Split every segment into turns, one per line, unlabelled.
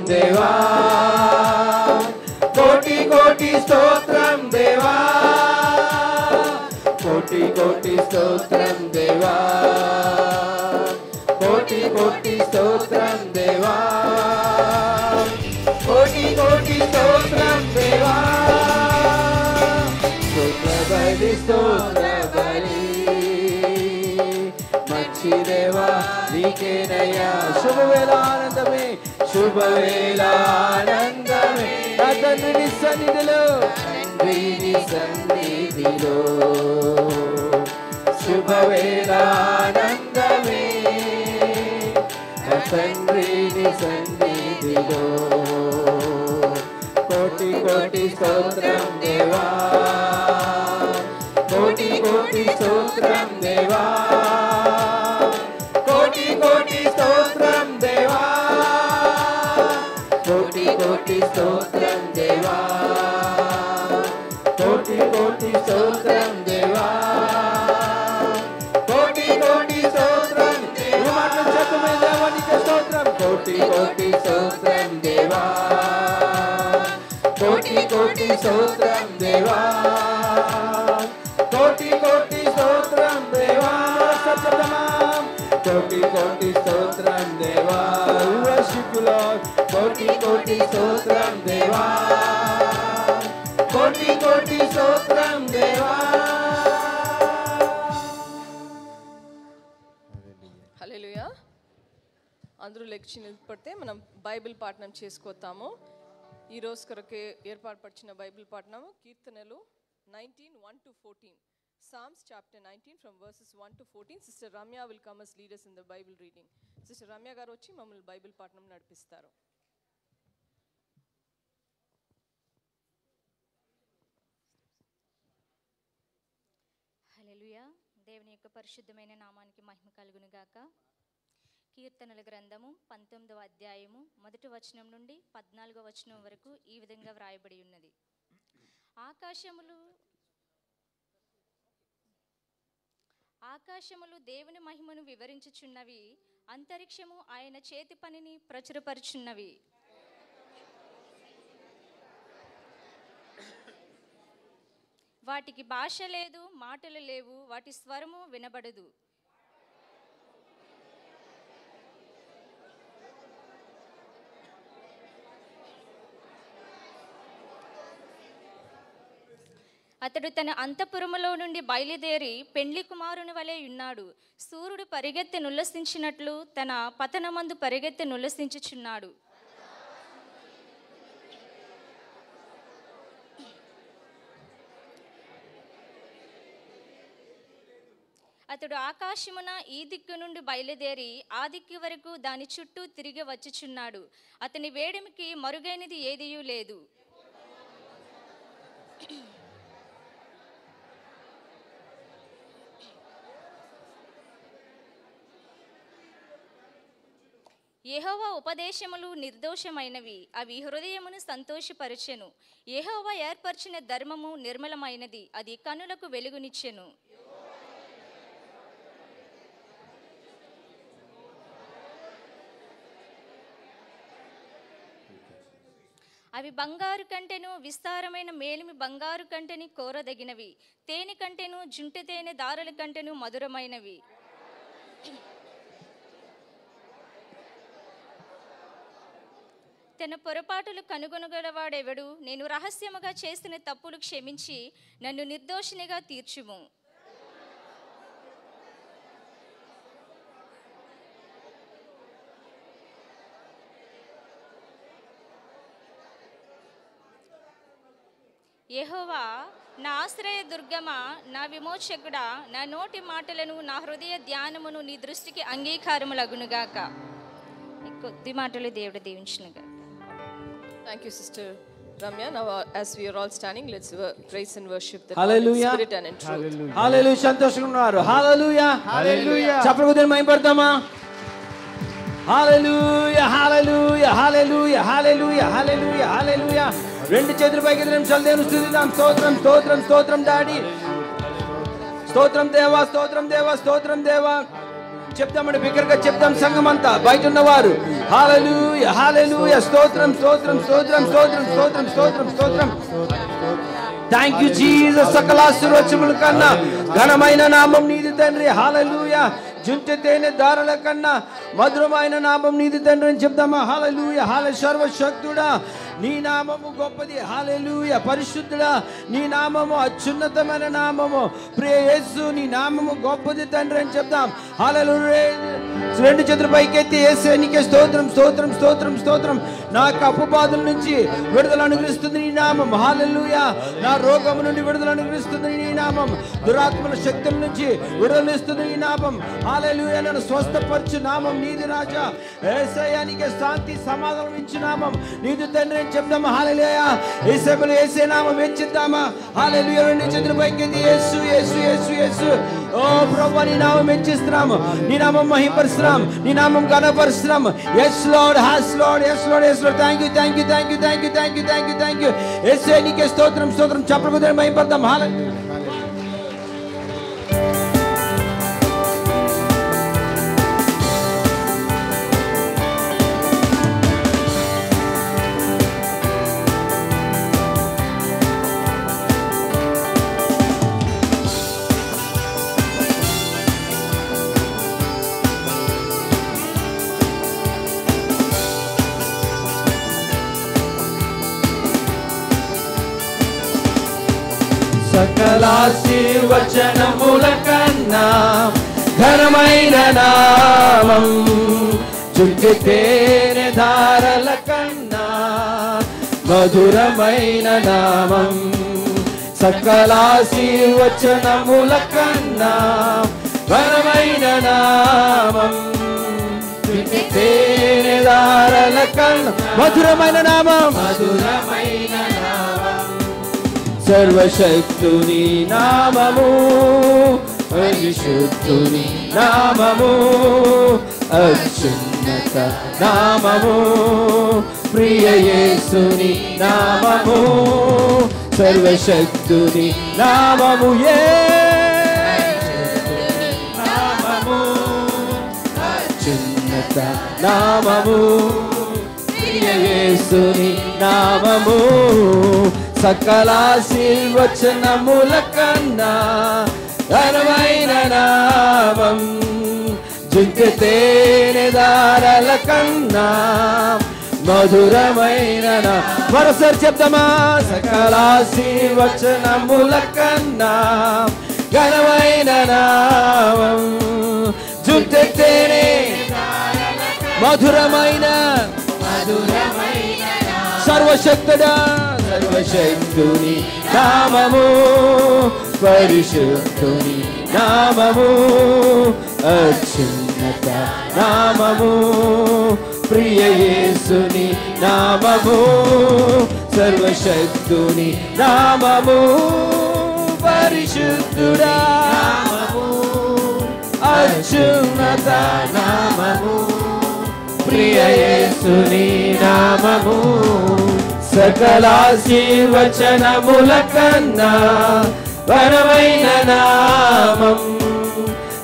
దేవా, కోటి కోటి స్తోత్రం దేవా, కోటి కోటి స్తోత్రం దేవా, కోటి కోటి స్తోత్రం దేవా, కోటి కోటి స్తోత్రం దేవా, స్తోత్ర బలి స్తోత్ర బలి మంచి దేవా నీకేనయ్యా. శుభవేళ ఆనందమే, శుభవేళ ఆనందమే నా తండ్రి సన్నిధిలో, తండ్రి సన్నిధిలో శుభవేళ ఆనందమే నా తండ్రి సన్నిధిలో. కోటి కోటి స్తోత్రం దేవా, కోటి కోటి స్తోత్రం దేవా, కోటి కోటి స్తోత్రం దేవా, కోటి కోటి స్తోత్రం దేవా, కోటి కోటి స్తోత్రం దేవా, కోటి కోటి స్తోత్రం దేవా, దేవానికి స్తోత్రం. కోటి కోటి స్తోత్రం దేవా, కోటి కోటి స్తోత్రం దేవా, కోటి కోటి స్తోత్రం దేవా, కోటి కోటి స్తోత్రం దేవా, worship you Lord. కోటి కోటి స్తోత్రం దేవా, కోటి కోటి స్తోత్రం దేవా.
హల్లెలూయా. అందరూ లెక్చి నిలబడితే మనం బైబిల్ పాఠనం చేసుకోతాము. ఈ రోజు కొరకే ఏర్పాటు పరిచిన బైబిల్ పాఠనము కీర్తనలు 19:1-14. Psalms chapter 19 from verses 1-14. Sister Ramya will come as lead us in the Bible reading. Sister Ramya garu వచ్చి మమ్మల్ని బైబిల్ పాఠనం నడిపిస్తారు.
హల్లెలూయా. దేవుని యొక్క పరిశుద్ధమైన నామానికి మహిమ కలుగును గాక. కీర్తనల గ్రంథము 19వ అధ్యాయము 1వ వచనం నుండి 14వ వచనం వరకు ఈ విధంగా వ్రాయబడి ఉన్నది. ఆకాశములు దేవుని మహిమను వివరించుచున్నవి, అంతరిక్షము ఆయన చేతి పనిని ప్రచురపరుచున్నవి. వాటికి భాష లేదు, మాటలు లేవు, వాటి స్వరము వినబడదు. అతడు తన అంతఃపురములో నుండి బయలుదేరి పెండ్లి కుమారుని వలె ఉన్నాడు. సూర్యుడు పరిగెత్తి నుల్లసించినట్లు తన పతనమందు పరిగెత్తి నుల్లసించుచున్నాడు. అతడు ఆకాశమున ఈ దిక్కు నుండి బయలుదేరి ఆ దిక్కు వరకు దాని చుట్టూ తిరిగి వచ్చుచున్నాడు. అతని వేడిమికి మరుగైనది ఏదియూ లేదు. యెహోవా ఉపదేశములు నిర్దోషమైనవి, అవి హృదయమును సంతోషపరచెను. యెహోవా ఏర్పరిచిన ధర్మము నిర్మలమైనది, అది కనులకు వెలుగునిచ్చెను. అవి బంగారు కంటెను, విస్తారమైన మేలిమి బంగారు కంటెని కోరదగినవి. తేనె కంటెను, జుంటి తేనె దారుల కంటెను మధురమైనవి. తన పొరపాటులు కనుగొనగలవాడెవడు? నేను రహస్యముగా చేసిన తప్పులు క్షమించి నన్ను నిర్దోషినిగా తీర్చుము. యెహోవా నా ఆశ్రయ దుర్గమా, నా విమోచకుడా, నా నోటి మాటలను నా హృదయ ధ్యానమును నీ దృష్టికి అంగీకారములగునుగాక. కొద్ది మాటలు దేవుడు దీవించునుగాక.
Thank you, Sister Ramya. Now, as we are all standing, let's praise and worship the
Hallelujah.
Lord in spirit and in truth.
హల్లెలూయా. సంతోషంగా ఉన్నారు. హల్లెలూయా. హల్లెలూయా. చప్పట్లు కొట్టి మహిమపడతామా? హల్లెలూయా, హల్లెలూయా, హల్లెలూయా, హల్లెలూయా, హల్లెలూయా, హల్లెలూయా. రెండు చేతులు పైకి 5 నిమిషాలు దేవుని స్తుతిద్దాం. స్తోత్రం, స్తోత్రం, స్తోత్రం డాడీ. స్తోత్రం దేవా, స్తోత్రం దేవా, స్తోత్రం దేవా. చెప్తామండి, బిగ్గరగా చెప్తాం సంఘమంతా, బయట ఉన్నవారు. హల్లెలూయా హల్లెలూయా, స్తోత్రం స్తోత్రం స్తోత్రం స్తోత్రం స్తోత్రం స్తోత్రం స్తోత్రం. Thank you Jesus. సకల ఆశీర్వాదముల కన్నా ఘనమైన నామం నీది తండ్రి. హల్లెలూయా. జుంటె తేనె దారుల కన్నా మధురమైన నామం నీది తండ్రి అని చెప్తామా. హల్లెలూయా. హల్లెలూయా. సర్వశక్తుడా నీ నామము గొప్పది. హల్లెలూయా. పరిశుద్ధుడా నీ నామము అత్యున్నతమైన నామము. ప్రియ యేసు నీ నామము గొప్పది తండ్రి అని చెప్తాం. హల్లెలూయా. రెండు చేతులు పైకెత్తి యేసే నీకే స్తోత్రం స్తోత్రం స్తోత్రం స్తోత్రం. నాకు అపవాదుల నుంచి విడుదల అనుగ్రహిస్తుంది నీ నామం. హల్లెలూయా. నా రోగము నుండి విడుదల అనుగ్రహిస్తుంది నీ నామం. దురాత్మల శక్తుల నుంచి విడుదలనిస్తుంది నీ నామం. హల్లెలూయా. నన్ను స్వస్థపరచు నామం నీది రాజా. యేసయ్యా నీకే శాంతి సమాధానం ఇచ్చు నామం నీది తండ్రి అని చెప్తామా. హల్లెలూయా. యేసయ్యను యేసే నామం హెచ్చిద్దామా. హల్లెలూయా. రెండు చేతులు పైకెత్తి యేసు యేసు యేసు యేసు. ఓ ప్రభువా నీ నామం హెచ్చిస్తున్నాము, నీ నామం మహిమపరుస్తున్నాం, నీ నామం ఘనపరుస్తున్నాం. yes lord yes lord yes lord yes lord. thank you thank you thank you thank you thank you thank you thank you. యేసయ్యా నీకే స్తోత్రం స్తోత్రం. చప్పట్లు మహిమపడదాం. హల్లెలూయా. సకలాశీర్వచనముల కన్నా ఘనమైన నామం, చుంటి తేనె ధారల కన్నా మధురమైన నామం. సకలాశీర్వచనముల కన్నా ఘనమైన నామం, చుంటి తేనె ధారల కన్నా మధురమైన నామం. మధురమైన సర్వశక్తుని నామము, పరిశుద్ధుని నామము, అత్యున్నత నామము, ప్రియ యేసుని నామము. సర్వశక్తుని నామము నామము, అత్యున్నత నామము, ప్రియ యేసుని నామము. సకలాశీర్వచనముల కన్నా ఘనమైన నామం, జుంటె తేనె దారల కన్నా మధురమైన నామం. మరోసారి చెప్తామా. సకలాశీర్వచనముల కన్నా ఘనమైన నామం, జుంటె తేనె మధురమైన సర్వశక్తుడా. సర్వశక్తుని నామము, పరిశుద్ధుని నామము, అత్యున్నత నామము, ప్రియ యేసుని నామము. సర్వశక్తుని నామము, పరిశుద్ధుడా నామము, అత్యున్నత నామము, ప్రియ యేసుని నామము. సకలాశీర్వచనముల కన్నా ఘనమైన నామం,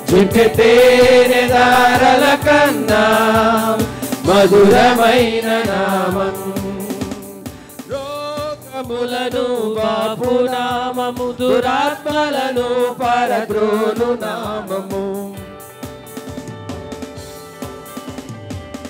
చుంటి తేనె ధారల కన్నా మధురమైన నామం. రోగములను బాపు నామము, దురాత్మలను పరద్రోలు నామము.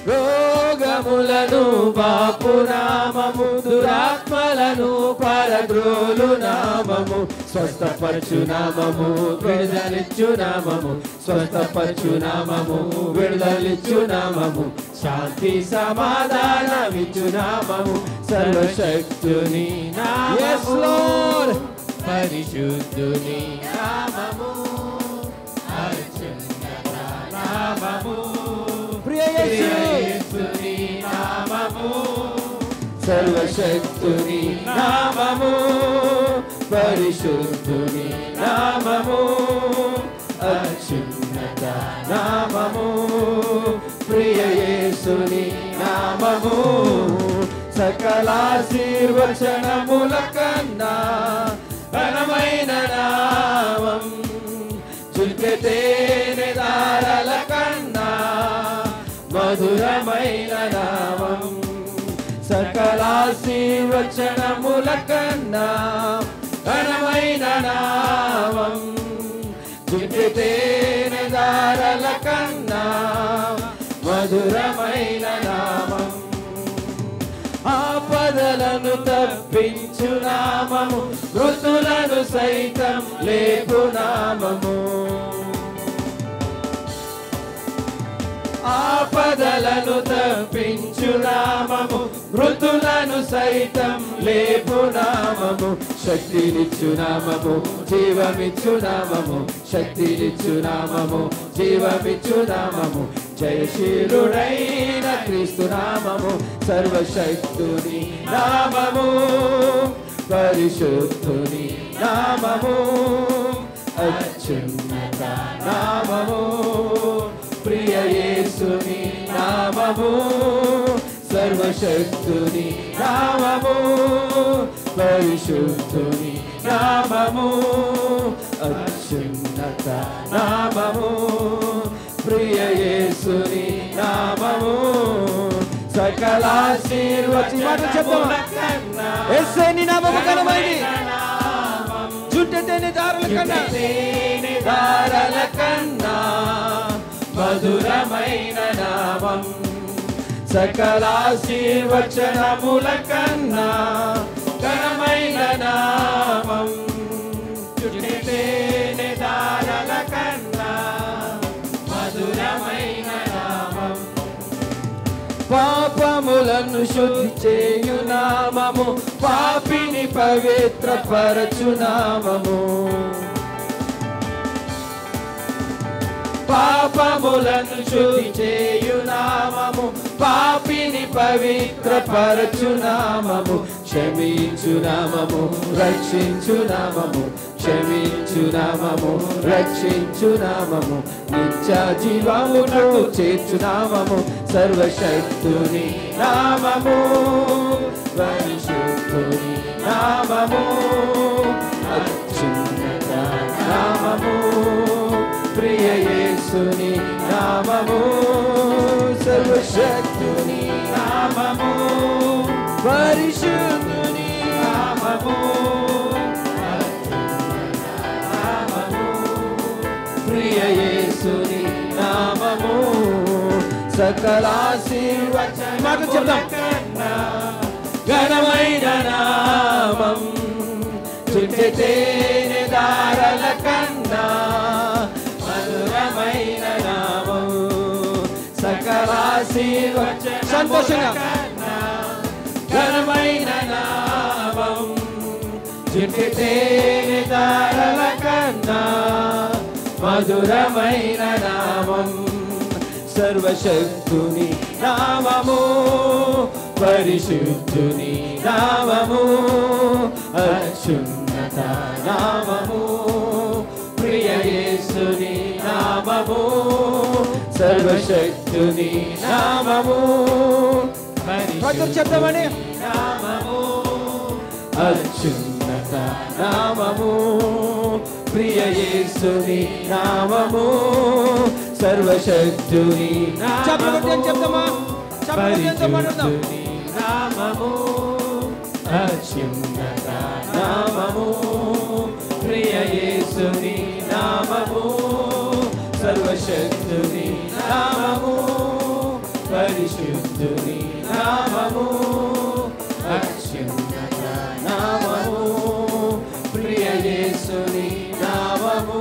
రోగములను బాపు నామము, దురాత్మలను పరద్రోలు నామము. స్వస్థపరచు నామము, విడుదలిచ్చు నామము, స్వస్థపరచు నామము, విడుదలిచ్చు నామము, శాంతి సమాధానమిచ్చు నామము. సర్వశక్తుని నామము, పరిశుద్ధుని నామము, అత్యున్నత నామము, ప్రియ యేసుని నామము. సర్వశక్తుని నామము, పరిశుద్ధుని నామము, అత్యున్నత నామము, ప్రియ యేసుని నామము. సకలాశీర్వచనముల కన్నా ఘనమైన నామం, చుంటి తేనె దారల కన్నా మధురమైన నామం సకలాశీర్వచనముల కన్నా ఘనమైన నామం జింపితేనె దారల కన్నా మధురమైన నామం ఆపదలను తప్పించు నామము మృతులను సైతం లేపు నామము ఆపదలను తప్పించు నామము మృతులను సైతం లేపు నామము శక్తినిచ్చు నామము జీవమిచ్చు నామము శక్తినిచ్చు నామము జీవమిచ్చు నామము జయశీలుడైన క్రీస్తు నామము సర్వశక్తుని నామము పరిశుద్ధుని నామము అత్యున్నత నామము ప్రియ యేసుని నామము సర్వశక్తుని నామము పరిశుద్ధుని నామము అత్యున్నత నామము ప్రియ యేసుని నామము సకలాశీర్వచనముల కన్నా యేసుని నామము ఘనమైనది జుట్టెతేనె దారల కన్నా మధురమైన నామం సకలాశీర్వచనముల కన్నా ఘనమైన నామం జుట్టెతేనె దారల కన్నా మధురమైన నామం పాపములను శుద్ధి చేయు నామము పాపిని పవిత్రపరచు నామము పాపములను శుద్ధి చేయు నామము పాపిని పవిత్రపరచు నామము క్షమించు నామము రక్షించు నామము క్షమించు నామము రక్షించు నామము నిత్య జీవమును చేర్చు నామము సర్వశక్తుని నామము పరిశుద్ధుని నామము అత్యున్నత నామము ప్రియ యేసుని నామము సర్వశక్తుని నామము పరిశుద్ధుని నామము నామము ప్రియ యేసుని నామము సకలాశీర్వచనముల కన్నా ఘనమైన నామం చుట్టెతేనె దారల కన్నా మధురమైన నామం సకలాశీర్వచనముల కన్నా ఘనమైన నామం చుట్టెతేనె దారల కన్నా మధురమైన నామం సర్వశక్తుని నామము పరిశుద్ధుని నామము అత్యున్నత నామము ప్రియ యేసుని నామము సర్వశక్తుని నామము చెప్తామని నామము అత్యున్నత నామము ప్రియ యేసుని నామము సర్వశక్తుని చెప్తామా పరిశుద్ధుని నామము అత్యున్నత నామము ప్రియ యేసుని నామము సర్వశక్తుని నామము పరిశుద్ధుని నామము అత్యున్నత నామము ప్రియ యేసుని నామము.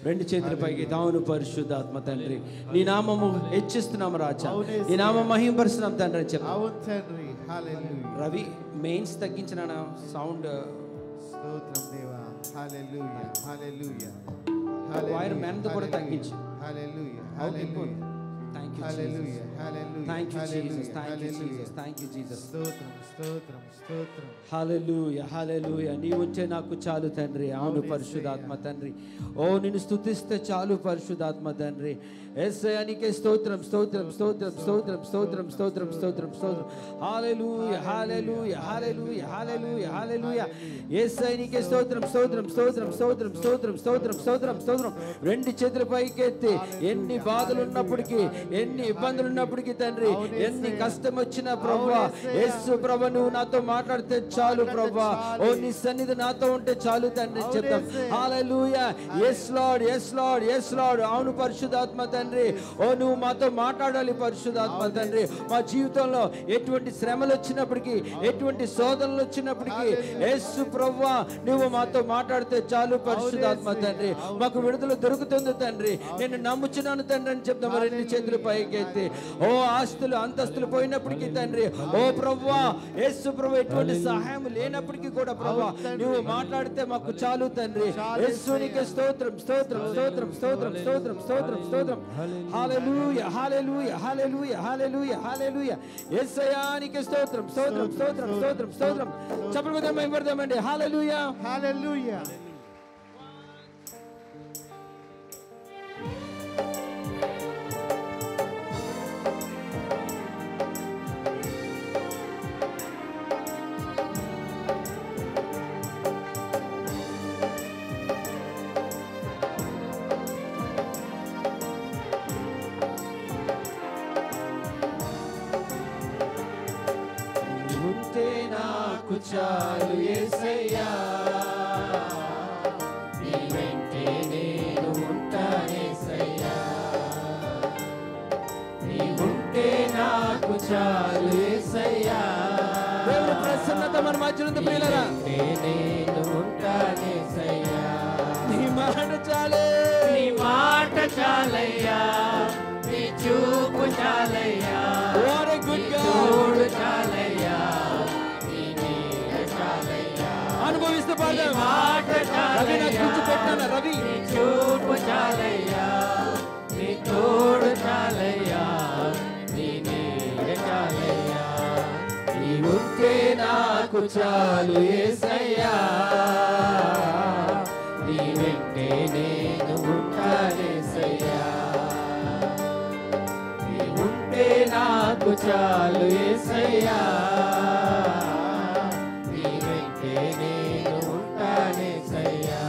రెండు చేతులపైకి దావును పరిశుద్ధాత్మ తండ్రి నీ నామము హెచ్చిస్తున్నాము రాజా నీ నామం మహింపరుస్తున్నాం తండ్రి అని చెప్పి రవి మెయిన్స్ తగ్గించిన సౌండ్
స్తోత్రం దేవా హల్లెలూయా హల్లెలూయా
వైర్ మ్యాన్ తో కూడా తగ్గించు
hallelujah
thank you
hallelujah hallelujah
Thank you, Jesus. Thank you, Jesus. Thank you, Jesus.
స్తోత్రం స్తోత్రం స్తోత్రం.
హల్లెలూయా హల్లెలూయా. నీవుంటే నాకు చాలు తండ్రి. అవును పరిశుద్ధాత్మ తండ్రి. ఓ నిన్ను స్తుతిస్తే చాలు పరిశుద్ధాత్మ తండ్రి. యేసయ్యా నీకే స్తోత్రం స్తోత్రం స్తోత్రం స్తోత్రం స్తోత్రం స్తోత్రం స్తోత్రం స్తోత్రం. హల్లెలూయా హల్లెలూయా హల్లెలూయా హల్లెలూయా హల్లెలూయా. యేసయ్యా నీకే స్తోత్రం స్తోత్రం స్తోత్రం స్తోత్రం స్తోత్రం స్తోత్రం స్తోత్రం స్తోత్రం. రెండు చేతుల పైకెత్తి ఎన్ని బాధలు ఉన్నప్పటికీ, ఎన్ని ఇబ్బందులు ఉన్నప్పటికీ తండ్రి, ఎన్ని కష్టం వచ్చినా ప్రభువా, యేసు ప్రభువా నువ్వు నాతో మాట్లాడితే చాలు ప్రభువా. ఓ నీ సన్నిధి నాతో ఉంటే చాలు తండ్రి చెప్తాం. హల్లెలూయా. yes lord yes lord yes lord. అవును పరిశుద్ధాత్మ తండ్రి. ఓ నువ్వు మాతో మాట్లాడాలి పరిశుద్ధాత్మ తండ్రి. మా జీవితంలో ఎటువంటి శ్రమలు వచ్చినప్పటికీ, ఎటువంటి శోధనలు వచ్చినప్పటికీ యేసు ప్రభువా నువ్వు మాతో మాట్లాడితే చాలు పరిశుద్ధాత్మ తండ్రి. మాకు విడుదల దొరుకుతుంది తండ్రి. నేను నమ్ముచున్నాను తండ్రి అని చెప్తాం. రెండు చేతులు పైకెత్తి ఓ ఆస్తులు అంతస్తులు పోయినప్పటికీ తండ్రి, ఓ ప్రభువా యేసు ప్రభువా ఎటువంటి సహాయం లేనప్పటికీ కూడా ప్రభువా నువ్వు మాట్లాడితే మాకు చాలు తండ్రి. యేసునికే స్తోత్రం స్తోత్రం స్తోత్రం స్తోత్రం స్తోత్రం స్తోత్రం స్తోత్రం. హల్లెలూయా హల్లెలూయా హల్లెలూయా హల్లెలూయా హల్లెలూయా. యేసయ్యానికే స్తోత్రం స్తోత్రం స్తోత్రం స్తోత్రం స్తోత్రం. చప్పట్లు కొడదాం, మహిమపడదామండి. హల్లెలూయా
హల్లెలూయా.
ఉంటే నాకు చాలు యేసయ్యా, నీ వెంటే నేను ఉంటానేసయ్యా. నీ ఉంటే నాకు చాలు యేసయ్యా. దేవుని ప్రసన్నత మన మధ్యలో ఉంది ప్రియులారా. నేను ఉంటానేసయ్యా. నీ మాట చాలే, నీ మాట చాలయ్యా, నీ చూపు చాలయ్యా. What a good God. చాలయ్యా, నీ నీడ చాలయ్యా. అనుభవిస్తూ పాడదాం. మాట చాలయ్యా, రవి నాకు కూర్చోపెట్టాను. రవి నీ చూపు చాలయ్యా, నీ తోడు చాలయ్యా, నీ నీడ చాలయ్యా. నీ ఉంటే నాకు చాలు యేసయ్యా, నీ వెంటే నేను ఉంటానేసయ్యా. నీ ఉంటే నాకు చాలు యేసయ్యా, నీ వెంటే నేను ఉంటానేసయ్యా.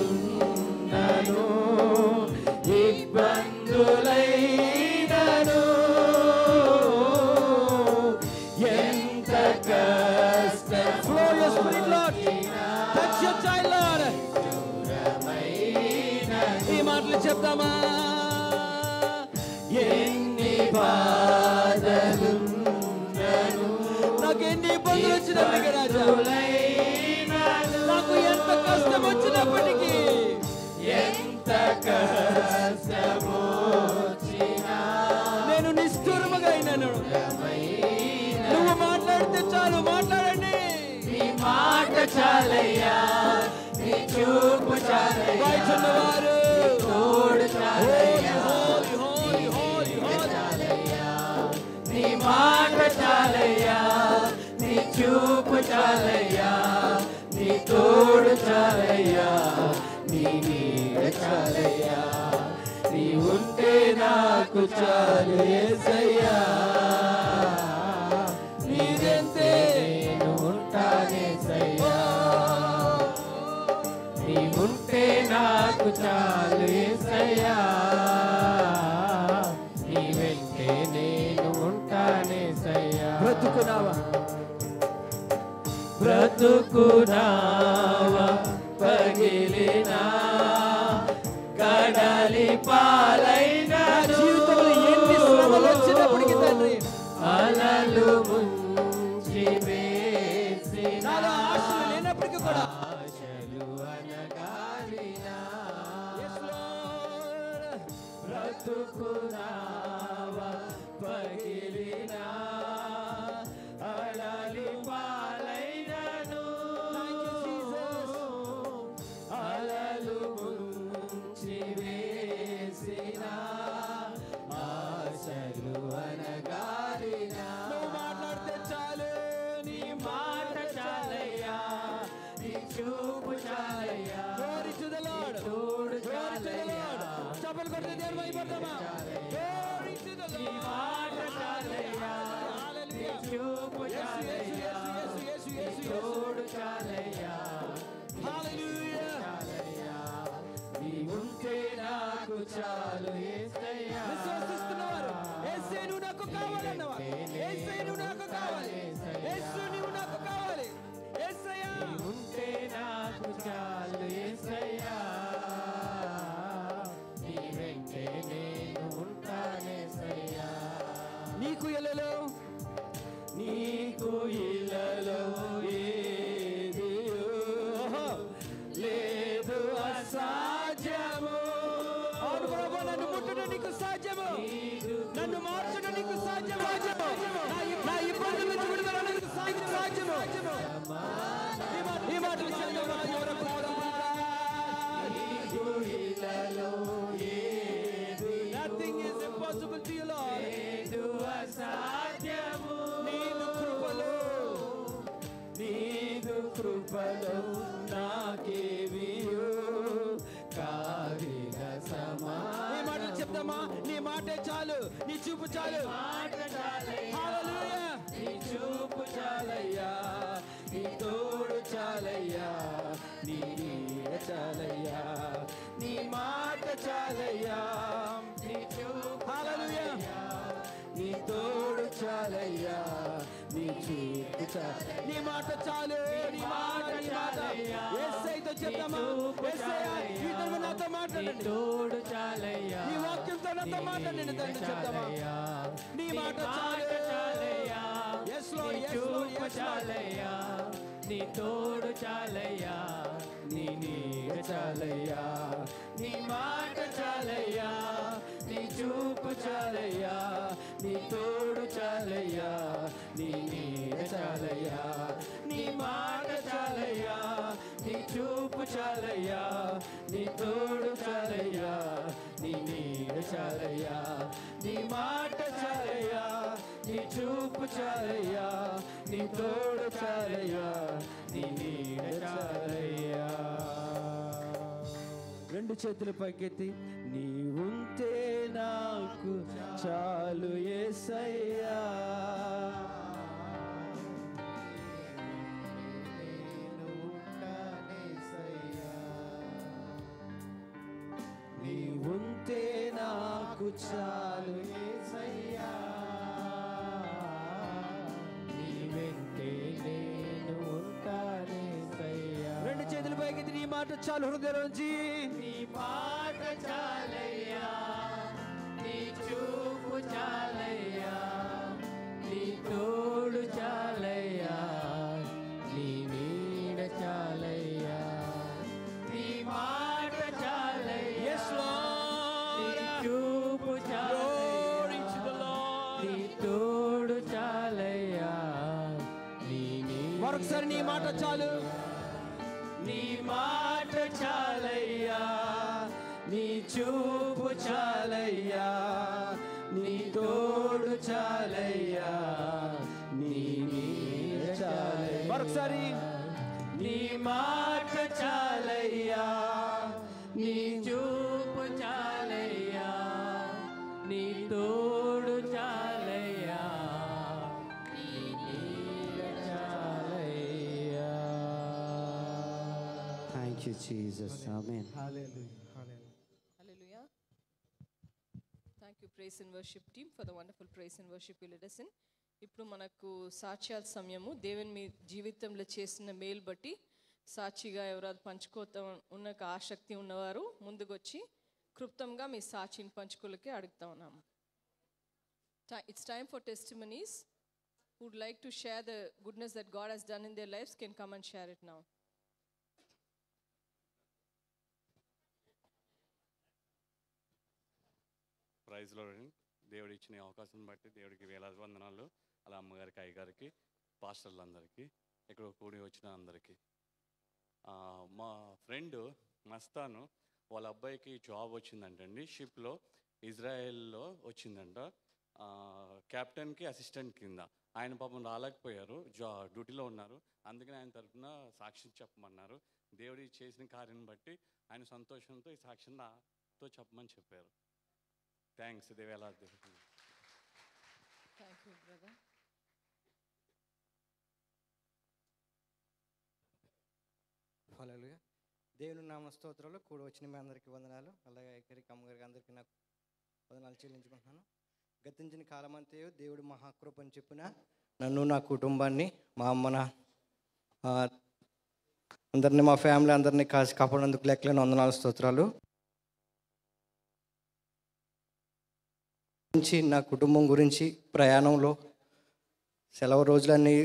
బాధలున్నను ఇబ్బందులైనను ఎంత కష్టం. Flow your spirit, Lord. Touch your child, Lord. ఈ మాటలు చెప్తామా? ఎన్ని బాధలున్నను, నాకు ఎన్ని ఇబ్బందులు వచ్చినప్పటికీ రాజా, నాకు ఎంత కష్టం వచ్చినప్పటికీ, ఎంత కష్టమొచ్చినా నేను నిష్ఠూరముగా అయినాను. నువ్వు మాట్లాడితే చాలు, మాట్లాడండి. నీ మాట చాలయ్యా, నీ చూపు చాలయ్యా, బయటన్నవారు తోడు చాలయ్యా, చాలయ్యా. నీ మాట చాలయ్యా, నీ చూపు చాలయ్యా, నీ తోడు చాలయ్యా, నీ నీడ చాలయ్యా. నీ ఉంటే నాకు చాలు యేసయ్యా, నీదెంతే నేను ఉంటానేసయ్యా. నీ ఉంటే నాకు చాలు యేసయ్యా, నావ పగిలిన కడలి పాలైన జీవితంలో ఎన్ని శ్రమలు వచ్చినప్పటికీ తండ్రి అలలు ముంచి వేసిన ఆశలు లేనప్పటికీ కూడా ఆశలు అనగాలిన బ్రతుకునావ పగిలిన అలలి పాలైనను అలలు ముంచి వేసిన ఆశలు అనగాలిన నువ్వు మాట్లాడితే చాలు నీ మాట చాలయ్యా నీ చూపు చాలయ్యా Glory to the Lord తోడు చాలయ్యా చప్పలు కొడితే దేవుని మహిమపడతామా Glory to the Lord నీ మాట చాలయ్యా నీ చూపు చాలయ్యా తోడు చాలయ్యా హల్లెలూయా చాలయ్యా నీ ఉంటే నాకు చాలు యేసయ్యా విశ్వసిస్తున్నవారు యేసే నువ్వు నాకు కావాలన్నవారు యేసే నువ్వు నాకు కావాలి యేసు నువ్వు నాకు కావాలి యేసయ్యా నీ ఉంటే నాకు చాలు యేసయ్యా నీ వెంటే నేను ఉంటానేసయ్యా నీకు ఇలలో ఏది లేదు అసాధ్యము అవును ప్రభు నన్ను ముట్టడం నీకు సాధ్యము నన్ను మార్చడం నీకు సాధ్యము నా ఇబ్బందుల నుంచి విడుదల నీకు సాధ్యము ఈ మాటలు చదివా ఎవరకు Nothing is impossible to you, Lord. లేదు అసాధ్యము నీదు కృపలో నాకేవియో కావిన సమా ఈ మాటలు చెప్తామా నీ మాటే చాలు నీ చూపు చాలు హల్లెలూయా నీ చూపు చాలయ్యా నీ తోడు చాలయ్యా నీ నీడ చాలయ్యా నీ మాట చాలయ్యా నీ చూపు హల్లెలూయా నీ తోడు చాలయ్యా నీ చూపు చాలు నీ మాట చాలు నీ మాట యేసయ్యతో చెప్తామా యేసయ్యా నీతో నాతో మాట్లాడండి తోడు చాలయ్యా నీ వాక్యంతో నాతో మాట్లాడండి తండ్రి చెప్తామా నీ మాట చాలయ్యా yes lord yes lord చాలయ్యా నీ తోడు చాలయ్యా నీ నీడ చాలయ్యా నీ మాట చాలయ్యా నీ చూపు చాలయ్యా నీ తోడు చాలయ్యా నీ నీడ చాలయ్యా నీ మాట చాలయ్యా నీ చూపు చాలయ్యా నీ తోడు చాలయ్యా నీ నీడ చాలయ్యా నీ మాట చాలయ్యా నీ చూపు చాలయ్యా నీ తోడు చాలయ్యా నీ నీడ చాలయ్యా రెండు చేతులు పైకెత్తి నీ ఉంటే నాకు చాలు యేసయ్యా నీ ఉంటే నాకు చాలు యేసయ్యా నీ వెంటే నేను ఉంటానేసయ్యా రెండు చేతులు పైకెత్తి నీ మాట చాలు హృదయంలోంచి నీ మాట చాలయ్యా నీ చూపు చాలయ్యా నీ తోడు చాలయ్యా నీ నీడ చాలయ్యా నీ మాట చాలయ్యా yes lord నీ చూపు చాలయ్యా నీ తోడు చాలయ్యా నీ మరొకసారి నీ మాట చాలు నీ మాట చాలయ్యా నీ చూపు చాలయ్యా నీ తోడు చాలయ్యా నీ నీడ చాలయ్యా మరొకసారి నీ మాట చాలయ్యా నీ చూపు చాలయ్యా నీ తోడు చాలయ్యా నీ నీడ చాలయ్యా Thank you Jesus amen
Hallelujah. Hallelujah.
Hallelujah. Thank you, praise and worship team, for the wonderful praise and worship you led us in. ఇప్పుడు మనకు సాక్ష్యాల సమయము. దేవుని మీ జీవితంలో చేసిన మేలు బట్టి సాక్షిగా ఎవరాలు పంచుకోతా ఉన్న ఆసక్తి ఉన్నవారు ముందుకొచ్చి క్లుప్తంగా మీ సాక్షిని పంచుకోలకే అడుగుతా ఉన్నాము. It's time for testimonies. Who would like to share the goodness that God has done in their lives can come and share it now.
Praise Lord. దేవుడు ఇచ్చిన అవకాశం బట్టి దేవుడికి వేలాది వందనాలు. అలా అమ్మగారికి, అయ్యగారికి, పాస్టర్లందరికీ, ఇక్కడ కూడి వచ్చిన అందరికీ. మా ఫ్రెండ్ మస్తాను వాళ్ళ అబ్బాయికి జాబ్ వచ్చిందంటండి. షిప్లో ఇజ్రాయెల్లో వచ్చిందంట. కెప్టెన్కి అసిస్టెంట్ కింద. ఆయన పాపం రాలేకపోయారు, డ్యూటీలో ఉన్నారు. అందుకని ఆయన తరఫున సాక్ష్యం చెప్పమన్నారు. దేవుడి చేసిన కార్యం బట్టి ఆయన సంతోషంతో ఈ సాక్ష్యం నాతో చెప్పమని చెప్పారు. థ్యాంక్స్. దేవేలా.
Thank you, brother.
హల్లెలూయా. దేవుని నామ స్తోత్రాలు. కూడి వచ్చిన మీ అందరికీ వందనాలు. అలాగే ఇక్కడికి అమ్మగారికి అందరికీ నాకు వందనాలు చెల్లించుకుంటున్నాను. గతించిన కాలమంతయు దేవుడు మహాకృపని చెప్పిన నన్ను, నా కుటుంబాన్ని, మా అమ్మన అందరినీ, మా ఫ్యామిలీ అందరినీ కాసి కాపాడేందుకు లెక్కలేని వందనాలు స్తోత్రాలు. నా కుటుంబం గురించి ప్రయాణంలో సెలవు రోజులన్నీ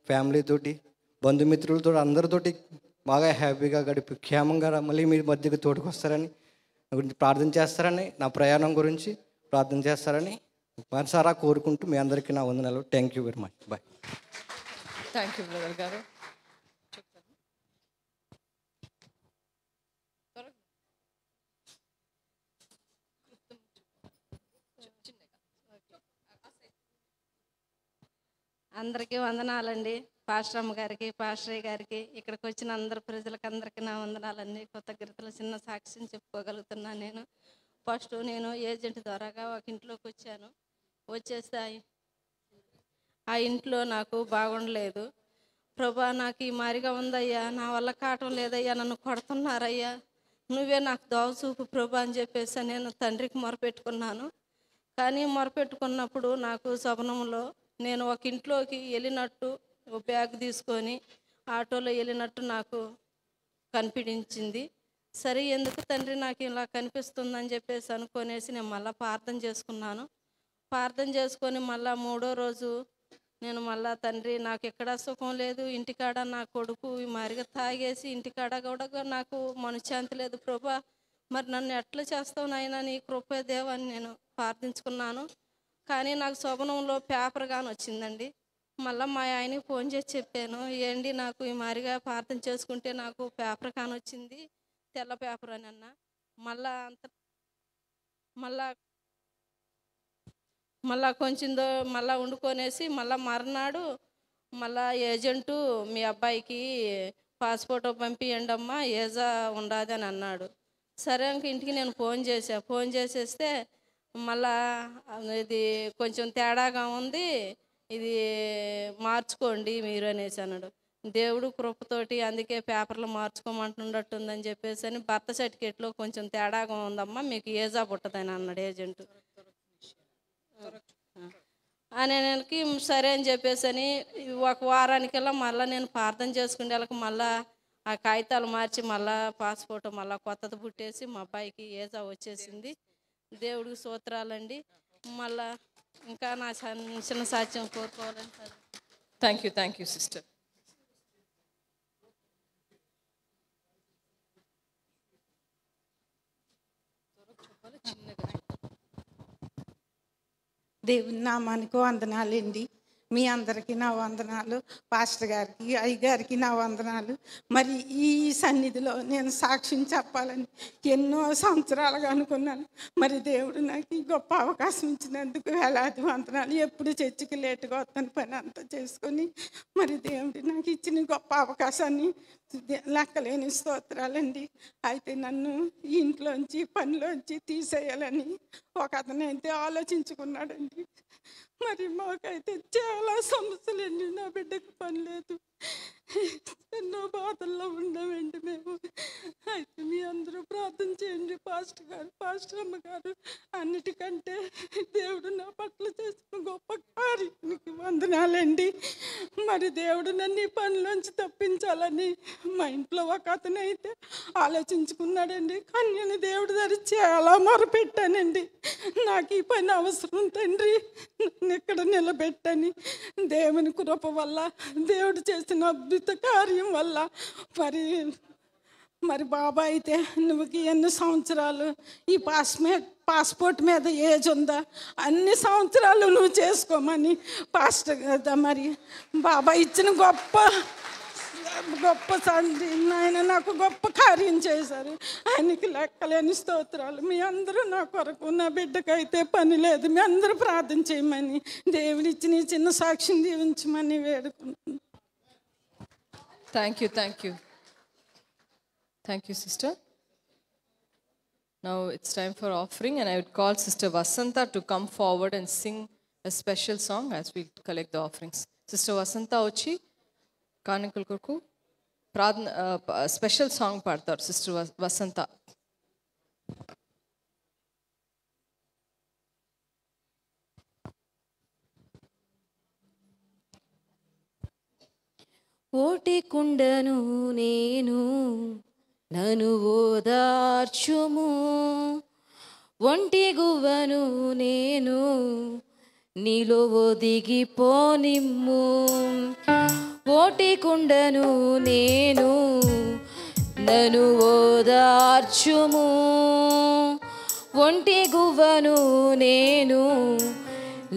ఫ్యామిలీతోటి, బంధుమిత్రులతో, అందరితోటి బాగా హ్యాపీగా గడిపి క్షేమంగా మళ్ళీ మీ మధ్యకు తోడుకొస్తారని గురించి ప్రార్థన చేస్తారని, నా ప్రయాణం గురించి ప్రార్థన చేస్తారని మనసారా కోరుకుంటూ మీ అందరికీ నా వందనాలు. Thank you very much. Bye.
Thank you brother గారు.
అందరికీ వందనాలండి. పాస్టర్ అమ్మ గారికి, పాస్టరయ్య గారికి, ఇక్కడికి వచ్చిన అందరు ప్రజలకు అందరికీ నా వందనాలండి. కృతజ్ఞతలు. చిన్న సాక్ష్యం చెప్పుకోగలుగుతున్నాను. నేను ఏజెంట్ ద్వారాగా ఒక ఇంట్లోకి వచ్చాను. వచ్చేస్తే ఆ ఇంట్లో నాకు బాగుండలేదు. ప్రభా, నాకు ఈ మారిగా ఉందయ్యా, నా వల్ల కావటం లేదయ్యా, నన్ను కొడుతున్నారయ్యా, నువ్వే నాకు దోవ చూపు ప్రభా అని చెప్పేసి నేను తండ్రికి మొరపెట్టుకున్నాను. కానీ మొరపెట్టుకున్నప్పుడు నాకు స్వప్నంలో నేను ఒక ఇంట్లోకి వెళ్ళినట్టు, ఒక బ్యాగ్ తీసుకొని ఆటోలో వెళ్ళినట్టు నాకు కనిపించింది. సరే, ఎందుకు తండ్రి నాకు ఇలా కనిపిస్తుందని చెప్పేసి అనుకునేసి నేను మళ్ళీ ప్రార్థన చేసుకున్నాను. ప్రార్థన చేసుకొని మళ్ళీ 3వ రోజు నేను మళ్ళా తండ్రి, నాకు ఎక్కడా సుఖం లేదు, ఇంటికాడ నా కొడుకు ఈ మారిగా తాగేసి ఇంటికాడ కూడా నాకు మనశ్శాంతి లేదు ప్రభా, మరి నన్ను ఎట్లా చేస్తావు నాయనా, నీ కృపే దేవా అని నేను ప్రార్థించుకున్నాను. కానీ నాకు స్వప్నంలో పేపర్ కానీ వచ్చిందండి. మళ్ళీ మా ఆయనకి ఫోన్ చేసి చెప్పాను, ఏంటి నాకు ఈ మారిగా ప్రార్థన చేసుకుంటే నాకు పేపర్ కానీ వచ్చింది, తెల్ల పేపర్ అని అన్న. మళ్ళా కొంచెం మళ్ళీ వండుకొనేసి మళ్ళీ మర్నాడు మళ్ళా ఏజెంటు మీ అబ్బాయికి పాస్పోర్ట్ పంపియండి అమ్మా, ఏజా ఉండదు అని అన్నాడు. సరే, ఇంక ఇంటికి నేను ఫోన్ చేసేస్తే మళ్ళా ఇది కొంచెం తేడాగా ఉంది, ఇది మార్చుకోండి మీరు అనేసి అన్నాడు. దేవుడు కృపతోటి అందుకే పేపర్లు మార్చుకోమంటుండట్టుందని చెప్పేసి అని బర్త్ సర్టిఫికేట్లో కొంచెం తేడాగా ఉందమ్మా, మీకు ఏజా పుట్టదని అన్నాడు ఏజెంటు. అనేకి సరే అని చెప్పేసి అని ఒక వారానికల్లా మళ్ళీ నేను ప్రార్థన చేసుకునే వాళ్ళకి మళ్ళీ ఆ కాగితాలు మార్చి మళ్ళీ పాస్పోర్ట్ మళ్ళీ కొత్తది పుట్టేసి మా అబ్బాయికి ఏజా వచ్చేసింది. దేవుడికి స్తోత్రాలండి. మళ్ళా ఇంకా నా చిన్న సాక్ష్యం కోరుకోవాలని.
Thank you sister.
దేవుని నామానికి వందనాలండి. మీ అందరికీ నా వందనాలు. పాస్టర్ గారికి, అయ్యగారికి నా వందనాలు. మరి ఈ సన్నిధిలో నేను సాక్ష్యం చెప్పాలని ఎన్నో సంవత్సరాలుగా అనుకున్నాను. మరి దేవుడు నాకు ఈ గొప్ప అవకాశం ఇచ్చినందుకు వేలాది వందనాలు. ఎప్పుడు చర్చికి లేటుగా వస్తాను, పని అంతా చేసుకొని మరి దేవుడు నాకు ఇచ్చిన గొప్ప అవకాశాన్ని లెక్కలేని స్తోత్రాలండి. అయితే నన్ను ఇంట్లోంచి పనిలోంచి తీసేయాలని ఒక అతనైతే ఆలోచించుకున్నాడండి. మరి మాకైతే చాలా సమస్యలండి. నా బిడ్డకు పని లేదు, ఎన్నో బాధల్లో ఉన్నామండి మేము. అయితే మీ అందరూ ప్రార్థన చేయండి. పాస్టర్ గారు, పాస్టర్ అమ్మ గారు, అన్నిటికంటే దేవుడు నా పట్ల చేసిన గొప్ప కార్యానికి వందనాలు. వందనాలండి. మరి దేవుడు నన్ను ఈ పనిలోంచి తప్పించాలని మా ఇంట్లో ఒక అతనైతే ఆలోచించుకున్నాడండి. కన్యని దేవుడి దగ్గర చాలా మొరపెట్టానండి. నాకు ఈ పని అవసరం తండ్రి, నన్ను ఇక్కడ నిలబెట్టని. దేవుని కృప వల్ల, దేవుడు చేసిన అద్భుత కార్యం వల్ల మరి బాబా అయితే నువ్వుకి ఎన్ని సంవత్సరాలు ఈ పాస్పోర్ట్ మీద ఏజ్ ఉందా, అన్ని సంవత్సరాలు నువ్వు చేసుకోమని పాస్టర్ మరి బాబా ఇచ్చిన గొప్ప తండ్రి ఆయన నాకు గొప్ప కార్యం చేశారు. ఆయనకి లెక్కలేని స్తోత్రాలు. మీ అందరూ నా కొరకు, నా బిడ్డకైతే పని లేదు, మీ అందరూ ప్రార్థన చేయమని, దేవుడిచ్చిన ఈ చిన్న సాక్ష్యం దీవించమని వేడుకుంటున్నాను.
Thank you, sister. Now it's time for offering, and I would call Sister Vasanta to come forward and sing a special song as we collect the offerings. Sister Vasanta వచ్చి కానుకల కొరకు స్పెషల్ సాంగ్ పాడతారు. Sister వసంత.
ఓటి కుండను నేను, నన్ను ఓదార్చుము. ఒంటి గువ్వను నేను, నీలో ఒదిగిపోనిమ్ము. ఓటి కుండను నేను, నన్ను ఓదార్చుము. ఒంటి గువ్వను నేను,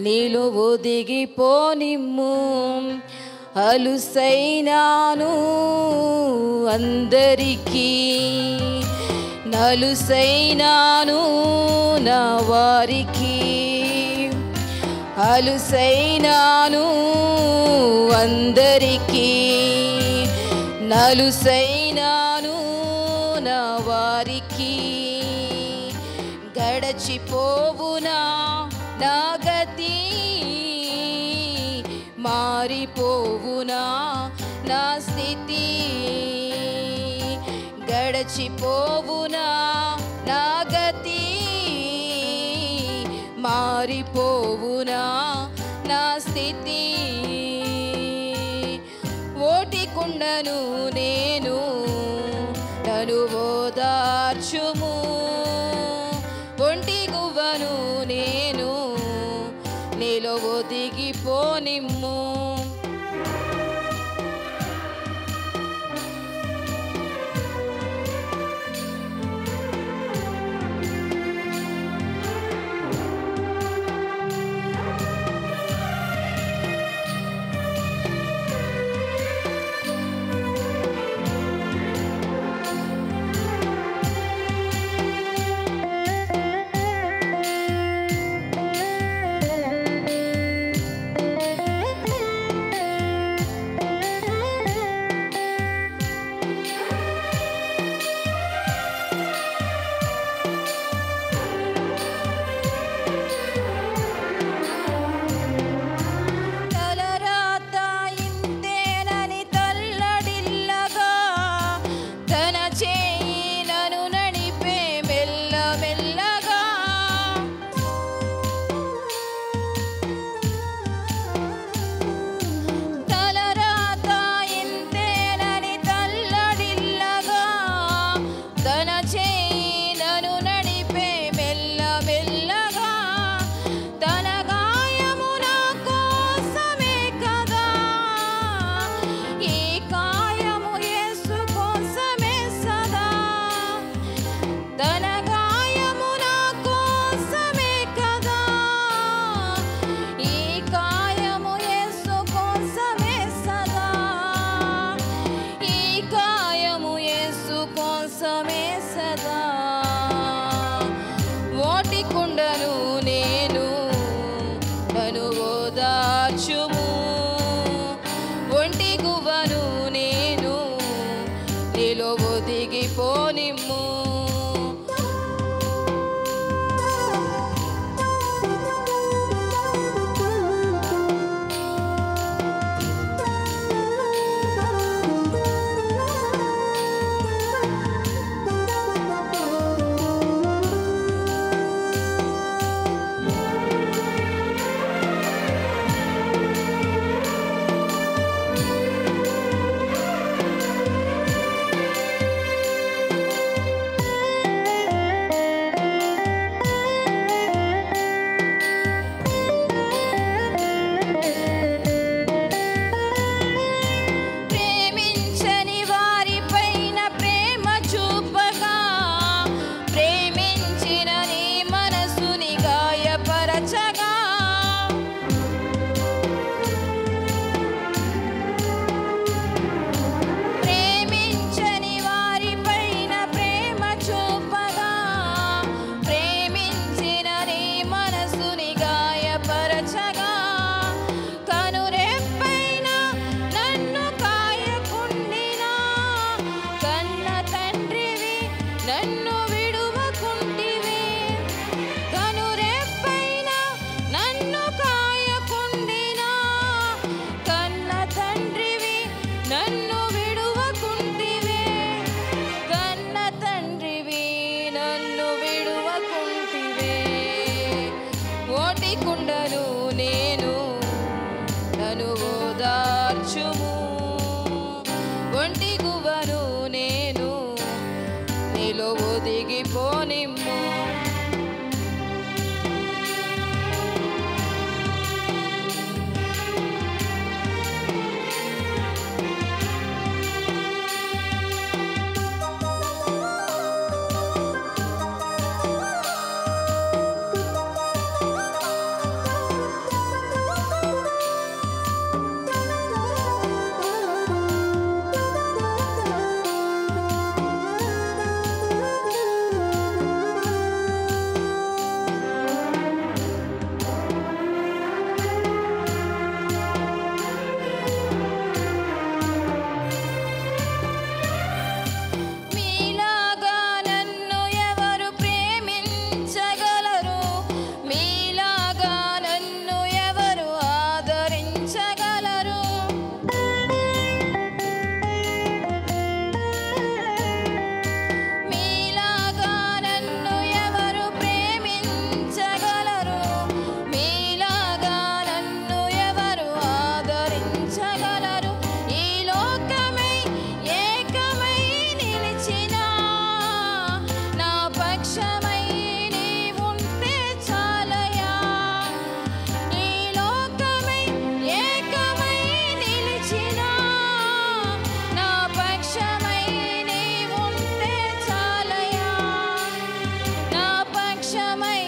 నీలో ఒదిగిపోనిమ్ము. అలుసైనాను అందరికీ, నలుసైనాను నా వారికి. అలుసైనాను అందరికీ, నలుసైనాను నా వారికి. గడచిపోవునా నా గతి, మారిపోవునా నా స్థితి. గడచిపోవునా నా గతి, మారిపోవునా నా స్థితి. ఓటి కుండను నేను, నన్ను ఓదార్చుము. ఒంటి గువ్వను నేను, నీలో ఒదిగిపోనిమ్ము. ఓటికుండను నేను నన్ను ఓదార్చుము ఒంటి గువ్వను నేను నీలో ఒదిగిపోనిమ్ము మీలాగా నన్ను ఎవరు ప్రేమించగలరు మీలాగా నన్ను ఎవరు ఆదరించగలరు మీలాగా నన్ను ఎవరు ప్రేమించగలరు మీలాగా నన్ను ఎవరు ఆదరించగలరు ఈ లోకమై ఏకమై నిలిచిన నా పక్షమై నీవుంటే చాలయా ఈ లోకమై ఏకమై నిలిచిన నా పక్షమై నీవుంటే చాలయా నా పక్షమై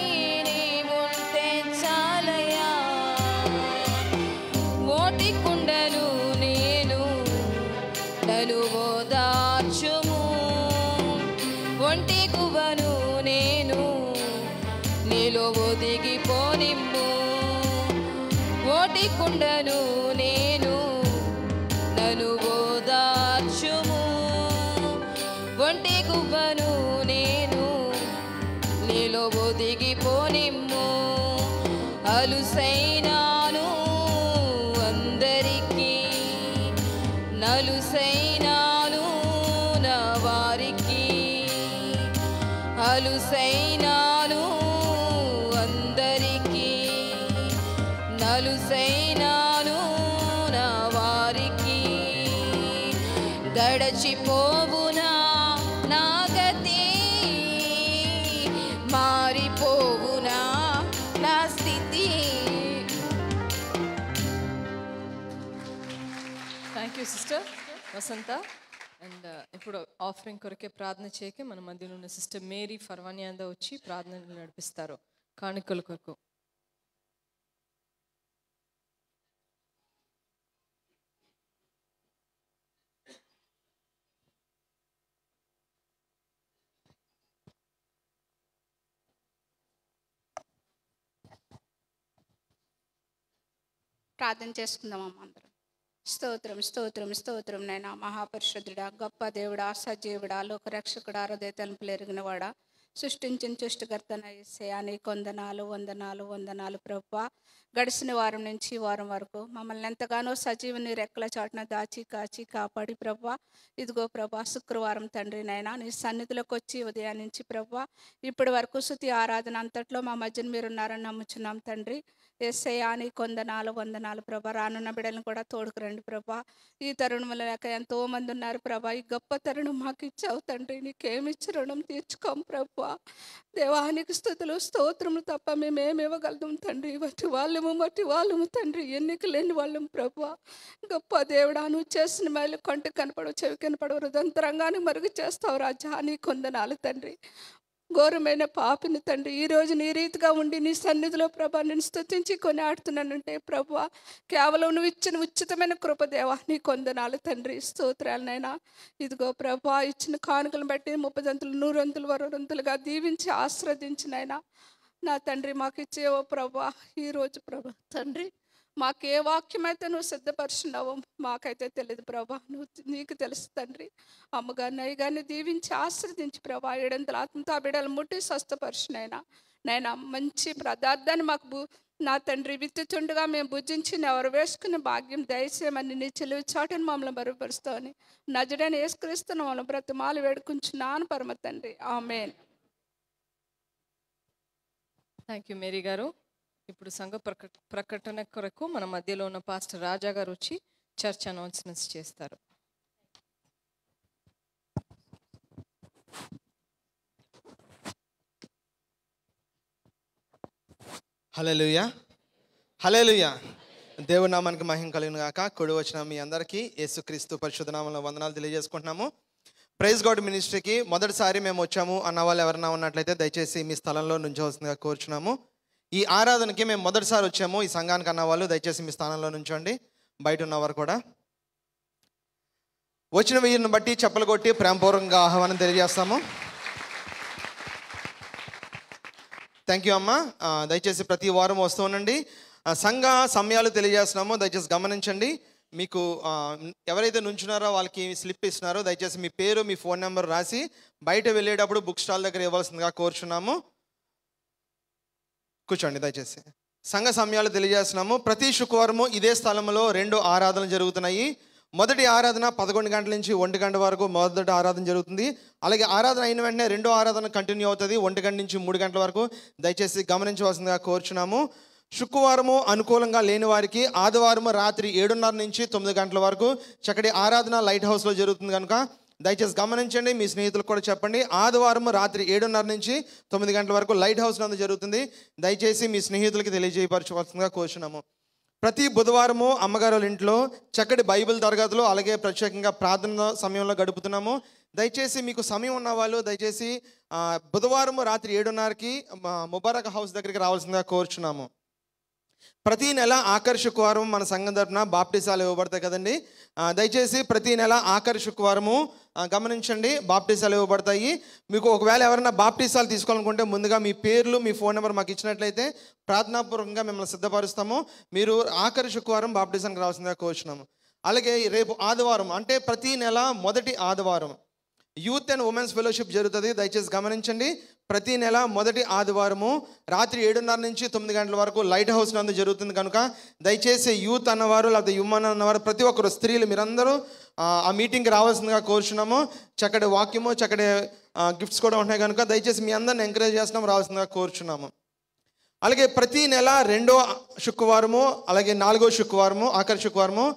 నీవుంటే చాలయా ఓటికుండను నేను నన్ను ఓదార్చుము ఒంటి గువ్వను నేను నీలో ఒదిగిపోనిమ్ము ఓటికుండను నేను నన్ను ఓదార్చుము ఒంటి గువ్వను నేను నీలో ఒదిగిపోనిమ్ము అలుసైనాను అందరికీ నలుసైనాను నా వారికి అలుసైనాను అందరికీ నలుసైనాను నా వారికి గడచిపోవునా నా గతి మారిపోవునా నా స్థితి
thank you sister Vasantha. And ఇప్పుడు ఆఫరింగ్ కొరకే ప్రార్థన చేయక మన మధ్యలో ఉన్న సిస్టర్ మేరీ ఫర్వానియాంద వచ్చి ప్రార్థనలు నడిపిస్తారు కానుకల కొరకు.
ప్రార్థన చేసుకుందామమ్మ అందరం. స్తోత్రం స్తోత్రం స్తోత్రం నైనా మహాపరిశుద్ధుడా గొప్ప దేవుడా సజీవుడా లోకరక్షకుడా హృదయ తలుపులు ఎరిగినవాడా సృష్టించిన సృష్టికర్తన యేసయ్యా నీకు వందనాలు వందనాలు వందనాలు ప్రభువా. గడిచిన వారం నుంచి ఈ వారం వరకు మమ్మల్ని ఎంతగానో సజీవుని రెక్కల చాటున దాచి కాచి కాపాడి ప్రభువా. ఇదిగో ప్రభా శుక్రవారం తండ్రి నైనా నీ సన్నిధిలోకి వచ్చి ఉదయం నుంచి ప్రభువా ఇప్పటి వరకు స్తుతి ఆరాధన అంతట్లో మా మధ్యన మీరు ఉన్నారని నమ్ముచున్నాం తండ్రి. యేసయ్యా నీకు వందనాలు వందనాలు ప్రభా. రానున్న బిడ్డలను కూడా తోడుకురండి ప్రభా. ఈ తరుణంలో లేక ఎంతో మంది ఉన్నారు ప్రభా. ఈ గొప్ప తరుణం మాకు ఇచ్చావు తండ్రి. నీకేమిచ్చి రుణం తీర్చుకోం ప్రభా. దేవానికి స్తుతులు స్తోత్రములు తప్ప మేమేమి ఇవ్వగలుగుతాం తండ్రి. మట్టి వాళ్ళము తండ్రి ఎన్నిక లేని వాళ్ళం ప్రభా. గొప్ప దేవుడా నువ్వు చేసిన మేలు కంటి కనపడవు చెవి కనపడవు హృదంతరంగానే మరుగు చేస్తావు రాజా. నీకు వందనాలు తండ్రి. ఘోరమైన పాపిని తండ్రి ఈరోజు నీ రీతిగా ఉండి నీ సన్నిధిలో ప్రభా నేను స్తుతించి కొని ఆడుతున్నానంటే ప్రభా కేవలం నువ్వు ఇచ్చిన ఉచితమైన కృపదేవా నీ కొందనాలు తండ్రి. స్తోత్రాలనైనా ఇదిగో ప్రభా ఇచ్చిన కానుకలను బట్టి 30 దంతులు 100 దంతులు 100 దంతులుగా దీవించి ఆశ్రదించినైనా నా తండ్రి మాకు ఇచ్చేవో ప్రభా. ఈరోజు ప్రభా తండ్రి మాకు ఏ వాక్యం అయితే నువ్వు సిద్ధపరుచున్నావో మాకైతే తెలియదు ప్రభా. నీకు తెలుసు తండ్రి. అమ్మగారిని అయ్యగారిని దీవించి ఆశ్రదించి ప్రభా 700 ఆత్మతో ఆ బిడ్డలు ముట్టి స్వస్థపరిచినైనా నైనా మంచి పదార్థాన్ని మాకు నా తండ్రి విత్తుచుండగా మేము భుజించి ఎవరు వేసుకునే భాగ్యం దయచేయమని నీ చెలువు చాటును మమ్మల్ని బరుపరుస్తామని నజడని యేసుక్రీస్తును మమ్మల్ని బ్రతిమాలు వేడుకుంటున్నాను పరమ తండ్రి. ఆమేన్.
థ్యాంక్ యూ మేరీ గారు. ఇప్పుడు సంఘ ప్రకటన కొరకు మన మధ్యలో ఉన్న పాస్టర్ రాజా గారు వచ్చి చర్చ్ అనౌన్స్మెంట్స్ చేస్తారు.
హల్లెలూయా, హల్లెలూయా. దేవుని నామానికి మహిమ కలుగును గాక. కూడి వచ్చిన మీ అందరికీ యేసుక్రీస్తు పరిశుద్ధ నామములో వందనాలు తెలియజేసుకుంటున్నాము. ప్రైజ్ గాడ్ మినిస్ట్రీకి మొదటిసారి మేము వచ్చాము అన్న వాళ్ళు ఎవరైనా ఉన్నట్లయితే దయచేసి మీ స్థలంలో నుంచోవలసిందిగా కోరుచున్నాము. ఈ ఆరాధనకి మేము మొదటిసారి వచ్చాము. ఈ సంఘానికి అన్న వాళ్ళు దయచేసి మీ స్థానంలో నుంచోండి. బయట ఉన్నవారు కూడా వచ్చిన వీరిని బట్టి చెప్పలు కొట్టి ప్రేమపూర్వకంగా ఆహ్వానం తెలియజేస్తాము. థ్యాంక్ యూ అమ్మ. దయచేసి ప్రతి వారం వస్తూ ఉండండి. సంఘ సమయాలు తెలియజేస్తున్నామో దయచేసి గమనించండి. మీకు ఎవరైతే నుంచున్నారో వాళ్ళకి స్లిప్ ఇస్తున్నారో దయచేసి మీ పేరు మీ ఫోన్ నెంబర్ రాసి బయట వెళ్ళేటప్పుడు బుక్ స్టాల్ దగ్గర ఇవ్వాల్సిందిగా కోరుచున్నాము. కూర్చోండి దయచేసి. సంఘ సమయాలు తెలియజేస్తున్నాము. ప్రతి శుక్రవారము ఇదే స్థలంలో 2 ఆరాధనలు జరుగుతున్నాయి. మొదటి ఆరాధన 11 గంటల నుంచి 1 గంట వరకు మొదటి ఆరాధన జరుగుతుంది. అలాగే ఆరాధన అయిన వెంటనే 2వ ఆరాధన కంటిన్యూ అవుతుంది 1 గంట నుంచి 3 గంటల వరకు. దయచేసి గమనించవలసిందిగా కోరుచున్నాము. శుక్రవారము అనుకూలంగా లేని వారికి ఆదివారము రాత్రి 7:30 నుంచి 9 గంటల వరకు చక్కటి ఆరాధన లైట్ హౌస్లో జరుగుతుంది కనుక దయచేసి గమనించండి. మీ స్నేహితులకు కూడా చెప్పండి. ఆదివారము రాత్రి 7:30 నుంచి 9 గంటల వరకు లైట్ హౌస్ నందు జరుగుతుంది. దయచేసి మీ స్నేహితులకి తెలియజేయపరచవలసిందిగా కోరుచున్నాము. ప్రతి బుధవారము అమ్మగారు వాళ్ళ ఇంట్లో చక్కటి బైబిల్ తరగతులు అలాగే ప్రత్యేకంగా ప్రార్థన సమయంలో గడుపుతున్నాము. దయచేసి మీకు సమయం ఉన్న వాళ్ళు దయచేసి బుధవారము రాత్రి 7:30కి ముబారక్ హౌస్ దగ్గరికి రావాల్సిందిగా కోరుచున్నాము. ప్రతి నెల ఆఖరి శుక్రవారం మన సంఘం తరపున బాప్టిసాలు ఇవ్వబడతాయి కదండి. దయచేసి ప్రతి నెల ఆఖరి శుక్రవారము గమనించండి, బాప్టిసాలు ఇవ్వబడతాయి. మీకు ఒకవేళ ఎవరైనా బాప్టిసాలు తీసుకోవాలనుకుంటే ముందుగా మీ పేర్లు మీ ఫోన్ నెంబర్ మాకు ఇచ్చినట్లయితే ప్రార్థనాపూర్వకంగా మిమ్మల్ని సిద్ధపరుస్తాము. మీరు ఆఖరి శుక్రవారం బాప్టిజానికి రావాల్సిందిగా కోరుచున్నాము. అలాగే రేపు ఆదివారం అంటే ప్రతి నెల మొదటి ఆదివారం యూత్ అండ్ ఉమెన్స్ ఫెలోషిప్ జరుగుతుంది. దయచేసి గమనించండి. ప్రతి నెల మొదటి ఆదివారము రాత్రి 7:30 నుంచి 9 గంటల వరకు లైట్ హౌస్ నందు జరుగుతుంది కనుక దయచేసి యూత్ అన్నవారు లేకపోతే యువన్ అన్నవారు ప్రతి ఒక్కరు స్త్రీలు మీరందరూ ఆ మీటింగ్కి రావాల్సిందిగా కోరుచున్నాము. చక్కటి వాక్యము చక్కటి గిఫ్ట్స్ కూడా ఉన్నాయి కనుక దయచేసి మీ అందరిని ఎంకరేజ్ చేస్తున్నాము, రావాల్సిందిగా కోరుచున్నాము. అలాగే ప్రతి నెల 2వ శుక్రవారము అలాగే 4వ శుక్రవారము ఆఖరి శుక్రవారము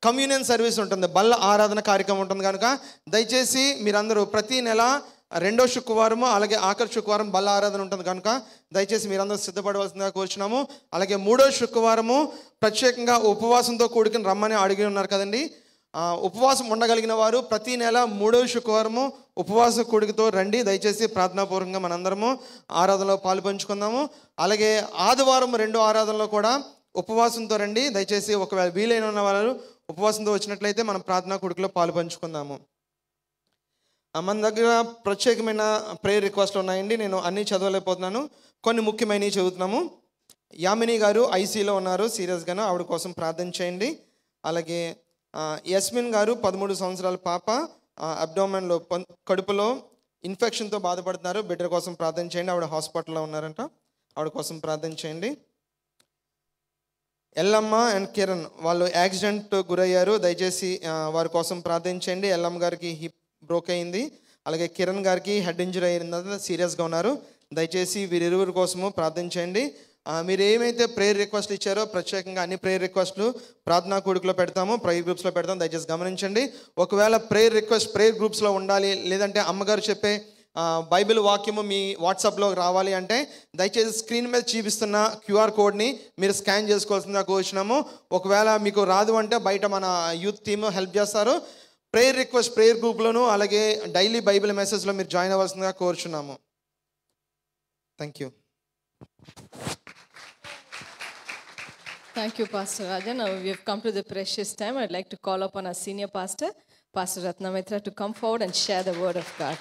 కమ్యూనియన్ సర్వీస్ ఉంటుంది, బల్ల ఆరాధన కార్యక్రమం ఉంటుంది కనుక దయచేసి మీరందరూ ప్రతి నెల 2వ శుక్రవారము అలాగే ఆఖరి శుక్రవారం బల్ల ఆరాధన ఉంటుంది కనుక దయచేసి మీరందరూ సిద్ధపడవలసిందిగా కోరుచున్నాము. అలాగే 3వ శుక్రవారము ప్రత్యేకంగా ఉపవాసంతో కూడుకుని రమ్మని అడిగి ఉన్నారు కదండి. ఉపవాసం ఉండగలిగిన వారు ప్రతి నెల 3వ శుక్రవారము ఉపవాస కూడికతో రండి. దయచేసి ప్రార్థనాపూర్వకంగా మనందరము ఆరాధనలో పాలు పంచుకుందాము. అలాగే ఆదివారం 2వ ఆరాధనలో కూడా ఉపవాసంతో రండి. దయచేసి ఒకవేళ వీలైన ఉన్న వాళ్ళు ఉపవాసంతో వచ్చినట్లయితే మనం ప్రార్థనా కూడికలో పాలు పంచుకుందాము. మన దగ్గర ప్రత్యేకమైన ప్రేయర్ రిక్వెస్ట్లు ఉన్నాయండి. నేను అన్నీ చదవలేకపోతున్నాను, కొన్ని ముఖ్యమైనవి చదువుతున్నాము. యామిని గారు ఐసీలో ఉన్నారు సీరియస్గాను, ఆవిడ కోసం ప్రార్థన చేయండి. అలాగే యస్మిన్ గారు 13 సంవత్సరాల పాప అబ్డోమెన్లో కడుపులో ఇన్ఫెక్షన్తో బాధపడుతున్నారు, బిడ్డ కోసం ప్రార్థన చేయండి. ఆవిడ హాస్పిటల్లో ఉన్నారంట, ఆవిడ కోసం ప్రార్థన చేయండి. ఎల్లమ్మ అండ్ కిరణ్ వాళ్ళు యాక్సిడెంట్ గురయ్యారు, దయచేసి వారి కోసం ప్రార్థించండి. ఎల్లమ్మ గారికి హిప్ బ్రోక్ అయింది, అలాగే కిరణ్ గారికి హెడ్ ఇంజరీ అయింది, సీరియస్గా ఉన్నారు. దయచేసి వీరిరువురి కోసము ప్రార్థించండి. మీరు ఏమైతే ప్రేయర్ రిక్వెస్ట్లు ఇచ్చారో ప్రత్యేకంగా అన్ని ప్రేయర్ రిక్వెస్ట్లు ప్రార్థనా కూడికలో పెడతాము, ప్రేయర్ గ్రూప్స్లో పెడతాము. దయచేసి గమనించండి. ఒకవేళ ప్రేయర్ రిక్వెస్ట్ ప్రేయర్ గ్రూప్స్లో ఉండాలి లేదంటే అమ్మగారు చెప్పే బైబిల్ వాక్యము మీ వాట్సాప్లో రావాలి అంటే దయచేసి స్క్రీన్ మీద చూపిస్తున్న QR కోడ్ని మీరు స్కాన్ చేసుకోవాల్సిందిగా కోరుచున్నాము. ఒకవేళ మీకు రాదు అంటే బయట మన యూత్ టీమ్ హెల్ప్ చేస్తారు. ప్రేయర్ రిక్వెస్ట్ ప్రేయర్ గ్రూప్లోను అలాగే డైలీ బైబిల్ మెసేజ్లో మీరు జాయిన్ అవ్వాల్సిందిగా కోరుచున్నాము. Thank you.
Thank you, Pastor Raja. Now we have come to the precious time. I'd like to call upon our senior pastor, Pastor Ratnamitra, to come forward and share the word of God.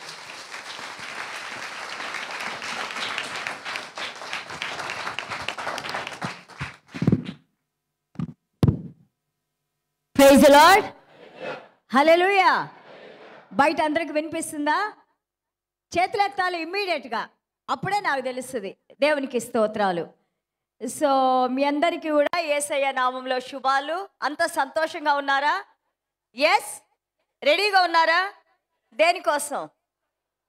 Praise the Lord. Hallelujah. బయట అందరికి వినిపిస్తుందా? చేతులెత్తాలి ఇమ్మీడియట్గా, అప్పుడే నాకు తెలుస్తుంది. దేవునికి స్తోత్రాలు. So మీ అందరికీ కూడా యేసయ్య నామంలో శుభాలు. అంత సంతోషంగా ఉన్నారా? ఎస్, రెడీగా ఉన్నారా? దేనికోసం?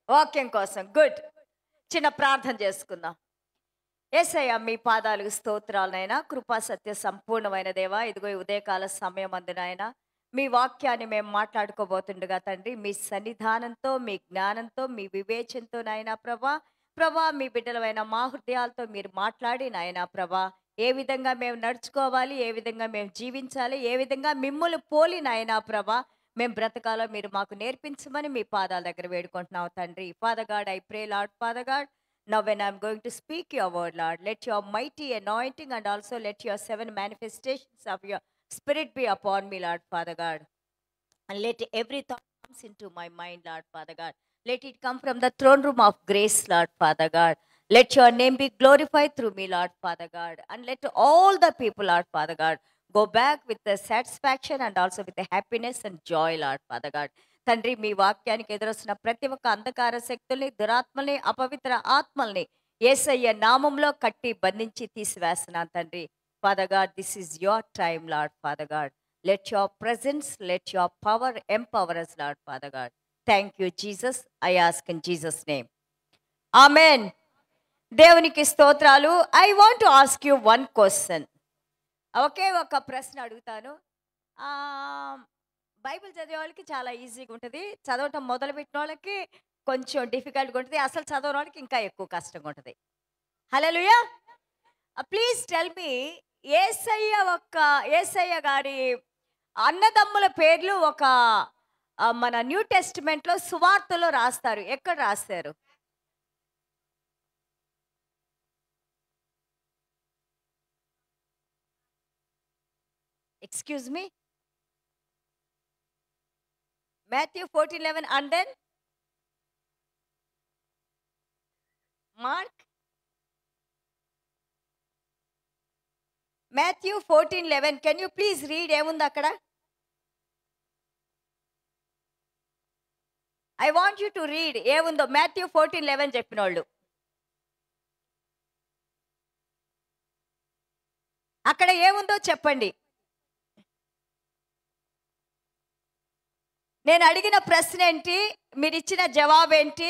వాక్యం కోసం. గుడ్. చిన్న ప్రార్థన చేసుకుందాం. యేసయ్య మీ పాదాలకు స్తోత్రాలనైనా, కృపా సత్య సంపూర్ణమైన దేవా, ఇదిగో ఈ ఉదయకాల సమయం అందునైనా మీ వాక్యాన్ని మేము మాట్లాడుకోబోతుండగా తండ్రి, మీ సన్నిధానంతో, మీ జ్ఞానంతో, మీ వివేచనతో నాయనా ప్రభా మీ బిడ్డలమైన మా హృదయాలతో మీరు మాట్లాడి నాయనా ప్రభా, ఏ విధంగా మేము నడుచుకోవాలి, ఏ విధంగా మేము జీవించాలి, ఏ విధంగా మిమ్ములు పోలి నాయనా ప్రభా మేము బ్రతకాలో మీరు మాకు నేర్పించమని మీ పాదాల దగ్గర వేడుకుంటున్నాం తండ్రి. Father God, I pray lord Father God, now when I'm going to speak your word, Lord, let your mighty anointing and also let your 7 manifestations of your spirit be upon me, Lord Father God, and let every thought comes into my mind, Lord Father God. Let it come from the throne room of grace, Lord Father God. Let your name be glorified through me, Lord Father God, and let all the people, Lord Father God, go back with the satisfaction and also with the happiness and joy, Lord Father God. తండ్రి, మీ వాక్యానికి ఎదురొస్తున్న ప్రతి ఒక్క అంధకార శక్తుల్ని, దురాత్మల్ని, అపవిత్ర ఆత్మల్ని యేసయ్య నామంలో కట్టి బంధించి తీసివేస్తున్నాను తండ్రి. Father God, this is your time Lord Father God. Let your presence, let your power empower us, Lord Father God. Thank you Jesus. I ask in Jesus name. Amen. దేవునికి స్తోత్రాలు. I want to ask you one question. ఒకే ఒక ప్రశ్న అడుగుతాను. Bible చదివే వాళ్ళకి చాలా ఈజీగా ఉంటుంది, చదవటం మొదలుపెట్టిన వాళ్ళకి కొంచెం డిఫికల్ట్గా ఉంటుంది, అసలు చదవని వాళ్ళకి ఇంకా ఎక్కువ కష్టంగా ఉంటుంది. హల్లెలూయా. ప్లీజ్ టెల్ మీ, యేసయ్య గారి అన్నదమ్ముల పేర్లు ఒక మన న్యూ టెస్టిమెంట్లో సువార్తలో రాస్తారు. ఎక్కడ రాస్తారు? Excuse me. Matthew 14:11 and then Mark. Matthew 14:11. Can you please read ఏముంది అక్కడ? I want you to read ఏముందో. Matthew 14:11 చెప్పిన వాళ్ళు అక్కడ ఏముందో చెప్పండి. నేను అడిగిన ప్రశ్న ఏంటి, మీరు ఇచ్చిన జవాబు ఏంటి?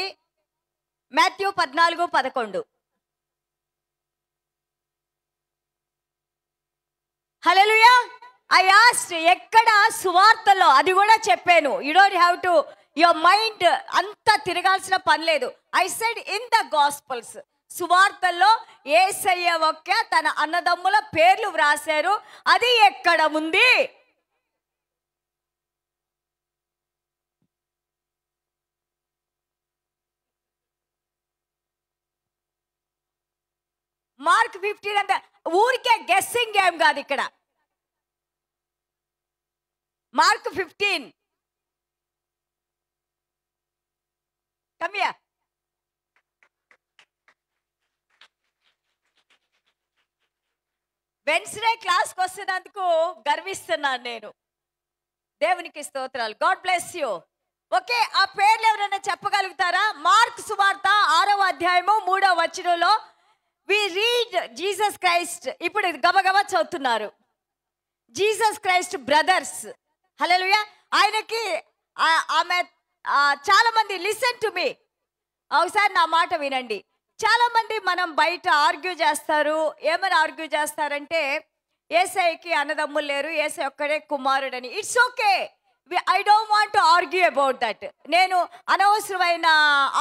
మాథ్యూ 14:11. హల్లెలూయా. ఐ ఆస్క్డ్ ఎక్కడ సువార్తలో, అది కూడా చెప్పాను. You don't have to your mind అంతా తిరగాల్సిన పని లేదు. I said in the gospels, సువార్తల్లో యేసయ్య ఒక్క తన అన్నదమ్ముల పేర్లు వ్రాసారు. అది ఎక్కడ ఉంది? మార్క్ 15 అంటే ఊరికే గెస్సింగ్ గేమ్ కాదు ఇక్కడ. మార్క్ 15. కమ్యా. వెన్స్డే క్లాస్కి వస్తున్నందుకు గర్విస్తున్నాను నేను. దేవునికి స్తోత్రాలు. God bless you. ఓకే, ఆ పేర్లు ఎవరైనా చెప్పగలుగుతారా? మార్క్ సువార్త 6వ అధ్యాయము 3వ వచనంలో we read జీసస్ క్రైస్ట్. ఇప్పుడు గబగబా చదువుతున్నారు. Jesus Christ brothers. హల్లెలూయా. ఆయనకి ఆమె చాలా మంది, లిసన్ టు మీ, ఒకసారి నా మాట వినండి. చాలా మంది మనం బయట ఆర్గ్యూ చేస్తారు. ఏమని ఆర్గ్యూ చేస్తారంటే, యేసయ్యకి అన్నదమ్ములు లేరు, యేసయ్య ఒక్కడే కుమారుడని. It's okay, I don't want to argue about that. నేను అనవసరమైన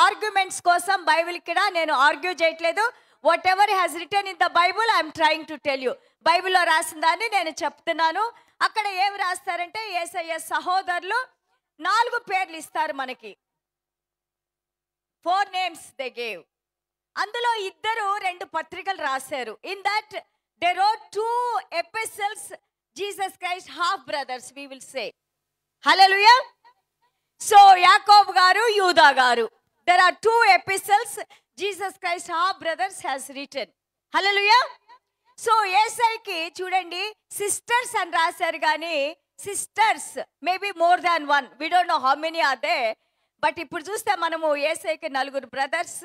ఆర్గ్యుమెంట్స్ కోసం బైబిల్ ఇక్కడ నేను ఆర్గ్యూ చేయట్లేదు. What ever has return in the Bible I'm trying to tell you. బైబిల్లో రాసిన దాన్ని నేను చెప్తున్నాను. అక్కడ ఏం రాస్తారంటే, యేసయ్య సహోదరులు 4 పేర్లు ఇస్తారు మనకి. 4 names they gave. అందులో 2 పత్రికలు రాశారు. In that they wrote 2 epistles. Jesus Christ half brothers we will say. Hallelujah. So Yakobu గారు, యూదా గారు, there are 2 epistles Jesus Christ half brothers has written. Hallelujah. So యేసయ్యకి చూడండి సిస్టర్స్ అని రాశారు, కానీ sisters maybe more than 1. We don't know how many are they. But ఇప్పుడు చూస్తే మనము యేసయ్యకి 4 బ్రదర్స్.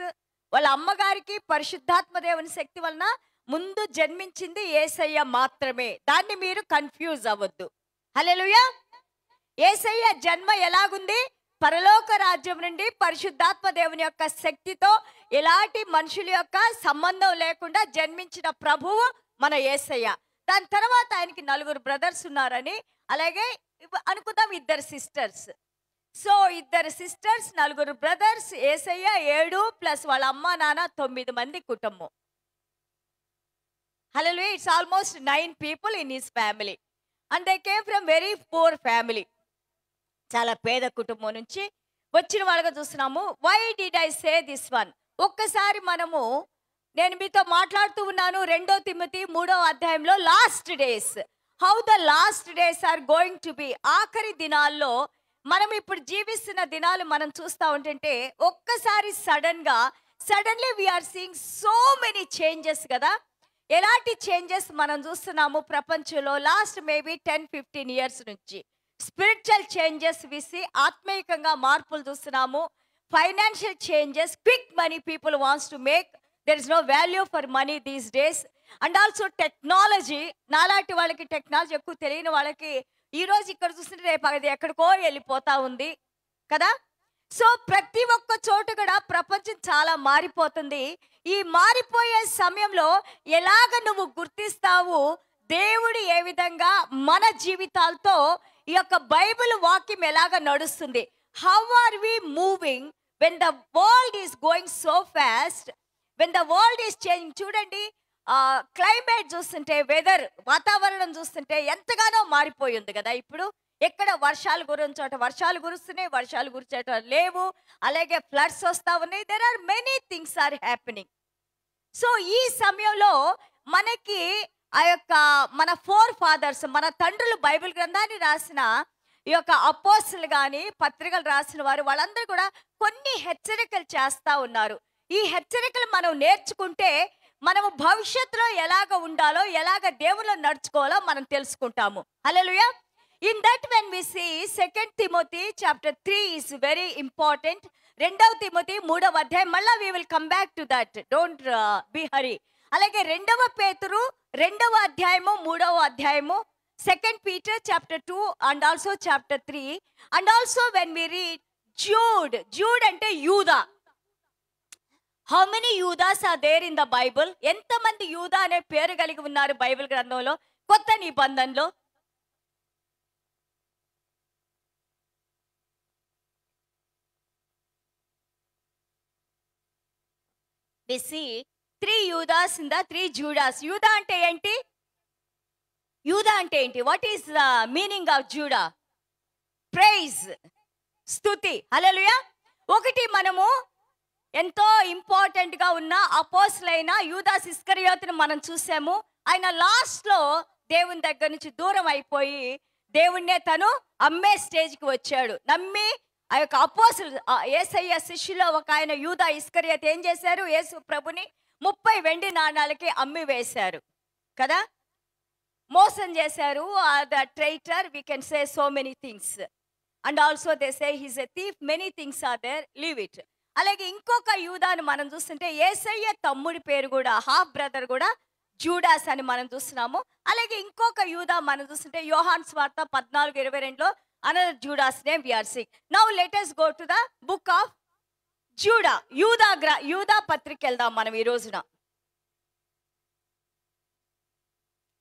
వాళ్ళ అమ్మగారికి పరిశుద్ధాత్మ దేవుని శక్తి వలన ముందు జన్మించింది యేసయ్య మాత్రమే. దాన్ని మీరు కన్ఫ్యూజ్ అవ్వద్దు. హల్లెలూయా. యేసయ్య జన్మ ఎలాగుంది? పరలోక రాజ్యం నుండి పరిశుద్ధాత్మ దేవుని యొక్క శక్తితో ఎలాంటి మనుషుల యొక్క సంబంధం లేకుండా జన్మించిన ప్రభువు మన యేసయ్య. దాని తర్వాత ఆయనకి 4 బ్రదర్స్ ఉన్నారని, అలాగే అనుకుందాం 2 sisters. So 2 sisters, 4 brothers, Yesayya 7 plus వాళ్ళ అమ్మ నాన్న 9 మంది కుటుంబం. Hallelujah. It's almost 9 people in his family and they came from very poor family. చాలా పేద కుటుంబం నుంచి వచ్చిన వాళ్ళగా చూస్తున్నాము. Why did I say this one? ఒక్కసారి మనము, నేను మీతో మాట్లాడుతూ ఉన్నాను 2 తిమోతి 3వ అధ్యాయంలో last days, how the last days are going to be. ఆఖరి దినాల్లో మనం ఇప్పుడు జీవిస్తున్న దినాలు మనం చూస్తూ ఉంటుంటే ఒక్కసారి suddenly we're seeing so many changes కదా. ఎలాంటి చేంజెస్ మనం చూస్తున్నాము ప్రపంచంలో లాస్ట్ మేబీ 10-15 years నుంచి. స్పిరిచువల్ చేంజెస్ విసి ఆత్మీయంగా మార్పులు చూస్తున్నాము. Financial changes, quick money people wants to make, there is no value for money these days. And also technology, నాలాంటి వాళ్ళకి టెక్నాలజీ ఎక్కువ తెలియని వాళ్ళకి ఈరోజు ఇక్కడ చూస్తుంటే రేపు అది ఎక్కడికో వెళ్ళిపోతా ఉంది కదా. సో ప్రతి ఒక్క చోటు కూడా ప్రపంచం చాలా మారిపోతుంది. ఈ మారిపోయే సమయంలో ఎలాగ నువ్వు గుర్తిస్తావు దేవుడు ఏ విధంగా మన జీవితాలతో ఈ యొక్క బైబిల్ వాక్యం ఎలాగ నడుస్తుంది? How are we moving when the world is going so fast, when the world is changing? చూడండి, క్లైమేట్ చూస్తుంటే, వెదర్, వాతావరణం చూస్తుంటే ఎంతగానో మారిపోయి ఉంది కదా. ఇప్పుడు ఎక్కడ వర్షాలు కురించోట వర్షాలు కురుస్తున్నాయి, వర్షాలు కురిచేట లేవు, అలాగే ఫ్లడ్స్ వస్తూ ఉన్నాయి. There are many things are happening. So ఈ సమయంలో మనకి ఆ యొక్క మన ఫాదర్స్, మన తండ్రులు బైబిల్ గ్రంథాన్ని రాసిన ఈ యొక్క అపోస్తులు కానీ పత్రికలు రాసిన వారు, వాళ్ళందరూ కూడా కొన్ని హెచ్చరికలు చేస్తూ ఉన్నారు. ఈ హెచ్చరికలు మనం నేర్చుకుంటే మనము భవిష్యత్తులో ఎలాగ ఉండాలో, ఎలాగ దేవుళ్ళు నడుచుకోవాలో మనం తెలుసుకుంటాము. Hallelujah. In that when we see 2 Timothy chapter 3 is very important. 2 Timothy 3వ అధ్యాయం, మళ్ళా we will come back to that, don't be hurry. అలాగే 2 పేతురు 2వ అధ్యాయము 3వ అధ్యాయము, 2 Peter chapter 2 and also chapter 3, and also when we read Jude అంటే Yuda. How many Judas are there in the Bible? ఎంతమంది యూదా అనే పేరు కలిగి ఉన్నారు బైబిల్ గ్రంథంలో, కొత్త నిబంధనలో? We see 3 Judas in the 3 Judas. యూదా అంటే ఏంటి? యూదా అంటే ఏంటి? What is the meaning of Judah? Praise, స్తుతి. హల్లెలూయా. ఒకటి, మనము ఎంతో ఇంపార్టెంట్ గా ఉన్న అపోస్తలులైన యూదాస్ ఇస్కరియోతును మనం చూసాము. ఆయన లాస్ట్ లో దేవుని దగ్గర నుంచి దూరం అయిపోయి దేవుణ్ణే తను అమ్మే స్టేజ్కి వచ్చాడు. నమ్మి ఆ యొక్క అపోస్తలు, యేసయ్య శిష్యులో ఒక ఆయన యూదా ఇస్కరియోతు ఏం చేశారు? యేసు ప్రభుని 30 వెండి నాణాలకి అమ్మి వేశారు కదా, మోసం చేశారు. The traitor, we can say so many things. And also they say he's a thief, many things are there, leave it. అలాగే ఇంకొక యూదాను మనం చూస్తుంటే యేసయ్య తమ్ముడి పేరు కూడా, హాఫ్ బ్రదర్ కూడా జూడాస్ అని మనం చూస్తున్నాము. అలాగే ఇంకొక యూదా మనం చూస్తుంటే యోహాను సువార్త 14:22లో another Judas name we are seeing. Now let us go to the book of Jude. Yuda పత్రిక వెళ్దాం మనం ఈ రోజున.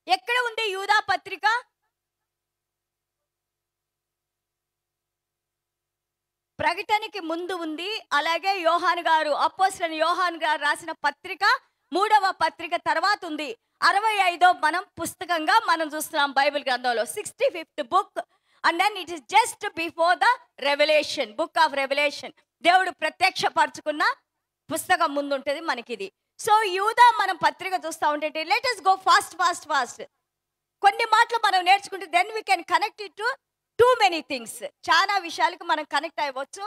ఎక్కడ ఉంది యూదా పత్రిక? ప్రకటనకి ముందు ఉంది. అలాగే యోహాను గారు, అపోస్తలుడైన యోహాను గారు రాసిన పత్రిక 3వ పత్రిక తర్వాత ఉంది. 65వ మనం పుస్తకంగా మనం చూస్తున్నాం బైబిల్ గ్రంథంలో, 65th book. And then it is just before the revolution, book of revolution. దేవుడు ప్రత్యక్షపరచుకున్న పుస్తకం ముందు ఉంటుంది మనకి ఇది. సో యూదా మనం పత్రిక చూస్తూ ఉంటే, లెట్ us go ఫాస్ట్. కొన్ని మాటలు మనం నేర్చుకుంటే then we can connect it to too many things. చాలా విషయాలకు మనం కనెక్ట్ అవ్వచ్చు.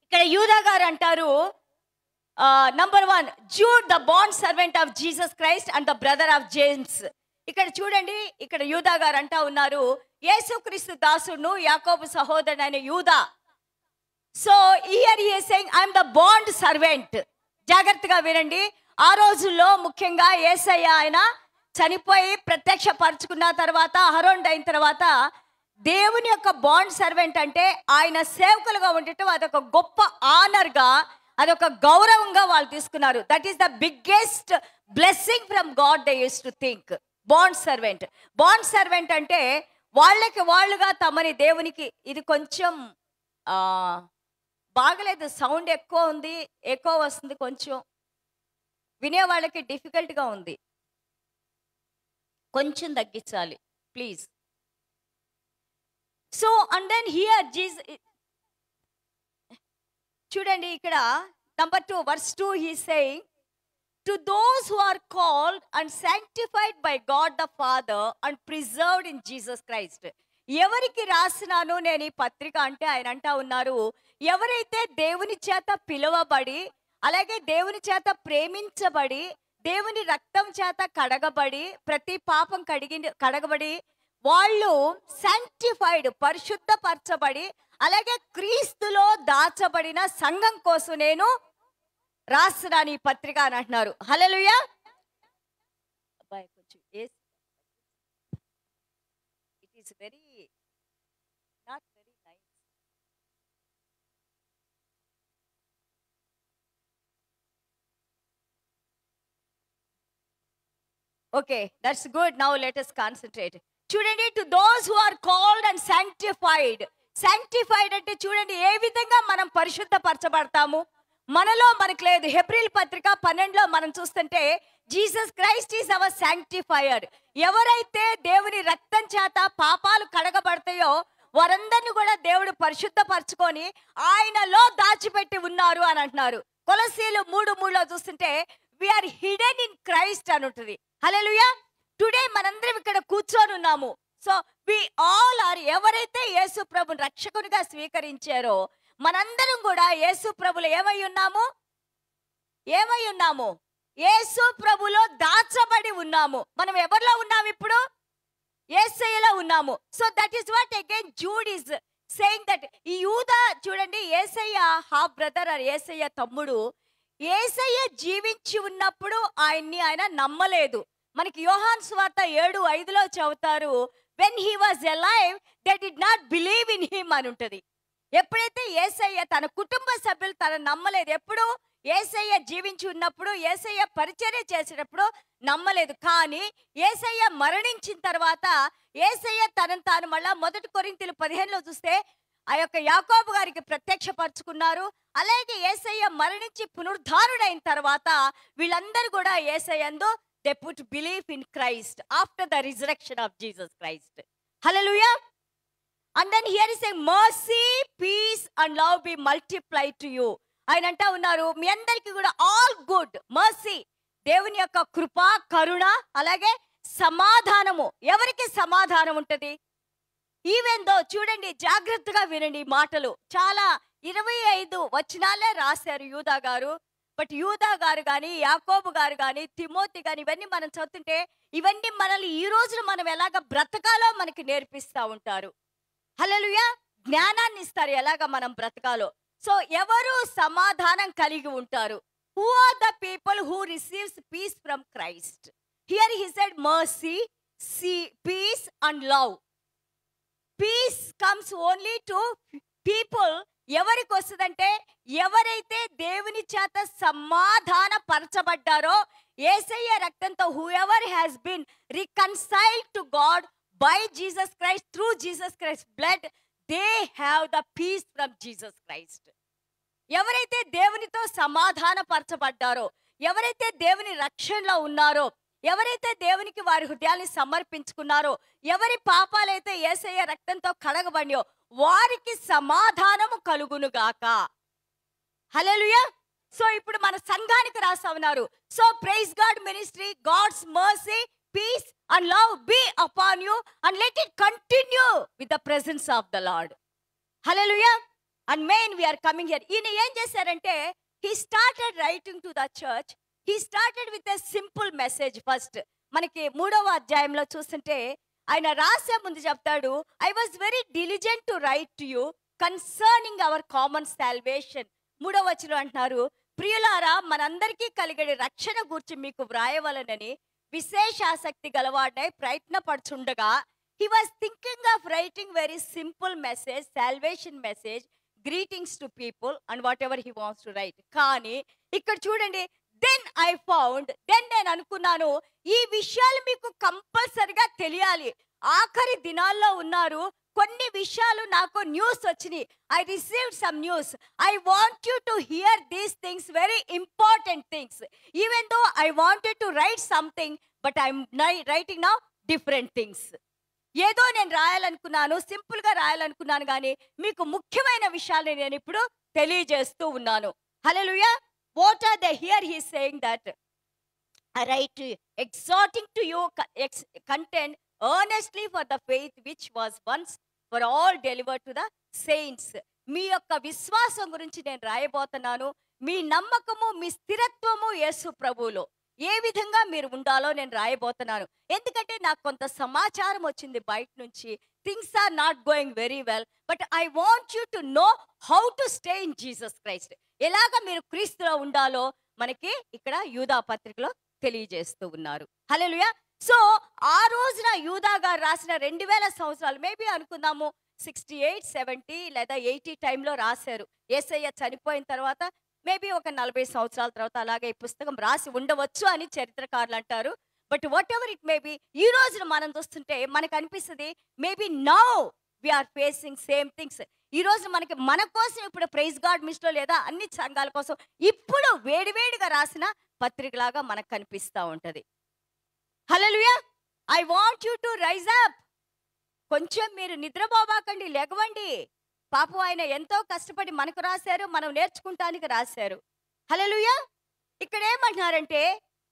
ఇక్కడ యూదా గారు అంటారు, number 1, Jude the bond servant of Jesus Christ and the brother of James. ఇక్కడ చూడండి, ఇక్కడ యూదా గారు అంటా ఉన్నారు, యేసుక్రీస్తు దాసుడును యాకోబు సహోదరుడైన యూదా. So here he is saying I am the bond servant. జాగ్రత్తగా వినండి. ఆ రోజుల్లో ముఖ్యంగా యేసయ్య ఆయన చనిపోయి ప్రత్యక్షపరచుకున్న తర్వాత, అహరోన్ అయిన తర్వాత దేవుని యొక్క బాండ్ సర్వెంట్ అంటే ఆయన సేవకులుగా ఉండటం అదొక గొప్ప ఆనర్గా, అదొక గౌరవంగా వాళ్ళు తీసుకున్నారు. That is the biggest blessing from God they use to think. Bond servant. Bond servant అంటే వాళ్ళకి వాళ్ళుగా తమని దేవునికి, ఇది కొంచెం బాగలేదు, సౌండ్ ఎక్కువ ఉంది, ఎక్కువ వస్తుంది, కొంచెం వినే వాళ్ళకి డిఫికల్ట్గా ఉంది, కొంచెం తగ్గించాలి please. So and then here చూడండి ఇక్కడ number 2 verse 2 he is saying, to those who are called and sanctified by God the Father and preserved in Jesus Christ. ఎవరికి రాసినాను నేను ఈ పత్రిక అంటే ఆయన అంటా ఉన్నారు, ఎవరైతే దేవుని చేత పిలువబడి, అలాగే దేవుని చేత ప్రేమించబడి, దేవుని రక్తం చేత కడగబడి, ప్రతి పాపం కడగబడి, వాళ్ళు శాంక్టిఫైడ్ పరిశుద్ధపరచబడి, అలాగే క్రీస్తులో దాచబడిన సంఘం కోసం నేను రాస్తున్నాను ఈ పత్రిక అని అంటున్నారు. హల్లెలూయా. అబ్బాయి కొంచెం it is very not very nice. Okay, that's good. Now let us concentrate. చూడండి, to those who are called and sanctified. Sanctified అంటే చూడండి ఏ విధంగా మనం పరిశుద్ధపరచబడతాము, మనలో మనకు లేదు. హెబ్రీల్ పత్రిక 12లో మనం చూస్తుంటే జీసస్ క్రైస్ట్ ఈజ్ అవర్ శాంక్టిఫైయర్. ఎవరైతే దేవుని రక్తం చేత పాపాలు కడగబడతాయో వారందరిని కూడా దేవుడు పరిశుద్ధపరచుకొని ఆయనలో దాచిపెట్టి ఉన్నారు అని అంటున్నారు. కొలసీలు 3:3లో చూస్తుంటే వీఆర్ హిడెన్ ఇన్ క్రైస్ట్ అని ఉంటుంది. హల్లెలూయా. టుడే మనందరం ఇక్కడ కూర్చొని ఉన్నాము. సో వి ఆల్ ఆర్, ఎవరైతే యేసు ప్రభుని రక్షకునిగా స్వీకరించారో మనందరం కూడా యేసు ప్రభులో ఏమై ఉన్నాము? యేసు ప్రభులో దాచబడి ఉన్నాము. మనం ఎవరిలో ఉన్నాము ఇప్పుడు? యేసయ్యలో ఉన్నాము. So that is what again Jude is saying that. ఈ యూదా చూడండి, యేసయ్య హాఫ్ బ్రదర్ ఆర్ యేసయ్య తమ్ముడు. యేసయ్య జీవించి ఉన్నప్పుడు ఆయన నమ్మలేదు. మనకి యోహాను సువార్త 7:5లో చెబుతారు, when he was alive they did not believe in him అని ఉంటుంది. ఎప్పుడైతే యేసయ్య తన కుటుంబ సభ్యులు తన నమ్మలేదు. ఎప్పుడు? యేసయ్య జీవించి ఉన్నప్పుడు, యేసయ్య పరిచర్య చేసేటప్పుడు నమ్మలేదు. కానీ యేసయ్య మరణించిన తర్వాత యేసయ్య తనను తాను మళ్ళా 1 కొరింథీయులు 15లో చూస్తే ఆ యొక్క యాకోబు గారికి ప్రత్యక్షపరచుకున్నారు. అలాగే యేసయ్య మరణించి పునరుద్ధారుడైన తర్వాత వీళ్ళందరూ కూడా యేసయ్యందు they put belief in Christ after the resurrection of Jesus Christ. Hallelujah. And then here is saying mercy, peace and love be multiplied to you. ఆయన అంటా ఉన్నారు మీ అందరికీ కూడా ఆల్ గుడ్ మర్సీ, దేవుని యొక్క కృప, కరుణ, అలాగే సమాధానము. ఎవరికి సమాధానం ఉంటుంది? ఈవెన్ దో చూడండి, జాగ్రత్తగా వినండి ఈ మాటలు. చాలా 25 వచనాలే రాశారు యూదా గారు. బట్ యూదా గారు కానీ, యాకోబు గారు కానీ, తిమోతి కానీ ఇవన్నీ మనం చదువుతుంటే ఇవన్నీ మనల్ని ఈ రోజున మనం ఎలాగ బ్రతకాలో మనకి నేర్పిస్తూ ఉంటారు. హల్లెలూయా. జ్ఞానాన్ని ఇస్తారు ఎలాగ మనం బ్రతకాలో. సో ఎవరు సమాధానం కలిగి ఉంటారు? Who are the people who receives peace from Christ? Here he said mercy, peace and love. Peace comes only to people. ఎవరికి వస్తుందంటే ఎవరైతే దేవుని చేత సమాధాన పరచబడ్డారో, యేసయ్య రక్తంతో, whoever has been reconciled to God by Jesus Christ through Jesus Christ blood, they have the peace from Jesus Christ. ఎవరైతే దేవునితో సమాధాన పరచబడ్డారో, ఎవరైతే దేవుని రక్షణలో ఉన్నారో, ఎవరైతే దేవునికి వారి హృదయాన్ని సమర్పించుకున్నారో, ఎవరి పాపాలైతే యేసయ్య రక్తంతో కడగబడియో వారికి సమాధానము కలుగునుగాక. హల్లెలూయా. సో ఇప్పుడు మన సంఘానికి రాస్తా ఉన్నారు. So praise God ministry, God's mercy, peace and love be upon you and let it continue with the presence of the Lord. Hallelujah. And main we're coming here. ఈయన ఏం చేశారంటే he started writing to the church. He started with a simple message. First మనకి 3వ అధ్యాయంలో చూస్తుంటే ఆయన రాసే ముందు చెప్తాడు, I was very diligent to write to you concerning our common salvation. 3వ వచనం అంటున్నారు, ప్రియులారా మనందరికీ కలిగే రక్షణ గురించి మీకు వ్రాయవలనని విశేష ఆసక్తి గలవాడై ప్రయత్నపడుచుండగా He was thinking of writing very simple message, salvation message, greetings to people and whatever he wants to write. కానీ ఇక్కడ చూడండి, దెన్ ఐ ఫౌండ్, దెన్ నేను అనుకున్నాను ఈ విషయాలు మీకు కంపల్సరిగా తెలియాలి. ఆఖరి దినాల్లో ఉన్నారు, కొన్ని విషయాలు నాకు న్యూస్ వచ్చినాయి. I received some news. I want you to hear these things, very important things. Even though I wanted to write something, but I'm writing now different things. ఏదో నేను రాయాలనుకున్నాను, సింపుల్గా రాయాలనుకున్నాను, కానీ మీకు ముఖ్యమైన విషయాలు నేను ఇప్పుడు తెలియజేస్తూ ఉన్నాను. Hallelujah. What are they? Here he saying that I write exhorting to you contend earnestly for the faith which was once for all delivered to the saints. మీ యొక్క విశ్వాసం గురించి నేను రాయబోతున్నాను. మీ నమ్మకము, మీ స్థిరత్వము యేసు ప్రభువులో ఏ విధంగా మీరు ఉండాలో నేను రాయబోతున్నాను. ఎందుకంటే నాకు కొంత సమాచారం వచ్చింది బయట నుంచి. Things are not going very well, but I want you to know how to stay in Jesus Christ. ఎలాగ మీరు క్రీస్తులో ఉండాలో మనకి ఇక్కడ యూదా పత్రికలో తెలియజేస్తూ ఉన్నారు. హల్లెలూయా. సో ఆ రోజున యూదా గారు రాసిన 2000 సంవత్సరాలు, మేబీ అనుకుందాము 68, 70 లేదా 80 టైంలో రాశారు. యేసయ్య చనిపోయిన తర్వాత మేబీ ఒక 40 సంవత్సరాల తర్వాత అలాగే ఈ పుస్తకం రాసి ఉండవచ్చు అని చరిత్రకారులు అంటారు. But whatever it may be, ఈ రోజున మనం చూస్తుంటే మనకు అనిపిస్తుంది maybe now we're facing same things. ఈ రోజు మనకి మన కోసం ఇప్పుడు ప్రైజ్ గాడ్ మిస్లో లేదా అన్ని సంఘాల కోసం ఇప్పుడు వేడివేడిగా రాసిన పత్రికలాగా మనకు కనిపిస్తూ ఉంటుంది. Hallelujah. I want you to rise up. కొంచెం మీరు నిద్రపోబాకండి, లెగవండి. పాపం ఆయన ఎంతో కష్టపడి మనకు రాశారు, మనం నేర్చుకుంటానికి రాశారు. హల్లెలూయా. ఇక్కడ ఏమంటున్నారంటే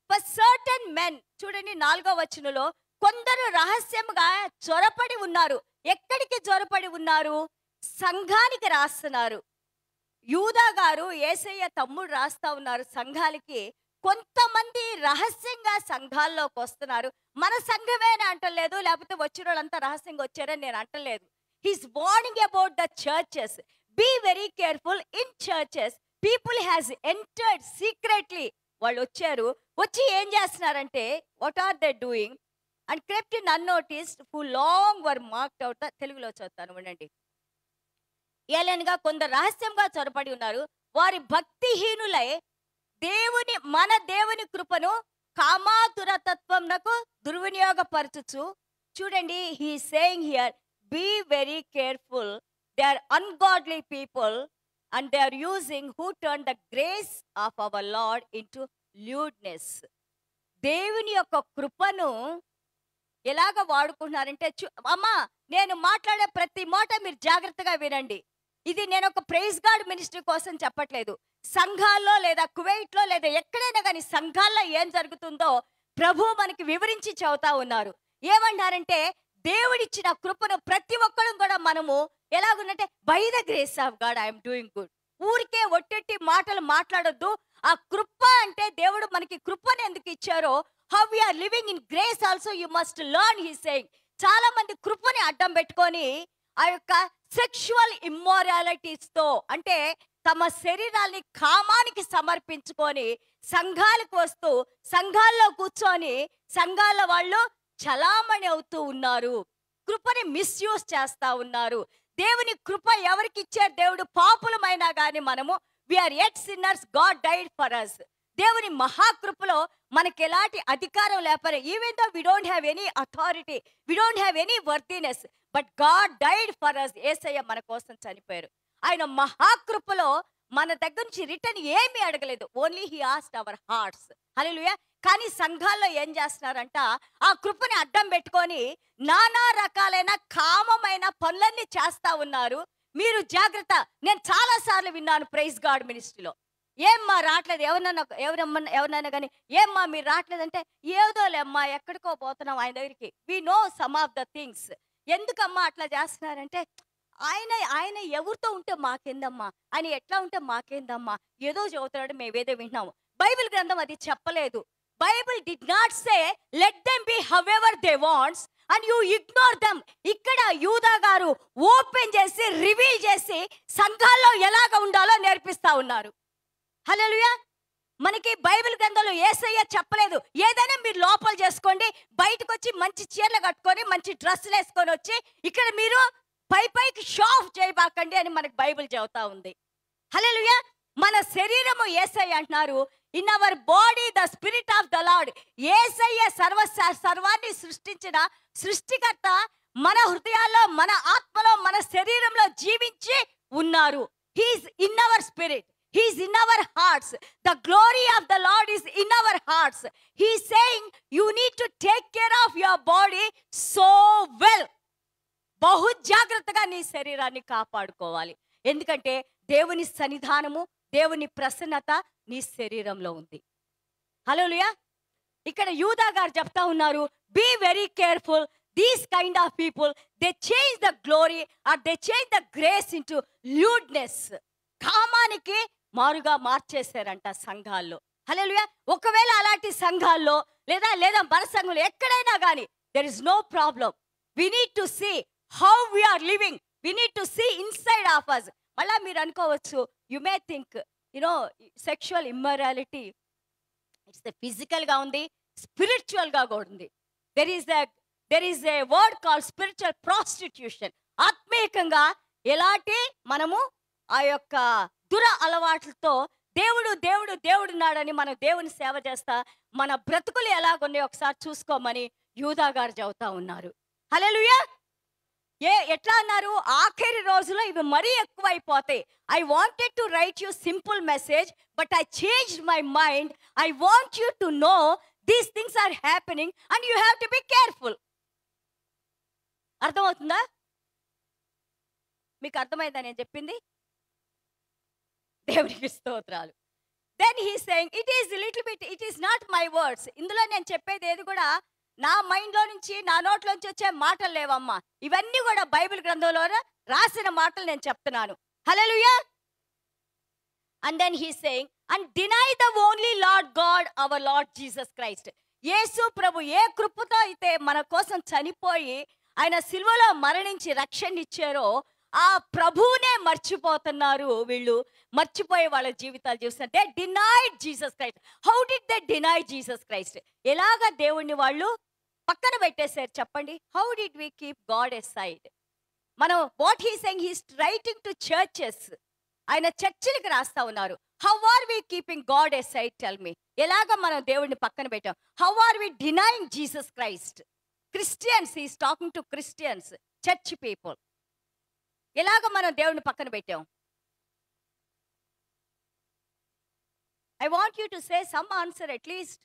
ఫర్ సర్టన్ మెన్, చూడండి 4వ వచనంలో, కొందరు రహస్యంగా చొరపడి ఉన్నారు. ఎక్కడికి చొరపడి ఉన్నారు? సంఘానికి రాస్తున్నారు. యూదా గారు యేసయ్య తమ్ముడు రాస్తా ఉన్నారు సంఘాలకి. కొంతమంది రహస్యంగా సంఘాల్లోకి వస్తున్నారు. మన సంఘమేనా అంటలేదు, లేకపోతే వచ్చిన వాళ్ళంతా రహస్యంగా వచ్చారని నేను అంటలేదు. He's warning about the churches. Be very careful in churches. People has entered secretly. వాళ్ళు వచ్చారు, వచ్చి ఏం చేస్తున్నారంటే what are they doing and crept in unnoticed who long were marked out. తెలుగులో చదువుతాను వినండి. ఏలనగా కొందరు రహస్యంగా చొరపడి ఉన్నారు, వారి భక్తిహీనులై మన దేవుని కృపను కామాతురతత్వంనకు దుర్వినియోగపరచుచు. చూడండి, he saying here be very careful. They are ungodly people and they are using who turn the grace of our Lord into lewdness. దేవుని యొక్క కృపను ఎలాగ వాడుకుంటున్నారంటే, అమ్మా నేను మాట్లాడే ప్రతి మాట మీరు జాగ్రత్తగా వినండి. ఇది నేను ఒక ప్రైజ్ గాడ్ మినిస్ట్రీ కోసం చెప్పట్లేదు. సంఘాల్లో లేదా కువైట్లో లేదా ఎక్కడైనా కానీ సంఘాల్లో ఏం జరుగుతుందో ప్రభు మనకి వివరించి చెబుతా ఉన్నారు. ఏమంటారంటే దేవుడిచ్చిన కృపను ప్రతి ఒక్కరు కూడా మనము ఎలాగుందంటే by the grace of God I'm doing good. ఊరికే ఒట్టెట్టి మాటలు మాట్లాడొద్దు. ఆ కృప అంటే దేవుడు మనకి కృపను ఎందుకు ఇచ్చారో, how we are living in grace also you must learn. He saying చాలా మంది కృపని అడ్డం పెట్టుకొని ఆ యొక్క సెక్షువల్ ఇమ్మోరాలిటీస్ తో, అంటే తమ శరీరాల్ని కామానికి సమర్పించుకొని సంఘాలకు వస్తూ సంఘాల్లో కూర్చొని సంఘాల వాళ్ళు చలామణి అవుతూ ఉన్నారు. కృపని మిస్యూజ్ చేస్తా ఉన్నారు. దేవుని కృప ఎవరికి ఇచ్చారు? దేవుడు పాపులమైనా కానీ మనము we are yet sinners, God died for us. దేవుని మహాకృపలో మనకి ఎలాంటి అధికారం లేపరే. Even though we don't have any authority, we don't have any worthiness, but God died for us. Yesayya మన కోసం చనిపోయారు. ఆయన మహాకృపలో మన దగ్గర నుంచి రిటర్న్ ఏమీ అడగలేదు. Only he asked our hearts. Hallelujah. కానీ సంఘాల్లో ఏం చేస్తున్నారంట, ఆ కృపని అడ్డం పెట్టుకొని నానా రకాలైన కామమైన పనులన్నీ చేస్తా ఉన్నారు. మీరు జాగ్రత్త. నేను చాలా సార్లు విన్నాను ప్రైజ్ గాడ్ మినిస్ట్రీలో, ఏమ్మా రావట్లేదు, ఎవరన్నా కానీ ఏమ్మా మీరు రావట్లేదంటే, ఏదోలేమ్మా ఎక్కడికో పోతున్నాం ఆయన దగ్గరికి. We know some of the things. ఎందుకమ్మా అట్లా చేస్తున్నారంటే, ఆయన ఎవరితో ఉంటే మాకేందమ్మా, ఆయన ఎట్లా ఉంటే మాకేందమ్మా, ఏదో చదువుతున్నాడు మేమేదో వింటున్నాము. బైబిల్ గ్రంథం అది చెప్పలేదు. Bible did not say let them be however they wants and you ignore them. ఇక్కడ యూదా గారు ఓపెన్ చేసి రివీల్ చేసి సంఘాల్లో ఎలాగ ఉండాలో నేర్పిస్తా ఉన్నారు. హల్లెలూయా. మనకి బైబిల్ గ్రంథంలో యేసయ్య చెప్పలేదు ఏదైనా మీరు లోపల చేసుకోండి, బయటకు వచ్చి మంచి చీరలు కట్టుకొని మంచి డ్రెస్సులు వేసుకొని వచ్చి ఇక్కడ మీరు పైకి షో ఆఫ్ చేయబాకండి అని మనకి బైబిల్ చెబుతా ఉంది. హల్లెలూయా. మన శరీరము యేసయ్య అంటున్నారు, in our body the spirit of the Lord. Yesayya సర్వాన్ని సృష్టించిన సృష్టికర్త మన హృదయాల్లో, మన ఆత్మలో, మన శరీరంలో జీవించి ఉన్నారు. He's in our spirit, he's in our hearts. The glory of the lord is in our hearts. He's saying you need to take care of your body so well. బహు జాగ్రత్తగా నీ శరీరాన్ని కాపాడుకోవాలి. ఎందుకంటే దేవుని సన్నిధానము, దేవుని ప్రసన్నత నీ శరీరంలో ఉంది. హల్లెలూయా. ఇక్కడ యూదా గారు చెప్తా ఉన్నారు, be very careful. These kind of people they change the glory or they change the grace into lewdness. కామానికి మారుగా మార్చేశారంట సంఘాల్లో. హల్లెలూయా. ఒకవేళ అలాంటి సంఘాల్లో లేదా మన సంఘంలో ఎక్కడైనా కానీ there is no problem. We need to see how we are living. We need to see inside of us. మళ్ళా మీరు అనుకోవచ్చు, you may think sexual immorality it's ఫిజికల్గా ఉంది, స్పిరిచువల్గా కూడా ఉంది. There is a word call spiritual prostitution. ఆత్మీయంగా ఎలాంటి మనము ఆ యొక్క దుర అలవాట్లతో దేవుడు నాడని మనం దేవుని సేవ చేస్తా మన బ్రతుకులు ఎలాగున్నాయో ఒకసారి చూసుకోమని యూదా గారు చెబుతా ఉన్నారు. హల్లెలూయా. ఎట్లా అన్నారు, ఆఖరి రోజుల్లో ఇవి మరీ ఎక్కువైపోతాయి. I wanted to write you simple message but I changed my mind. I want you to know these things are happening and you have to be careful. అర్థమవుతుందా? మీకు అర్థమైందా నేను చెప్పింది? దేవునికి స్తోత్రాలు. Then he saying it is little bit, it is not my words. ఇందులో నేను చెప్పేది ఏది కూడా నా మైండ్లో నుంచి, నా నోట్లోంచి వచ్చే మాటలు లేవమ్మా. ఇవన్నీ కూడా బైబిల్ గ్రంథంలో రాసిన మాటలు నేను చెప్తున్నాను. Hallelujah. And then he saying and deny the only Lord God our Lord Jesus Christ. Yesu ప్రభు ఏ కృపతో అయితే మన కోసం చనిపోయి ఆయన సిలువలో మరణించి రక్షణ ఇచ్చారో ఆ ప్రభువునే మర్చిపోతున్నారు వీళ్ళు. మర్చిపోయే వాళ్ళ జీవితాలు చూస్తుంటే denied Jesus Christ. How did they deny Jesus Christ? ఎలాగ దేవుణ్ణి వాళ్ళు పక్కన పెట్టేశారు చెప్పండి? How did we keep God aside? మనం what he saying, he's writing to churches. ఆయన చర్చిలకు రాస్తా ఉన్నారు. How are we keeping God aside? Tell me. ఎలాగ మనం దేవుడిని పక్కన పెట్టాం? How are we denying Jesus Christ? Christians, he's talking to Christians, church people. ఎలాగ మనం దేవుడిని పక్కన పెట్టాం? I want you to say some answer at least.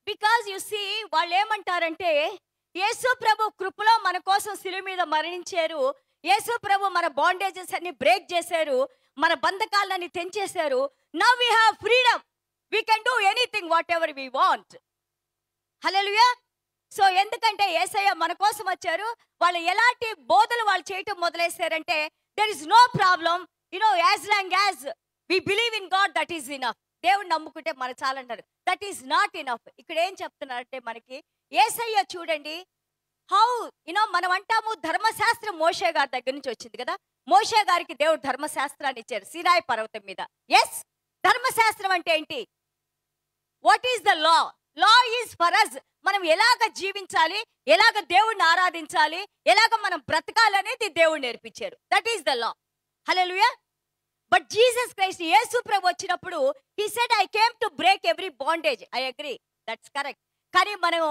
Because you see వాళ్ళు ఏమంటారంటే యేసు ప్రభు కృపలో మన కోసం శిలువ మీద మరణించారు, యేసు ప్రభు మన బాండేజెస్ అన్ని బ్రేక్ చేశారు, మన బంధకాలన్నీ తెంచేశారు. Now we have freedom, we can do anything whatever we want. Hallelujah. So ఎందుకంటే యేసయ్య మన కోసం వచ్చారు. వాళ్ళు ఎలాంటి బోధలు వాళ్ళు చేయటం మొదలేశారంటే there is no problem, as long as we believe in God that is enough. దేవుడిని నమ్ముకుంటే మన చాలంటారు. That is not enough. ఇక్కడ ఏం చెప్తున్నారంటే మనకి యేసయ్య చూడండి హౌ మనం అంటాము ధర్మశాస్త్రం మోషే గారి దగ్గర నుంచి వచ్చింది కదా. మోషే గారికి దేవుడు ధర్మశాస్త్రాన్ని ఇచ్చారు సీనాయి పర్వతం మీద. ఎస్, ధర్మశాస్త్రం అంటే ఏంటి? What is the law? Law is for us. మనం ఎలాగ జీవించాలి, ఎలాగ దేవుడిని ఆరాధించాలి, ఎలాగ మనం బ్రతకాలనేది దేవుడు నేర్పించారు. That is the law. Hallelujah. But Jesus Christ Yesu ప్రభు వచ్చినప్పుడు he said I came to break every bondage. I agree, that's correct. కానీ మనం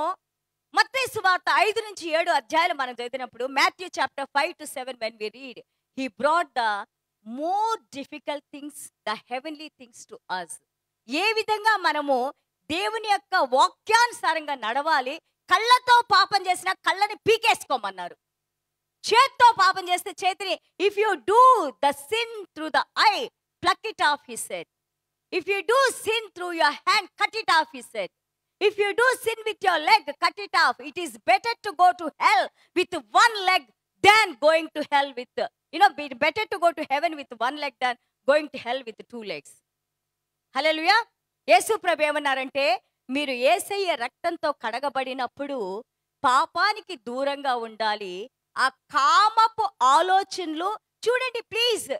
మత్తయి సువార్త 5-7 అధ్యాయాలు మనం చదివినప్పుడు Matthew chapter 5-7 when we read, he brought the more difficult things, the heavenly things to us. ఏ విధంగా మనము దేవుని యొక్క వాక్యానుసారంగా నడవాలి. కళ్ళతో పాపం చేసినా కళ్ళని పీకేసుకోమన్నారు. చేత్తో పాపం చేస్తే చేతిని, if you do the sin through the I pluck it of he said. If you do sin through your hand cut it of he said. If you do sin with your leg cut it of. It is better to go to hell with one leg than going to hell with better to go to heaven with one leg than going to hell with 2 legs. హల్లెలూయా. యేసు ప్రభు ఏమన్నారంటే మీరు యేసయ్య రక్తంతో కడగబడినప్పుడు పాపానికి దూరంగా ఉండాలి. ఆ కామపు ఆలోచనలు, చూడండి please,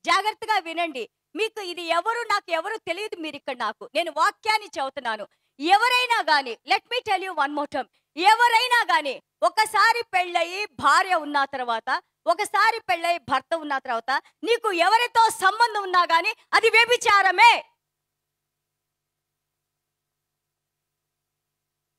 జాగ్రత్తగా వినండి. మీకు ఇది ఎవరు నాకు ఎవరు తెలియదు, మీరు ఇక్కడ నాకు నేను వాక్యాన్ని చదువుతున్నాను. ఎవరైనా కానీ, let me tell you one more time, ఎవరైనా కానీ ఒకసారి పెళ్ళయి భార్య ఉన్న తర్వాత, ఒకసారి పెళ్ళయి భర్త ఉన్న తర్వాత నీకు ఎవరితో సంబంధం ఉన్నా కానీ అది వ్యభిచారమే.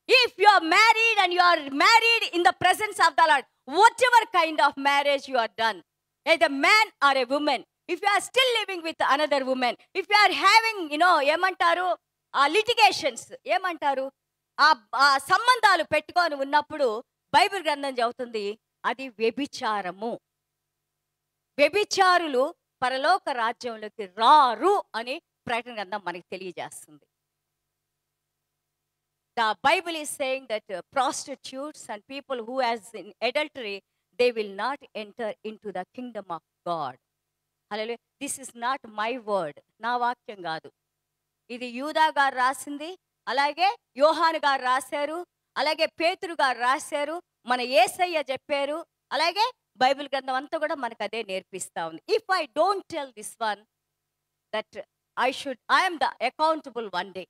If you are married and you are married in the presence of the Lord, whatever kind of marriage you are done, either man or a woman, if you are still living with another woman, if you are having, ఏమంటారు litigations, ఏమంటారు ఆ సంబంధాలు పెట్టుకొని ఉన్నప్పుడు Bible గ్రంథం చెబుతుంది అది వ్యభిచారము. వ్యభిచారులు పరలోక రాజ్యంలోకి రారు అని ప్రకటన గ్రంథం మనకి తెలియజేస్తుంది. The Bible is saying that prostitutes and people who has in adultery, they will not enter into the kingdom of God. Hallelujah. This is not my word. నా వాక్యం కాదు. ఇది యూదా గారు రాసింది, అలాగే యోహాను గారు రాశారు, అలాగే పేతురు గారు రాశారు, మన యేసయ్య చెప్పారు, అలాగే బైబిల్ గ్రంథం అంతా కూడా మనకు అదే నేర్పిస్తా ఉంది. If I don't tell this one, that I am the accountable one day.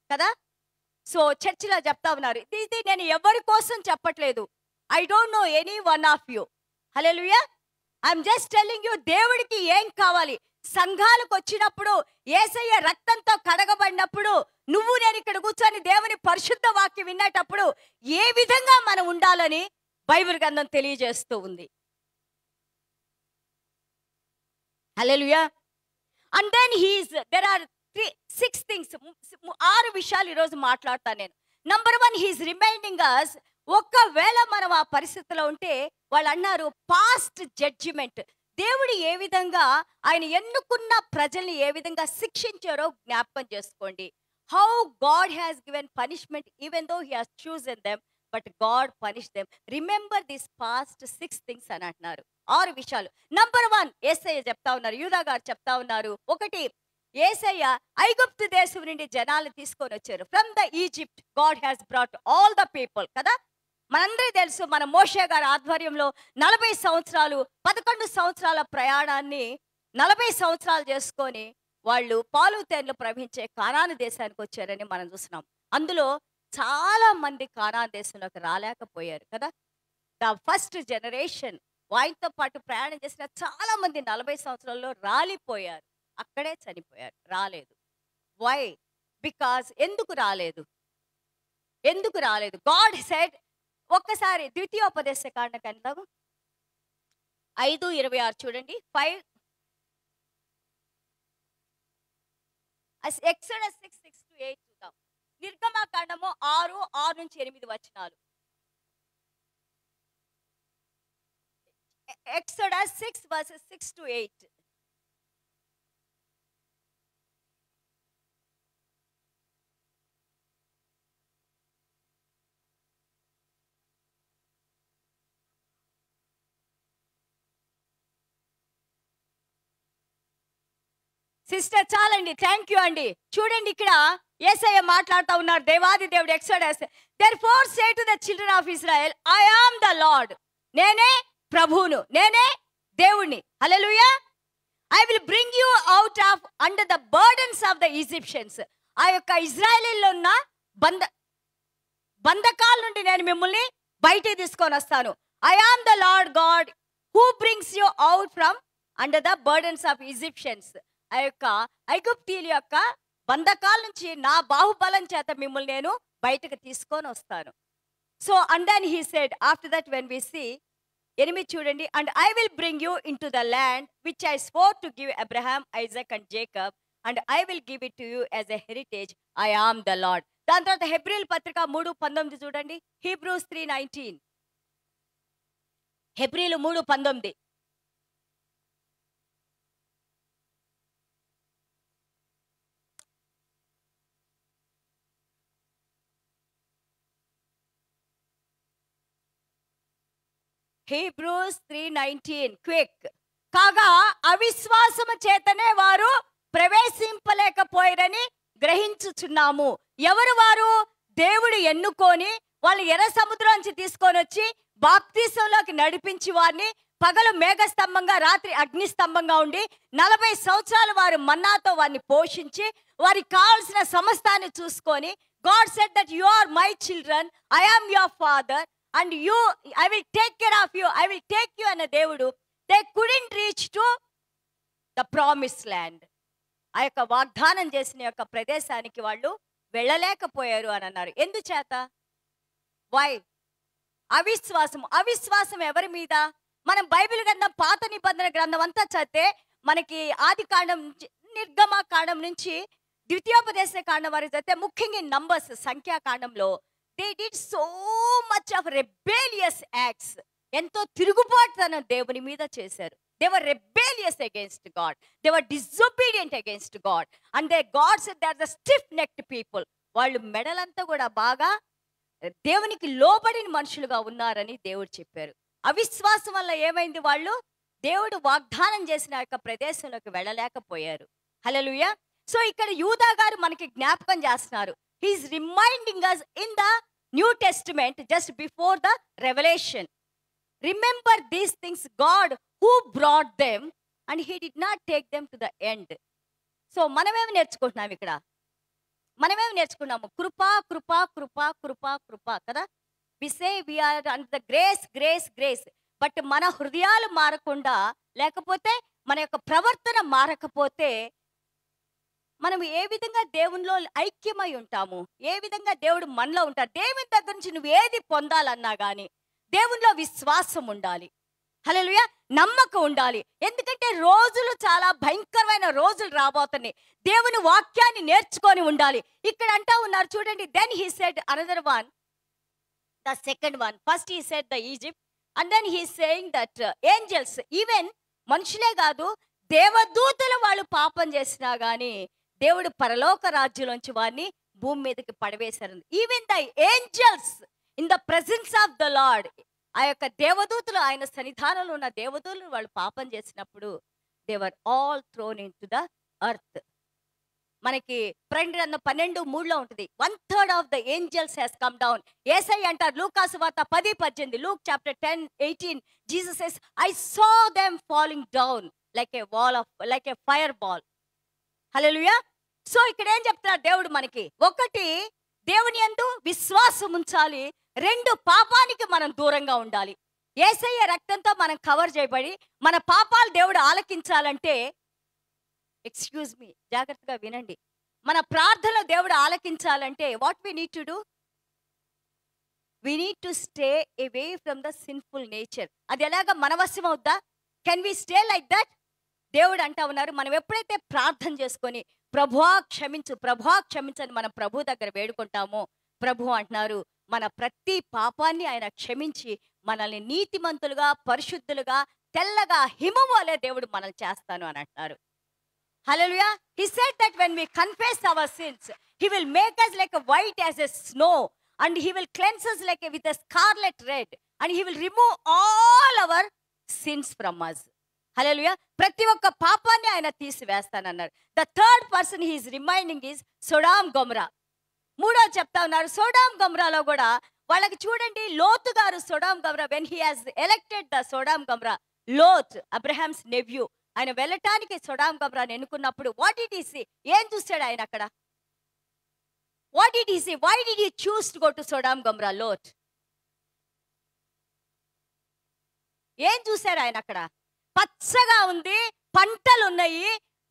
కదా? సో చర్చిలో చెప్తా ఉన్నారు, ఇది నేను ఎవరి కోసం చెప్పట్లేదు. I don't know any one of you. Hallelujah. I'm just telling you, దేవుడికి ఏం కావాలి. సంఘాలకు వచ్చినప్పుడు, యేసయ్య రక్తంతో కడగబడినప్పుడు, నువ్వు నేను ఇక్కడ కూర్చొని దేవుని పరిశుద్ధ వాక్యం వినేటప్పుడు ఏ విధంగా మనం ఉండాలని బైబిల్ గ్రంథం తెలియజేస్తూ ఉంది. Hallelujah. And then there are 6 things, 6 విషయాలు ఈరోజు మాట్లాడతాను నేను. నంబర్ 1, హీఈస్ రిమైండింగ్ అస్, ఒకవేళ మనం ఆ పరిస్థితిలో ఉంటే, వాళ్ళు అన్నారు పాస్ట్ జడ్జిమెంట్, దేవుడు ఏ విధంగా ఆయన ఎన్నుకున్న ప్రజల్ని ఏ విధంగా శిక్షించారో జ్ఞాపకం చేసుకోండి. How God has given punishment even though he has chosen them, but God punish them. Remember this past 6 things అని అంటున్నారు. 6 విషయాలు. నంబర్ 1, యేసయ్య చెప్తా ఉన్నారు, యూదా గారు చెప్తా ఉన్నారు. 1, యేసయ్య ఐగుప్తు దేశం నుండి జనాలు తీసుకొని వచ్చారు. From the Egypt God has brought all the people. కదా, మనందరికీ తెలుసు, మన మోషే గారి ఆధ్వర్యంలో 40 సంవత్సరాలు 11 సంవత్సరాల ప్రయాణాన్ని 40 సంవత్సరాలు చేసుకొని వాళ్ళు పాలు తేనెలు ప్రవహించే కానాను దేశానికి వచ్చారని మనం చూస్తున్నాం. అందులో చాలా మంది కానాను దేశంలోకి రాలేకపోయారు కదా. ద ఫస్ట్ జనరేషన్ వాయితో పాటు ప్రయాణం చేసిన చాలా మంది 40 సంవత్సరాల్లో రాలిపోయారు, అక్కడే చనిపోయారు, రాలేదు. వై? బికాజ్ ఎందుకు రాలేదు? గాడ్ సెడ్, ఒక్కసారి ద్వితీయోపదేశ కాండకి వెళ్దాము. 5:26 చూడండి. 5 ఎక్సోడస్ 6:6-8 చూద్దాం. నిర్గమకాండము 6:6-8 వచనాలు. ఎక్సోడస్ 6:6-8. సిస్టర్ చాలండి, థ్యాంక్ యూ అండి. చూడండి, ఇక్కడ యేసయ్య మాట్లాడుతూ ఉన్నారు, దేవాది దేవుడు. Exodus, therefore say to the children of Israel, I am the Lord. నేనే ప్రభువును, నేనే దేవుణ్ణి. Hallelujah. I will bring you out of under the burdens of the Egyptians. ఆ యొక్క ఇజ్రాయేలీలో ఉన్న బంధకాల నుండి నేను మిమ్మల్ని బయటికి తీసుకొని వస్తాను. I am the lord God who brings you out from under the burdens of Egyptians. ఆ యొక్క ఐగుప్తీయుల యొక్క బంధకాల నుంచి నా బాహుబలం చేత మిమ్మల్ని నేను బయటకు తీసుకొని వస్తాను. So and then he said, after that when we see 8 చూడండి, and I will bring you into the land which I swore to give Abraham, Isaac and Jacob, and I will give it to you as a heritage. I am the Lord. దాని తర్వాత హెబ్రీల్ పత్రిక 3:19 చూడండి. Hebrews 3:19. హెబ్రీలు 3:19. Hebrews 3:19 quick. కాగా అవిశ్వాసము చేతనే వారు ప్రవేశింపలేకపోయారని గ్రహించుచున్నాము. ఎవరు వారు? దేవుడు ఎన్నుకొని వాళ్ళు ఎర్ర సముద్రం నుంచి తీసుకొని వచ్చి బాప్తిసంలోకి నడిపించి వారిని పగలు మేఘస్తంభంగా రాత్రి అగ్నిస్తంభంగా ఉండి 40 సంవత్సరాలు వారు మన్నాతో వారిని పోషించి వారికి కావాల్సిన సమస్తాన్ని చూసుకొని God said that you are my children, I am your father, and I will take care of you, I will take you అన్న దేవుడు. They couldn't reach to the promised land. ఆ యొక్క వాగ్దానం చేసిన యొక్క ప్రదేశానికి వాళ్ళు వెళ్ళలేకపోయారు అని అన్నారు. ఎందుచేత? వై? అవిశ్వాసం ఎవరి మీద? మనం బైబిల్ గ్రంథం పాత నిబంధన గ్రంథం అంతా చదివితే మనకి ఆది కాండం నిర్గమ కాండం నుంచి ద్వితీయోపదేశ కాండం వరకు చదివితే ముఖ్యంగా నంబర్స్ సంఖ్యాకాండంలో they did so much of rebellious acts. ఎంతో తిరుగుబాటుతనం దేవుని మీద చేశారు. They were rebellious against God. They were disobedient against God. And God said they are the stiff-necked people. వాళ్ళు మెడలంతా కూడా బాగా దేవునికి లోబడిన మనుషులుగా ఉన్నారని దేవుడు చెప్పారు. అవిశ్వాసం వల్ల ఏమైంది? వాళ్ళు దేవుడు వాగ్దానం చేసిన యొక్క ప్రదేశంలోకి వెళ్ళలేకపోయారు. హల్లెలూయా. సో ఇక్కడ యూదా గారు మనకి జ్ఞాపకం చేస్తున్నారు. He is reminding us in the New Testament just before the revelation. Remember these things, God who brought them and he did not take them to the end. So మనమేమి నేర్చుకుంటున్నాం ఇక్కడ? మనమేమి నేర్చుకున్నాము? కృపా కృపా కృపా కృపా కృపా కదా. We say we are and the grace. But మన హృదయాలు మారకుండా, లేకపోతే మన యొక్క ప్రవర్తన మారకపోతే మనం ఏ విధంగా దేవునిలో ఐక్యమై ఉంటాము? ఏ విధంగా దేవుడు మనలో ఉంటారు? దేవుని దగ్గర నుంచి నువ్వు ఏది పొందాలన్నా కానీ దేవునిలో విశ్వాసం ఉండాలి. హల్లెలూయా. నమ్మకం ఉండాలి. ఎందుకంటే రోజులు చాలా భయంకరమైన రోజులు రాబోతున్నాయి. దేవుని వాక్యాన్ని నేర్చుకొని ఉండాలి. ఇక్కడ అంటా ఉన్నారు చూడండి. Then he said another one, the second one. First he said the Egypt, and then he saying that angels, even మనుషులే కాదు దేవదూతలు వాళ్ళు పాపం చేసినా గానీ దేవుడు పరలోక రాజ్యంలోంచి వారిని భూమి మీదకి పడవేశారు. Even the angels in the presence of the Lord, ఆ యొక్క దేవదూతలు, ఆయన సన్నిధానంలో ఉన్న దేవదూతలు వాళ్ళు పాపం చేసినప్పుడు they were all thrown into the earth. మనకి ప్రకటన గ్రంథం 12:3 ఉంటుంది. 1/3 of the angels has come down. Yesayya అంటారు లూకాసు వార్త 10:18, Luke chapter 10:18, Jesus says I saw them falling down like a fire ball. Hallelujah. So ఇక్కడ ఏం చెప్తున్నారు దేవుడు మనకి? ఒకటి, దేవుని యందు విశ్వాసం ఉంచాలి. 2, పాపానికి మనం దూరంగా ఉండాలి. యేసయ్య రక్తంతో మనం కవర్ చేయబడి మన పాపాలు దేవుడు ఆలకించాలంటే, ఎక్స్క్యూజ్ మీ, జాగ్రత్తగా వినండి, మన ప్రార్థనలో దేవుడు ఆలకించాలంటే what we need to do? We need to stay away from the sinful nature. అది ఎలాగా మన వశం అవుద్దా? Can we stay like that? దేవుడు అంటా ఉన్నారు, మనం ఎప్పుడైతే ప్రార్థన చేసుకొని ప్రభువా క్షమించని మనం ప్రభు దగ్గర వేడుకుంటామో, ప్రభు అంటున్నారు మన ప్రతి పాపాన్ని ఆయన క్షమించి మనల్ని నీతిమంతులుగా, పరిశుద్ధులుగా, తెల్లగా హిమం వలె దేవుడు మనల్ని చేస్తాను అని అంటున్నారు. హల్లెలూయా. He said that when we confess our sins, he will make us like a white as a snow, and he will cleanse us like with a scarlet red, and he will remove all our sins from us. హల్లెలూయా. ప్రతి ఒక్క పాపాన్ని ఆయన తీసివేస్తానన్నారు. The third person he is reminding is Sodom Gomorrah. మూడో చెప్తా ఉన్నారు, సొడామ్ గొమొరాలో కూడా వాళ్ళకి చూడండి, లోతు గారు Sodom Gomorrah, when he has elected the Sodom Gomorrah, Lot Abraham's nephew, ఆయన వెళ్ళటానికి సొడామ్ గొమొరాని ఎన్నుకున్నప్పుడు వాట్ డిడ్ హీ సీ? ఏం చూశాడు ఆయన అక్కడ? What did he see? Why did he choose to go to Sodom Gomorrah? Lot ఏం చూశారు ఆయన అక్కడ? పచ్చగా ఉంది, పంటలు ఉన్నాయి,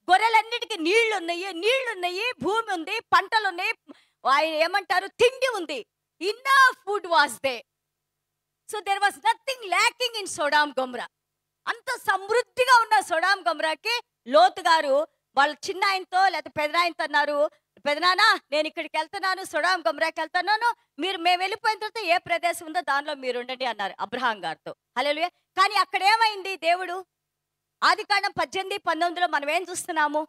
గొర్రెలన్నిటికీ నీళ్లున్నాయి, భూమి ఉంది, పంటలు ఉన్నాయి, ఆయన ఏమంటారు తిండి ఉంది. Enough food was there. So there was nothing lacking in Sodom Gomorrah. అంత సమృద్ధిగా ఉన్న సొడామ్ గొమొరాకి లోతు గారు వాళ్ళ చిన్న ఆయనతో లేకపోతే పెదనాయనతో అన్నారు, పెదనానా నేను ఇక్కడికి వెళ్తున్నాను, సొడామ్ గొమొరాకి వెళ్తున్నాను, మేము వెళ్ళిపోయిన తర్వాత ఏ ప్రదేశం ఉందో దానిలో మీరు ఉండండి అన్నారు అబ్రహాం గారితో. హల్లెలూయా. కానీ అక్కడ ఏమైంది? దేవుడు ఆదికాండం 18:19 మనం ఏం చూస్తున్నాము?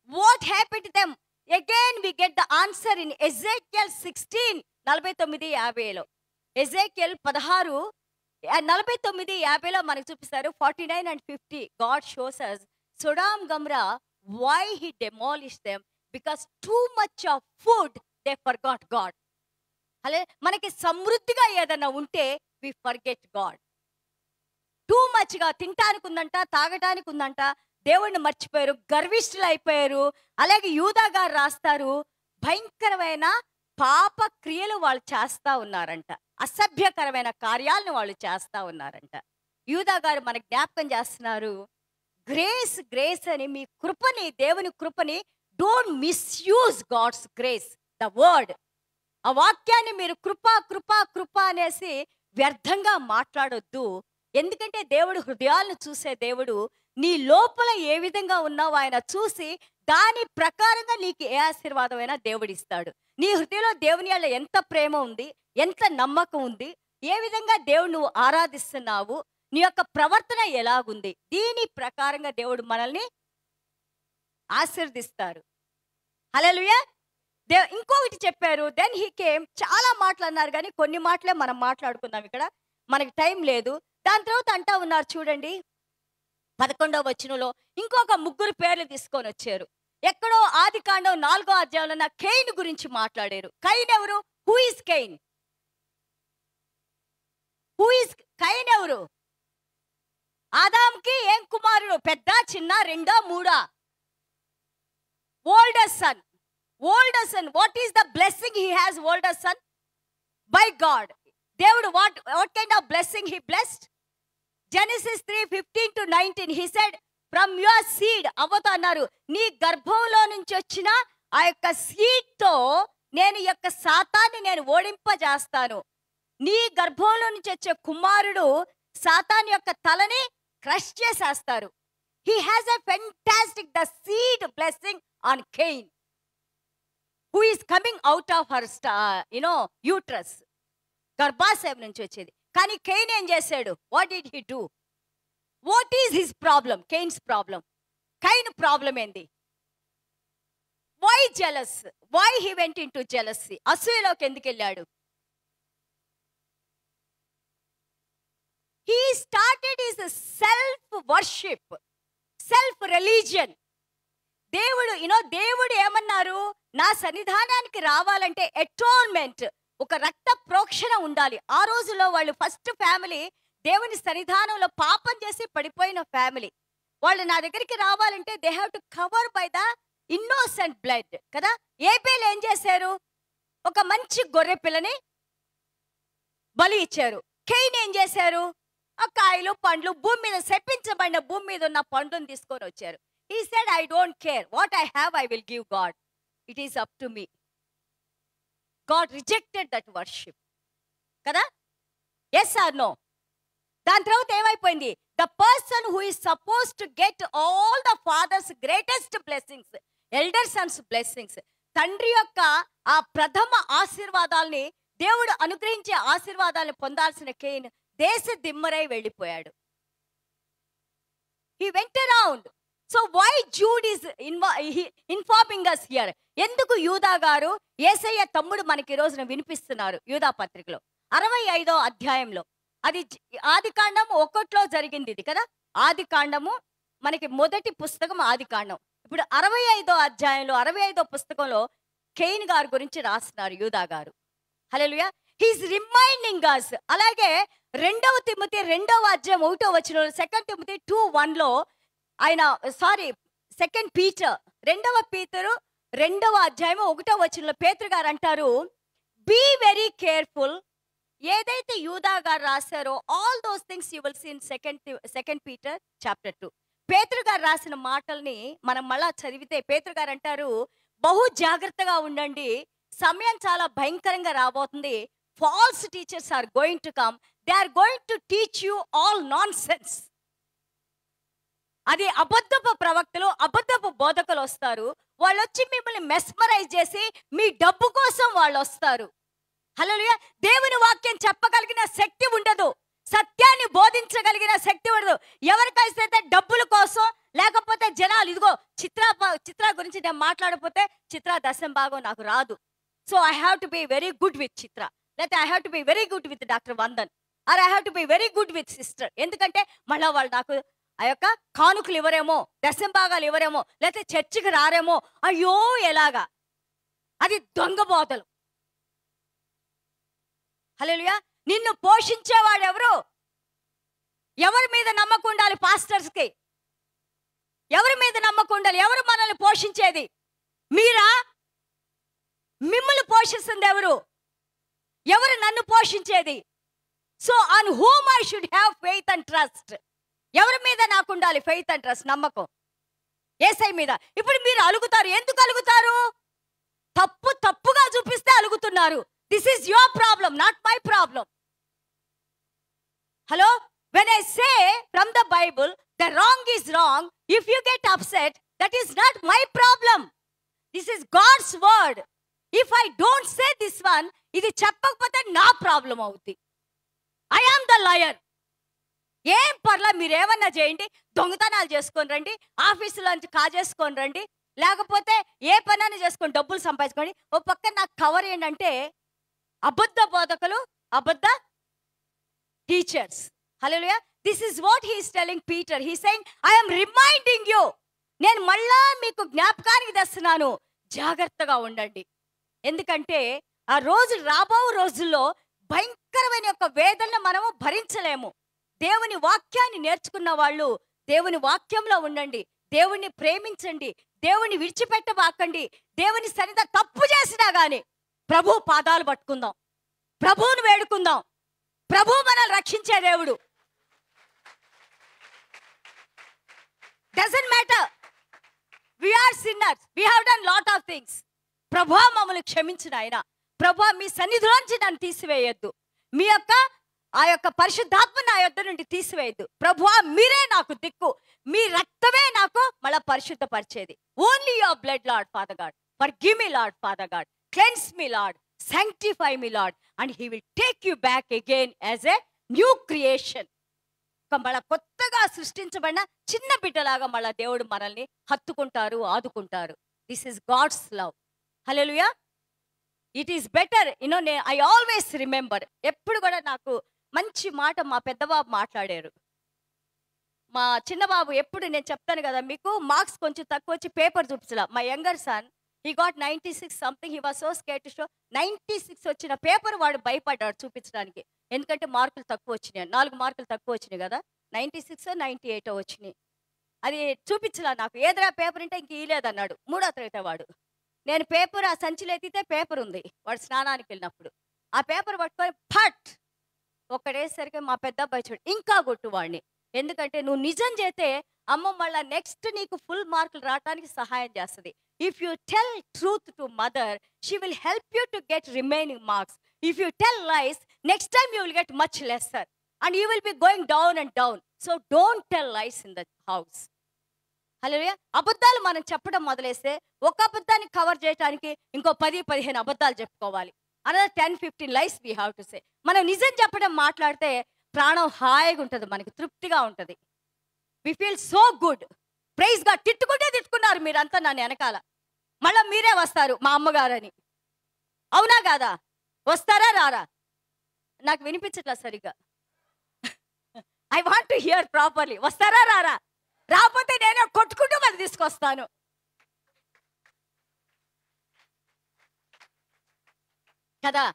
What happened to them? Again we get the answer in Ezekiel 16:49-50. Ezekiel 16:49-50 మనకు చూపిస్తారు. 49 and 50 God shows us Sodom Gomorrah why he demolished them, because too much of food they forgot God. అలే మనకి సమృద్ధిగా ఏదైనా ఉంటే we forget God. టూ మచ్గా తినటానికి ఉందంట, తాగటానికి ఉందంట, దేవుణ్ణి మర్చిపోయారు, గర్విష్ఠులు అయిపోయారు. అలాగే యూదా గారు రాస్తారు, భయంకరమైన పాప క్రియలు వాళ్ళు చేస్తా ఉన్నారంట, అసభ్యకరమైన కార్యాలను వాళ్ళు చేస్తా ఉన్నారంట. యూదా గారు మనకు జ్ఞాపకం చేస్తున్నారు, గ్రేస్ గ్రేస్ అని, మీ కృపని, దేవుని కృపని, don't misuse God's grace, the word. ఆ వాక్యాన్ని మీరు కృప కృప కృప అనేసి వ్యర్థంగా మాట్లాడొద్దు. ఎందుకంటే దేవుడు హృదయాలను చూసే దేవుడు. నీ లోపల ఏ విధంగా ఉన్నావో ఆయన చూసి దాని ప్రకారంగా నీకు ఏ ఆశీర్వాదమైనా దేవుడిస్తాడు. నీ హృదయంలో దేవుని వల్ల ఎంత ప్రేమ ఉంది, ఎంత నమ్మకం ఉంది, ఏ విధంగా దేవుడు నువ్వు ఆరాధిస్తున్నావు, నీ యొక్క ప్రవర్తన ఎలాగుంది, దీని ప్రకారంగా దేవుడు మనల్ని ఆశీర్దిస్తారు. హల్లెలూయా. ఇంకొకటి చెప్పారు, దెన్ హీ కేమ్. చాలా మాటలు అన్నారు కానీ కొన్ని మాటలే మనం మాట్లాడుకుందాం, ఇక్కడ మనకి టైం లేదు. దాని తర్వాత అంటా ఉన్నారు చూడండి 11వ వచనంలో ఇంకొక 3 పేర్లు తీసుకొని వచ్చారు. ఎక్కడో ఆదికాండం 4వ అధ్యాయంలో కైన్ గురించి మాట్లాడారు. కైన్ ఎవరు? Who is Cain? Who is Cain ఎవరు? ఆదాంకి ఏం కుమారుడు? పెద్ద, చిన్న, రెండా, మూడా? Older son. Older son. What is the blessing he has? Older son by God. దేవుడు what kind of blessing he blessed? Genesis 3:15-19 he said, from your seed, అవ్వతో అన్నారు, నీ గర్భంలో నుంచి వచ్చిన ఆ యొక్క సీడ్ తో నేను ఈ యొక్క సాతాన్ని నేను ఓడింపజేస్తాను. నీ గర్భంలో నుంచి వచ్చే కుమారుడు సాతాన్ యొక్క తలని క్రష్ చేసేస్తారు. He has a fantastic, the seed blessing on Cain, who is coming out of her uterus. గర్భాశయం నుంచి వచ్చేది. కానీ కైన్ ఏం చేశాడు? What did he do? What is his problem? Cain's problem. Cain problem ఏంది? Why jealous? Why he went in to jealousy? అసూయలోకి ఎందుకు వెళ్ళాడు? He started is self worship, self religion. దేవుడు ఏమన్నారు? నా సన్నిధానానికి రావాలంటే అటోన్మెంట్, ఒక రక్త ప్రోక్షణ ఉండాలి. ఆ రోజుల్లో వాళ్ళు ఫస్ట్ ఫ్యామిలీ దేవుని సన్నిధానంలో పాపం చేసి పడిపోయిన ఫ్యామిలీ. వాళ్ళు నా దగ్గరికి రావాలంటే they have to cover by the innocent blood కదా. ఏబేల్ ఏం చేశారు? ఒక మంచి గొర్రె పిల్లని బలి ఇచ్చారు. కైన్ ఏం చేశారు? ఆ కాయలు పండ్లు, భూమి మీద శపించబడిన భూమి మీద ఉన్న పండుని తీసుకొని వచ్చారు. He said, I don't care, what I have I will give God, it is up to me. God rejected that worship కదా. yes or no? దాని తర్వాత ఏమైపోయింది? the person who is supposed to get all the father's greatest blessings, elder son's blessings, తండ్రి యొక్క ఆ ప్రథమ ఆశీర్వాదాల్ని, దేవుడు అనుగ్రహించే ఆశీర్వాదాలను పొందాల్సిన కైన్ దేశ దిమ్మరై వెళ్ళిపోయాడు. he went around. So why Jude is informing us here? ఎందుకు యూదా గారు యేసయ్య తమ్ముడు మనకి ఈ రోజున వినిపిస్తున్నారు? యూదా పత్రికలో 65వ అధ్యాయంలో, అది ఆదికాండం 1లో జరిగింది ఇది కదా. ఆదికాండము మనకి మొదటి పుస్తకం ఆదికాండం. ఇప్పుడు 65వ అధ్యాయంలో 65వ పుస్తకంలో కైన్ గారి గురించి రాస్తున్నారు యూదా గారు. Hallelujah. He is reminding us. అలాగే 2వ తిమోతి 2వ అధ్యాయం 1వ వచనంలో, 2 తిమోతి 2:1లో ఆయన 2 పీటర్ 2వ పీతరు 2వ అధ్యాయం 1వ వచనంలో పేతురు గారు అంటారు, బీ వెరీ కేర్ఫుల్. ఏదైతే యూదా గారు రాశారో all those things you will see in 2 Peter chapter 2. Peturu గారు రాసిన మాటల్ని మనం మళ్ళా చదివితే పేతురు గారు అంటారు, బహు జాగ్రత్తగా ఉండండి, సమయం చాలా భయంకరంగా రాబోతుంది. False teachers are going to come, they are going to teach you all nonsense. అది అబద్ధపు ప్రవక్తలు, అబద్ధపు బోధకులు వస్తారు. వాళ్ళు వచ్చి మిమ్మల్ని మెస్మరైజ్ చేసి మీ డబ్బు కోసం వాళ్ళు వస్తారు. హల్లెలూయా. దేవుని వాక్యం చెప్పగలిగిన శక్తి ఉండదు, సత్యాన్ని బోధించగలిగిన శక్తి ఉండదు. ఎవరికైతే డబ్బుల కోసం, లేకపోతే జనాలు ఇదిగో చిత్ర గురించి నేను మాట్లాడకపోతే చిత్ర దశం భాగం నాకు రాదు, so I have to be very good with Chitra, లేకపోతే I have to be very good with doctor Vandan, or I have to be very good with sister. ఎందుకంటే మళ్ళీ వాళ్ళు నాకు ఆ యొక్క కానుకలు ఇవ్వరేమో, దశం భాగాలు ఇవ్వరేమో, లేకపోతే చర్చికి రారేమో, అయ్యో ఎలాగా. అది దొంగ బోధలు. హల్లెలూయా. నిన్ను పోషించేవాడు ఎవరు? ఎవరి మీద నమ్మకం ఉండాలి? పాస్టర్స్కి. ఎవరి మీద నమ్మకం ఉండాలి? ఎవరు మనల్ని పోషించేది? మీరా? మిమ్మల్ని పోషిస్తుంది ఎవరు? ఎవరు నన్ను పోషించేది? So on whom I should have faith and trust. ఎవరి మీద నాకు ఉండాలి ఫెయిత్ అండ్ ట్రస్ట్, నమ్మకం? యేసయ్య మీద. ఇప్పుడు మీరు అలుగుతారు. ఎందుకు అలుగుతారు? తప్పుగా చూపిస్తే అలుగుతున్నారు. This is your problem, not my problem. Hello, when I say from the Bible the wrong is wrong, if you get upset, that is not my problem. This is God's word. If I don't say this one, ఇది చెప్పకపోతే నా problem అవుతుంది. I am the liar. ఏం పర్లా, మీరేమన్నా చేయండి. దొంగతనాలు చేసుకొని రండి, ఆఫీసులోంచి కాజేసుకొని రండి, లేకపోతే ఏ పనైనా చేసుకొని డబ్బులు సంపాదించుకోండి. ఓ పక్క నాకు కవర్ ఏంటంటే అబద్ధ బోధకులు, అబద్ధ teachers. Hallelujah. This is what he is telling Peter. He saying, I am reminding you. నేను మళ్ళా మీకు జ్ఞాపకానికి తెస్తున్నాను, జాగ్రత్తగా ఉండండి. ఎందుకంటే ఆ రోజు, రాబో రోజుల్లో భయంకరమైన యొక్క వేదన మనము భరించలేము. దేవుని వాక్యాన్ని నేర్చుకున్న వాళ్ళు దేవుని వాక్యంలో ఉండండి, దేవుణ్ణి ప్రేమించండి, దేవుని విడిచిపెట్టబాకండి. దేవుని సన్నిధ తప్పు చేసినా గాని ప్రభు పాదాలు పట్టుకుందాం, ప్రభువును వేడుకుందాం. ప్రభు మనల్ని రక్షించే దేవుడు. Doesn't matter, we are sinners, we have done lot of things. ప్రభు మమ్మల్ని క్షమించిన ఆయన. ప్రభు మీ సన్నిధిలోంచి నన్ను తీసివేయొద్దు, మీ యొక్క ఆ యొక్క పరిశుద్ధాత్మ నా యొద్ద నుండి తీసివేయద్దు. ప్రభువా, మీరే నాకు దిక్కు, మీ రక్తమే నాకు మళ్ళా పరిశుద్ధపరిచేది. Only your blood Lord Father God, forgive me Lord Father God, cleanse me Lord, sanctify me Lord, and he will take you back again as a new creation. మళ్ళా కొత్తగా సృష్టించబడిన చిన్న బిడ్డలాగా మళ్ళా దేవుడు మనల్ని హత్తుకుంటారు, ఆదుకుంటారు. This is God's love. Hallelujah. It is better, you know. I always remember, ఎప్పుడు కూడా నాకు మంచి మాట మా పెద్దబాబు మాట్లాడారు. మా చిన్నబాబు ఎప్పుడు నేను చెప్తాను కదా మీకు, మార్క్స్ కొంచెం తక్కువ వచ్చి పేపర్ చూపించలా. మా younger sun, he got 96 something, he was so scared to show. 96 వచ్చిన పేపర్ వాడు భయపడ్డాడు చూపించడానికి. ఎందుకంటే మార్కులు తక్కువ వచ్చినాయి, 4 మార్కులు తక్కువ వచ్చినాయి కదా, 96 98 వచ్చినాయి. అది చూపించలా నాకు. ఏదైనా పేపర్ అంటే ఇంక ఇలేదన్నాడు. 3వ తరగతి వాడు. నేను పేపర్ ఆ సంచిలో ఎత్తితే పేపర్ ఉంది, వాడు స్నానానికి వెళ్ళినప్పుడు ఆ పేపర్ పట్టుకొని ఫట్ ఒక్కడేసరికి మా పెద్ద అబ్బాయి చూడు ఇంకా కొట్టు వాడిని. ఎందుకంటే నువ్వు నిజం చేస్తే అమ్మ మళ్ళీ నెక్స్ట్ నీకు ఫుల్ మార్కులు రావడానికి సహాయం చేస్తుంది. If you tell truth to mother, she will help you to get remaining marks. If you tell lies, next time you will get much lesser and you will be going down and down. So don't tell lies in the house. హల్లెలూయా. అబద్ధాలు మనం చెప్పడం మొదలేస్తే ఒక అబద్ధాన్ని cover చేయడానికి ఇంకో 10-15 అబద్ధాలు చెప్పుకోవాలి. Another 10-15 lies we have to say. మనం నిజం చెప్పడం మాట్లాడితే ప్రాణం హాయిగా ఉంటుంది, మనకి తృప్తిగా ఉంటుంది. We feel so good. Praise గా. తిట్టుకున్నారు మీరంతా నన్ను వెనకాల, మళ్ళీ మీరే వస్తారు మా అమ్మగారని. అవునా కాదా? వస్తారా రారా? నాకు వినిపించట్లా సరిగ్గా. I want to hear properly. వస్తారా రారా? రాకపోతే నేనే కొట్టుకుంటూ మరి తీసుకొస్తాను. కదా?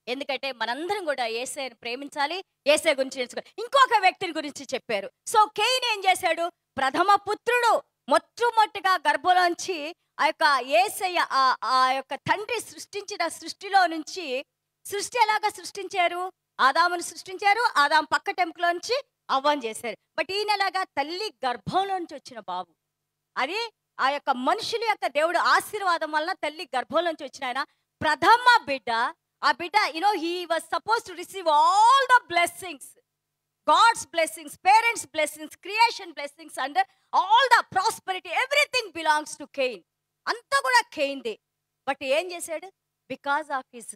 ఎందుకంటే మనందరం కూడా యేసయ్యను ప్రేమించాలి, యేసయ్య గురించి తెలుసుకోవాలి. ఇంకొక వ్యక్తిని గురించి చెప్పారు. సో కేయిన్ ఏం చేశాడు? ప్రథమ పుత్రుడు. మొట్టమొదటిగా గర్భంలోంచి ఆ యొక్క యేసయ్య ఆ యొక్క తండ్రి సృష్టించిన సృష్టిలో నుంచి, సృష్టి ఎలాగా సృష్టించారు? ఆదామును సృష్టించారు, ఆదాము పక్క టెంపులోంచి అవ్వని చేశారు. బట్ ఈయనలాగా తల్లి గర్భంలోంచి వచ్చిన బాబు. అది ఆ యొక్క మనుషుల యొక్క దేవుడు ఆశీర్వాదం వలన తల్లి గర్భంలోంచి వచ్చిన ఆయన ప్రథమ బిడ్డ. ఆ బిడ్డ, you know, he was suppose to receive all the blessings, God's blessings, parents' blessings, creation blessings, and all the prosperity, everything belongs to Cain. Anta kuda Cain-de. But ఏం చేశాడు? Because of his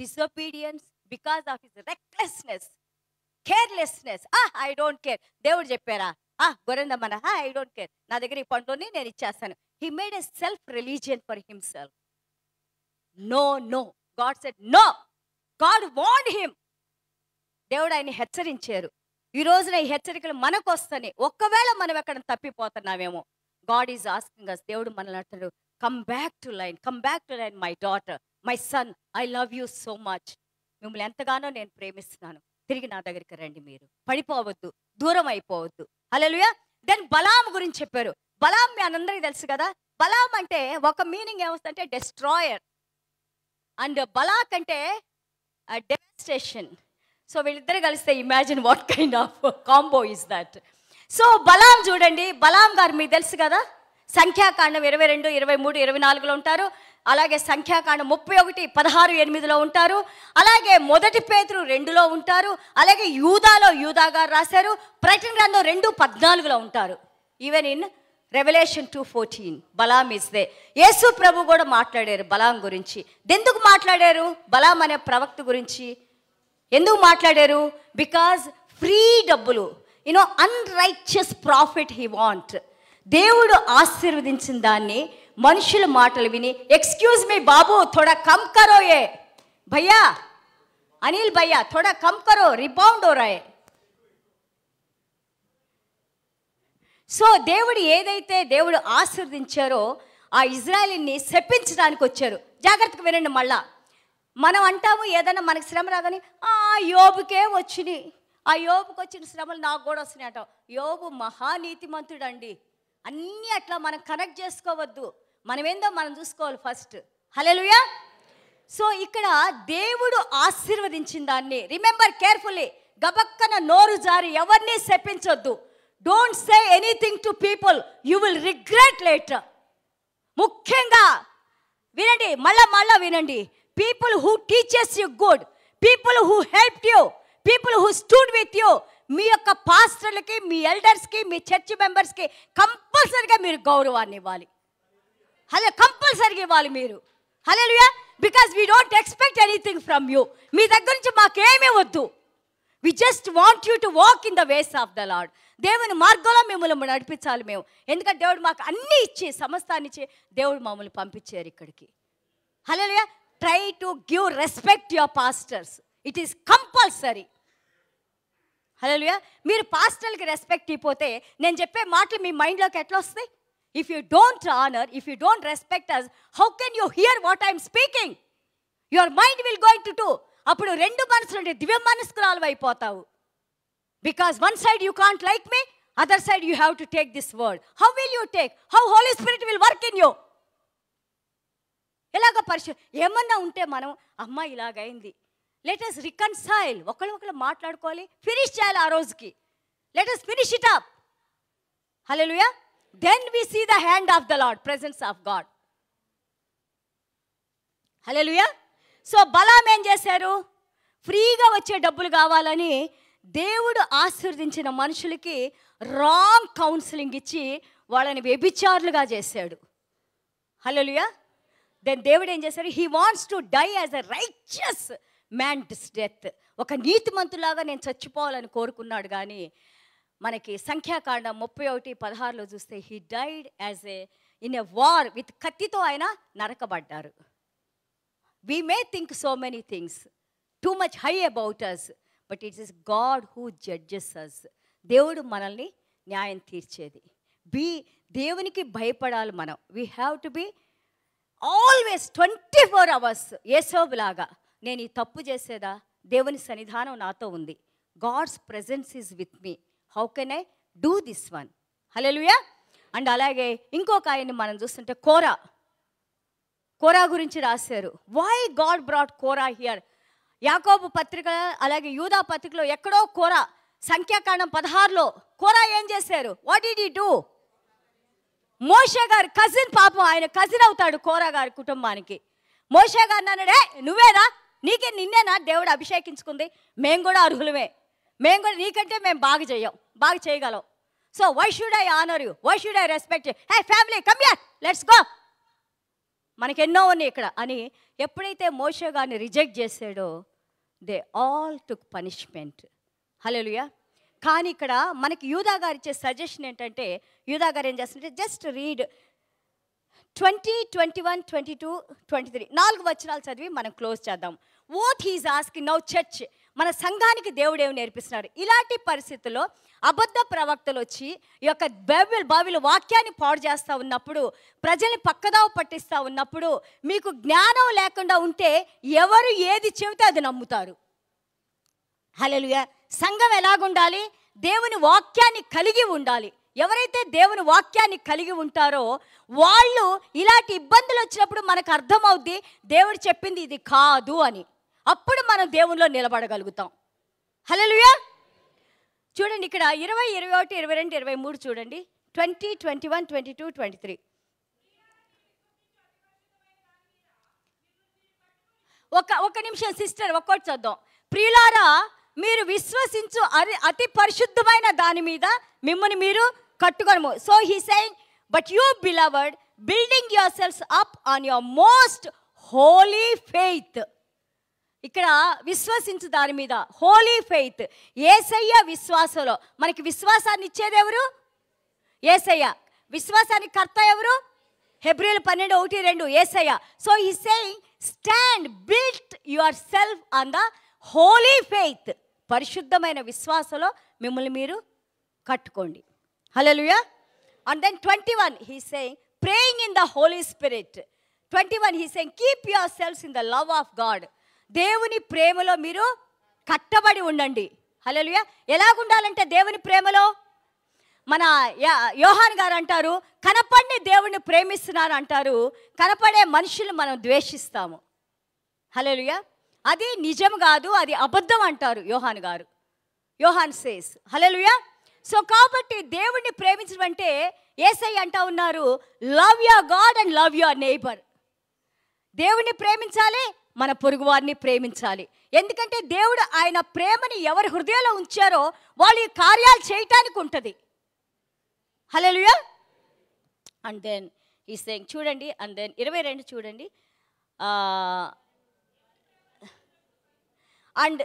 disobedience, because of his recklessness, carelessness. I don't care. దేవుడు చెప్పారా? గొర్రెందమ్మన, I don't care. నా దగ్గర ఈ పండుని నేను ఇచ్చేస్తాను. He made a self-religion for himself. No. God said no. God warned him. దేవుడు ఆయన హెచ్చరించారు. ఈ రోజున ఈ హెచ్చరికలు మనకు వస్తాయి. ఒక్కవేళ మనం ఎక్కడ తప్పిపోతున్నామేమో. God is asking us. దేవుడు మనల్ని అంటాడు, come back to line my daughter, my son, I love you so much. మిమ్మల్ని ఎంతగానో నేను ప్రేమిస్తున్నాను, తిరిగి నా దగ్గరికి రండి. మీరు పడిపోవద్దు, దూరం అయిపోవద్దు. హల్లెలూయా. దెన్ బలాం గురించి చెప్పారు. బలాం మీ అందరికీ తెలుసు కదా. బలాం అంటే ఒక మీనింగ్ ఏమొస్తుందంటే డెస్ట్రాయర్, అండ్ బలాక్ అంటే డెవాస్టేషన్. సో వీళ్ళిద్దరు కలిస్తే imagine what kind of combo is that. So Balaam చూడండి, బలాం గారు మీకు తెలుసు కదా, సంఖ్యాకాండం 22, 23, 24లో ఉంటారు. అలాగే సంఖ్యాకాండం 31, 16, 8లో ఉంటారు. అలాగే 1 పేతురు 2లో ఉంటారు. అలాగే యూదా గారు రాశారు. ప్రకటన గ్రంథం 2:14లో ఉంటారు. Even in Revelation 2:14 Balaam is there. యేసు ప్రభు కూడా మాట్లాడారు బలాం గురించి. ఎందుకు మాట్లాడారు బలాం అనే ప్రవక్త గురించి? ఎందుకు మాట్లాడారు? బికాజ్ ఫ్రీ డబ్బులు, అన్రైచియస్ ప్రాఫిట్ హీ వాంట్. దేవుడు ఆశీర్వదించిన దాన్ని మనుషుల మాటలు విని, ఎక్స్క్యూజ్ మీ బాబు థోడా కమ్ కరో ఏ భయ్యా, అనిల్ భయ్యా థోడా కమ్ కరో, రిబౌండ్ ఓ రాయ్. సో దేవుడు ఆశీర్వదించారో ఆ ఇజ్రాయేలీని శపించడానికి వచ్చారు. జాగ్రత్తగా వినండి. మళ్ళా మనం అంటాము ఏదైనా మనకి శ్రమ రాగానే యోబుకే వచ్చినాయి, ఆ యోబుకి వచ్చిన శ్రమలు నాకు కూడా వస్తున్నాయి అంటాం. యోబు మహానీతిమంతుడు అండి. అన్నీ అట్లా మనం కనెక్ట్ చేసుకోవద్దు. మనం ఏందో మనం చూసుకోవాలి ఫస్ట్. హల్లెలూయా. సో ఇక్కడ దేవుడు ఆశీర్వదించిన దాన్ని రిమెంబర్ కేర్ఫుల్లీ. గబక్కన నోరు జారి ఎవరిని శపించొద్దు. Don't say anything to people, you will regret later. ముఖ్యంగా వినండి, మళ్ళా వినండి. People who teachers you good, people who helped you, people who stood with you, మీ యొక్క పాస్టర్లకి, మీ ఎల్డర్స్కి, మీ చర్చ్ మెంబర్స్కి కంపల్సరీగా మీరు గౌరవాన్ని ఇవ్వాలి. కంపల్సరీగా ఇవ్వాలి మీరు. Hallelujah. Because we don't expect anything from you. మీ దగ్గర నుంచి మాకేమీ వద్దు. We just want you to walk in the ways of the Lord. దేవుని మార్గంలో మిమ్మల్ని నడిపించాలి మేము. ఎందుకంటే దేవుడు మాకు అన్నీ ఇచ్చి, సమస్తాన్ని ఇచ్చి దేవుడు మమ్మల్ని పంపించారు ఇక్కడికి. Hallelujah. Try to give respect your pastors. It is compulsory. Hallelujah. మీరు పాస్టర్లకి రెస్పెక్ట్ ఇవ్వకపోతే నేను చెప్పే మాటలు మీ మైండ్లోకి ఎట్లా వస్తాయి? If you don't honour, if you don't respect us, how can you hear what I'm speaking? Your mind will going to do. అప్పుడు రెండు మనసులు ఉంటే దివ్య మనస్కురాలు అయిపోతావు. Because one side you can't like me, other side you have to take this word. How will you take? How Holy Spirit will work in you? ఎలాగ ఏమన్నా ఉంటే మనం అమ్మ ఇలాగైంది, లెట్ us రికన్సైల్. ఒకళ్ళు మాట్లాడుకోవాలి, ఫినిష్ చేయాలి ఆ రోజుకి. Let us finish it up. Hallelujah. Then we see the hand of the Lord, presence of God. Hallelujah. So Balaam ఏం చేశారు? ఫ్రీగా వచ్చే డబ్బులు కావాలని దేవుడు ఆశీర్వదించిన మనుషులకి రాంగ్ కౌన్సిలింగ్ ఇచ్చి వాళ్ళని వ్యభిచారులుగా చేశాడు. హల్లెలూయా. దెన్ దేవుడు ఏం చేశాడు? He wants to die as a righteous man's death. ఒక నీతిమంతులాగా నేను చచ్చిపోవాలని కోరుకున్నాడు. కానీ మనకి సంఖ్యాకాండం 31:16లో చూస్తే he died as in a war with, కత్తితో ఆయన నరకబడ్డారు. We may think so many things too much high about us, but it is God who judges us. దేవుడు మనల్ని న్యాయం తీర్చేది. దేవునికి భయపడాలి మనం. We have to be always 24 hours యేసోబులాగా. నేను ఈ తప్పు చేసేదా? దేవుని సన్నిధానం నాతో ఉంది. God's presence is with me. How can I do this one? Hallelujah. And అలాగే ఇంకొక ఆయన్ని మనం చూస్తుంటే కోరా గురించి రాశారు. Why God brought Korah here? Yakobu పత్రిక అలాగే యూదా పత్రికలో ఎక్కడో కోరా, సంఖ్యాకాండం 16లో కోరా ఏం చేశారు? What did he do? మోషే గారి కజిన్, పాపం ఆయన కజిన్ అవుతాడు కోరా గారి కుటుంబానికి. మోషే గారిని అన్నాడే, నువ్వేనా, నిన్నేనా దేవుడు అభిషేకించుకుంది? మేము కూడా అర్హులమే, మేము కూడా నీకంటే మేము బాగా చేయగలం. So why should I honour you? Why should I respect you? Hey family come here, let's go, మనకెన్నో ఉన్నాయి ఇక్కడ అని ఎప్పుడైతే మోషే గారిని రిజెక్ట్ చేశాడో they all took punishment. Hallelujah. కానీ ఇక్కడ మనకి యూదా గారు ఇచ్చే సజెషన్ ఏంటంటే, యూదా గారు ఏం చేస్తుంటే జస్ట్ రీడ్ 20, 21, 22, 23 4 వచనాలు చదివి మనం క్లోజ్ చేద్దాం. What he's asking now church, మన సంఘానికి దేవుడు ఏమి నేర్పిస్తున్నారు? ఇలాంటి పరిస్థితుల్లో అబద్ధ ప్రవక్తలు వచ్చి ఈ యొక్క బైబిల్ వాక్యాన్ని పాడు చేస్తూ ఉన్నప్పుడు, ప్రజల్ని పక్కదావ పట్టిస్తూ ఉన్నప్పుడు, మీకు జ్ఞానం లేకుండా ఉంటే ఎవరు ఏది చెబితే అది నమ్ముతారు. హల్లెలూయా. సంఘం ఎలాగుండాలి? దేవుని వాక్యాన్ని కలిగి ఉండాలి. ఎవరైతే దేవుని వాక్యాన్ని కలిగి ఉంటారో వాళ్ళు ఇలాంటి ఇబ్బందులు వచ్చినప్పుడు మనకు అర్థమవుద్ది దేవుడు చెప్పింది ఇది కాదు అని. అప్పుడు మనం దేవునిలో నిలబడగలుగుతాం. హల్లెలూయా. చూడండి ఇక్కడ 20, 21, 22, 23 చూడండి. 20, 21, 22, 23. ఒక నిమిషం సిస్టర్, ఒక్కోటి చదువు. ప్రియులారా, మీరు విశ్వసించు అతి పరిశుద్ధమైన దాని మీద మిమ్మల్ని మీరు కట్టుకొనము. So he saying, but you beloved, building your selves up on your most holy faith. ఇక్కడ విశ్వసించు దాని మీద, హోలీ ఫెయిత్. యేసయ్య విశ్వాసంలో. మనకి విశ్వాసాన్ని ఇచ్చేది ఎవరు? యేసయ్య. విశ్వాసానికి కర్త ఎవరు? హెబ్రీయులు 12:1-2 యేసయ్య. So he saying, stand, built your self on the holy faith. పరిశుద్ధమైన విశ్వాసంలో మిమ్మల్ని మీరు కట్టుకోండి. Hallelujah. And then 21 he saying, praying in the Holy Spirit. 21 he saying, keep your selves in the love of God. దేవుని ప్రేమలో మీరు కట్టబడి ఉండండి. హల్లెలూయా. ఎలాగుండాలంటే దేవుని ప్రేమలో, మన యోహాన్ గారు అంటారు, కనపడిని దేవుణ్ణి ప్రేమిస్తున్నారు అంటారు, కనపడే మనుషులు మనం ద్వేషిస్తాము. హల్లెలూయా. అది నిజం కాదు, అది అబద్ధం అంటారు యోహాన్ గారు. యోహాన్ సేస్. హల్లెలూయా. సో కాబట్టి దేవుణ్ణి ప్రేమించడం అంటే యేసయ్య అంటా ఉన్నారు, love your God and love your neighbour. దేవుణ్ణి ప్రేమించాలి, మన పొరుగు వారిని ప్రేమించాలి. ఎందుకంటే దేవుడు ఆయన ప్రేమని ఎవరి హృదయంలో ఉంచారో వాళ్ళు ఈ కార్యాలు చేయటానికి ఉంటుంది. హల్లెలూయా. అండ్ దెన్ ఈ సేయింగ్ చూడండి, అండ్ దెన్ 22 చూడండి. And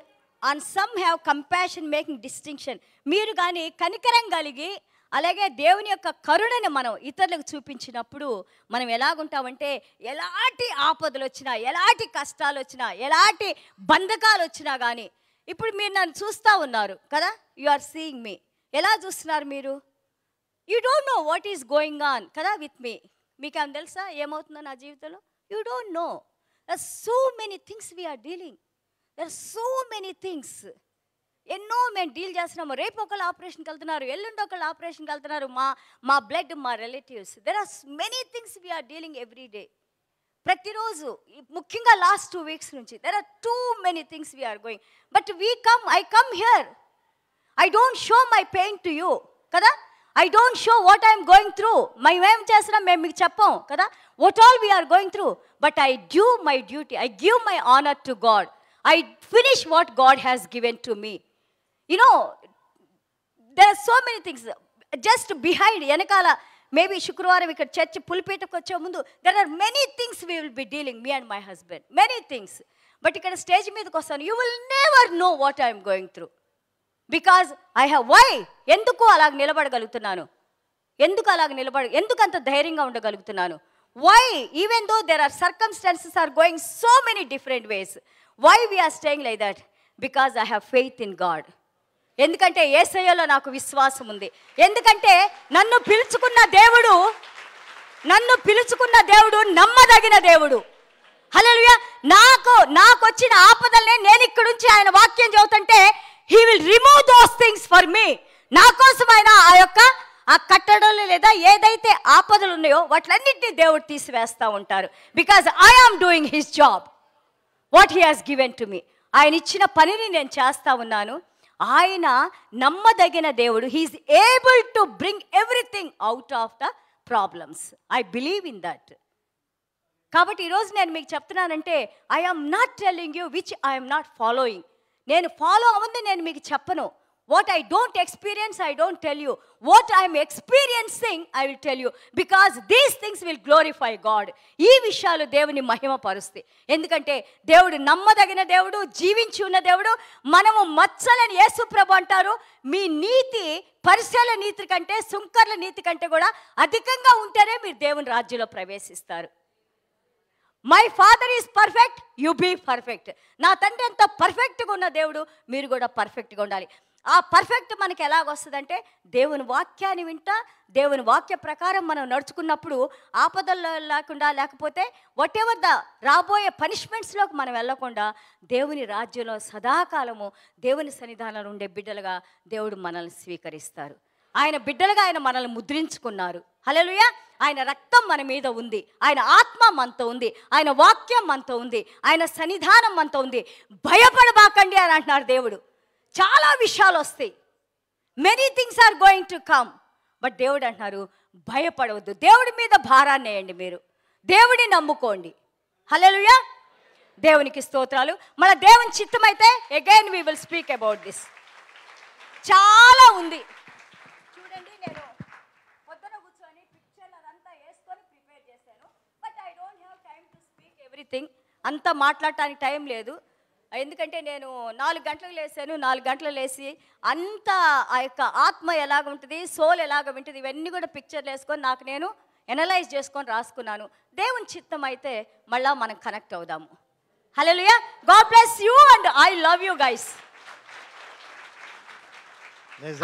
some have compassion making distinction. మీరు కానీ కనికరం కలిగి అలాగే దేవుని యొక్క కరుణను మనం ఇతరులకు చూపించినప్పుడు మనం ఎలాగుంటామంటే, ఎలాంటి ఆపదలు వచ్చినా, ఎలాంటి కష్టాలు వచ్చినా, ఎలాంటి బంధకాలు వచ్చినా కానీ, ఇప్పుడు మీరు నన్ను చూస్తూ ఉన్నారు కదా, యు ఆర్ సీయింగ్ మీ. ఎలా చూస్తున్నారు మీరు? You don't know what is going on కదా విత్ మీ. మీకు ఏమైనా తెలుసా ఏమవుతుందో నా జీవితంలో? You don't know. There so many things we are dealing. There so many things. ఎన్నో మేము డీల్ చేస్తున్నాము. రేపు ఒకళ్ళు ఆపరేషన్కి వెళ్తున్నారు, ఎల్లుండి ఒకళ్ళు ఆపరేషన్కి వెళ్తున్నారు, మా బ్లడ్, మా relatives. There are many things we are dealing every day. ప్రతిరోజు, ముఖ్యంగా లాస్ట్ 2 weeks నుంచి there are too many things we are going. But I come here, I don't show my pain to you కదా. I don't show what I'm going through. మేమేం చేస్తున్నాం మేము మీకు చెప్పాం కదా, what all we are going through. But I do my duty, I give my honour to God. I finish what God has given to me. You know, there are so many things. Just behind, వెనకాల maybe శుక్రవారం ఇక్కడ church పులిపేటకు వచ్చే ముందు there are many things we will be dealing, me and my husband, many things. But ఇక్కడ stage మీదకి వస్తాను, you will never know what I am going through. Because I have why? ఎందుకు అలాగ నిలబడగలుగుతున్నాను? ఎందుకు అంత ధైర్యంగా ఉండగలుగుతున్నాను? Why? Even though there are circumstances are going so many different ways. Why we are staying like that? Because I have faith in God. ఎందుకంటే యేసయ్యలో నాకు విశ్వాసం ఉంది. ఎందుకంటే నన్ను పిలుచుకున్న దేవుడు నమ్మదగిన దేవుడు. హల్లెలూయా. నాకు వచ్చిన ఆపదల్ని నేను ఇక్కడ నుంచి ఆయన వాక్యం చదువుతుంటే he will remove those things for me. నా కోసం ఆయన ఆ కట్టడలు లేదా ఏదైతే ఆపదలు ఉన్నాయో వాటిలన్నింటినీ దేవుడు తీసివేస్తూ ఉంటారు. Because I am doing his job, what he has given to me. ఆయన ఇచ్చిన పనిని నేను చేస్తూ ఉన్నాను. ఆయన నమ్మదగిన దేవుడు. He is able to bring everything out of the problems. I believe in that. కాబట్టి ఈరోజు నేను మీకు చెప్తున్నానంటే I am not telling you which I am not following. నేను ఫాలో అవ్వంది నేను మీకు చెప్పను. What I don't experience, I don't tell you. What I am experiencing, I will tell you. Because these things will glorify God. ఈ విషయాలు దేవుని మహిమపరుస్తాయి. ఎందుకంటే దేవుడు నమ్మదగిన దేవుడు, జీవించి ఉన్న దేవుడు. మనము మచ్చలని యేసు ప్రభు అంటారు, మీ నీతి పరిసల నీతి కంటే, సుంకర్ల నీతి కంటే కూడా అధికంగా ఉంటేనే మీరు దేవుని రాజ్యంలో ప్రవేశిస్తారు. My father is perfect, you be perfect. నా తండ్రి ఎంత పర్ఫెక్ట్గా ఉన్న దేవుడు, మీరు కూడా పర్ఫెక్ట్గా ఉండాలి. ఆ పర్ఫెక్ట్ మనకి ఎలాగొస్తుందంటే దేవుని వాక్యాన్ని వింటా దేవుని వాక్య ప్రకారం మనం నడుచుకున్నప్పుడు ఆపదల్లో లేకుండా, లేకపోతే వాట్ ఎవర్ ద రాబోయే పనిష్మెంట్స్లోకి మనం వెళ్ళకుండా దేవుని రాజ్యంలో సదాకాలము దేవుని సన్నిధానంలో ఉండే బిడ్డలుగా దేవుడు మనల్ని స్వీకరిస్తారు. ఆయన బిడ్డలుగా ఆయన మనల్ని ముద్రించుకున్నారు. హల్లెలూయా. ఆయన రక్తం మన మీద ఉంది, ఆయన ఆత్మ మనతో ఉంది, ఆయన వాక్యం మనతో ఉంది, ఆయన సన్నిధానం మనతో ఉంది. భయపడబాకండి అని అంటున్నారు దేవుడు. చాలా విషయాలు వస్తాయి, many things are going to come, but దేవుడు అంటున్నారు భయపడవద్దు. దేవుడి మీద భారాన్ని వేయండి, మీరు దేవుడిని నమ్ముకోండి. హల్లెలూయా. దేవునికి స్తోత్రాలు. మన దేవుని చిత్తమైతే again we will speak about this. చాలా ఉంది. చూడండి, నేను పొద్దున కూర్చొని పిక్చర్లు అదంతా వేసుకొని ప్రిపేర్ చేశాను, but I don't have time to speak everything. అంతా మాట్లాడటానికి టైం లేదు. ఎందుకంటే నేను 4 గంటలకు లేసాను. 4 గంటలు లేచి అంతా ఆ యొక్క ఆత్మ ఎలాగ ఉంటుంది, సోల్ ఎలాగ ఉంటుంది, ఇవన్నీ కూడా పిక్చర్లు వేసుకొని నాకు నేను ఎనలైజ్ చేసుకొని రాసుకున్నాను. దేవుని చిత్తం అయితే మళ్ళా మనం కనెక్ట్ అవుదాము. Hallelujah. God bless you and I love you guys.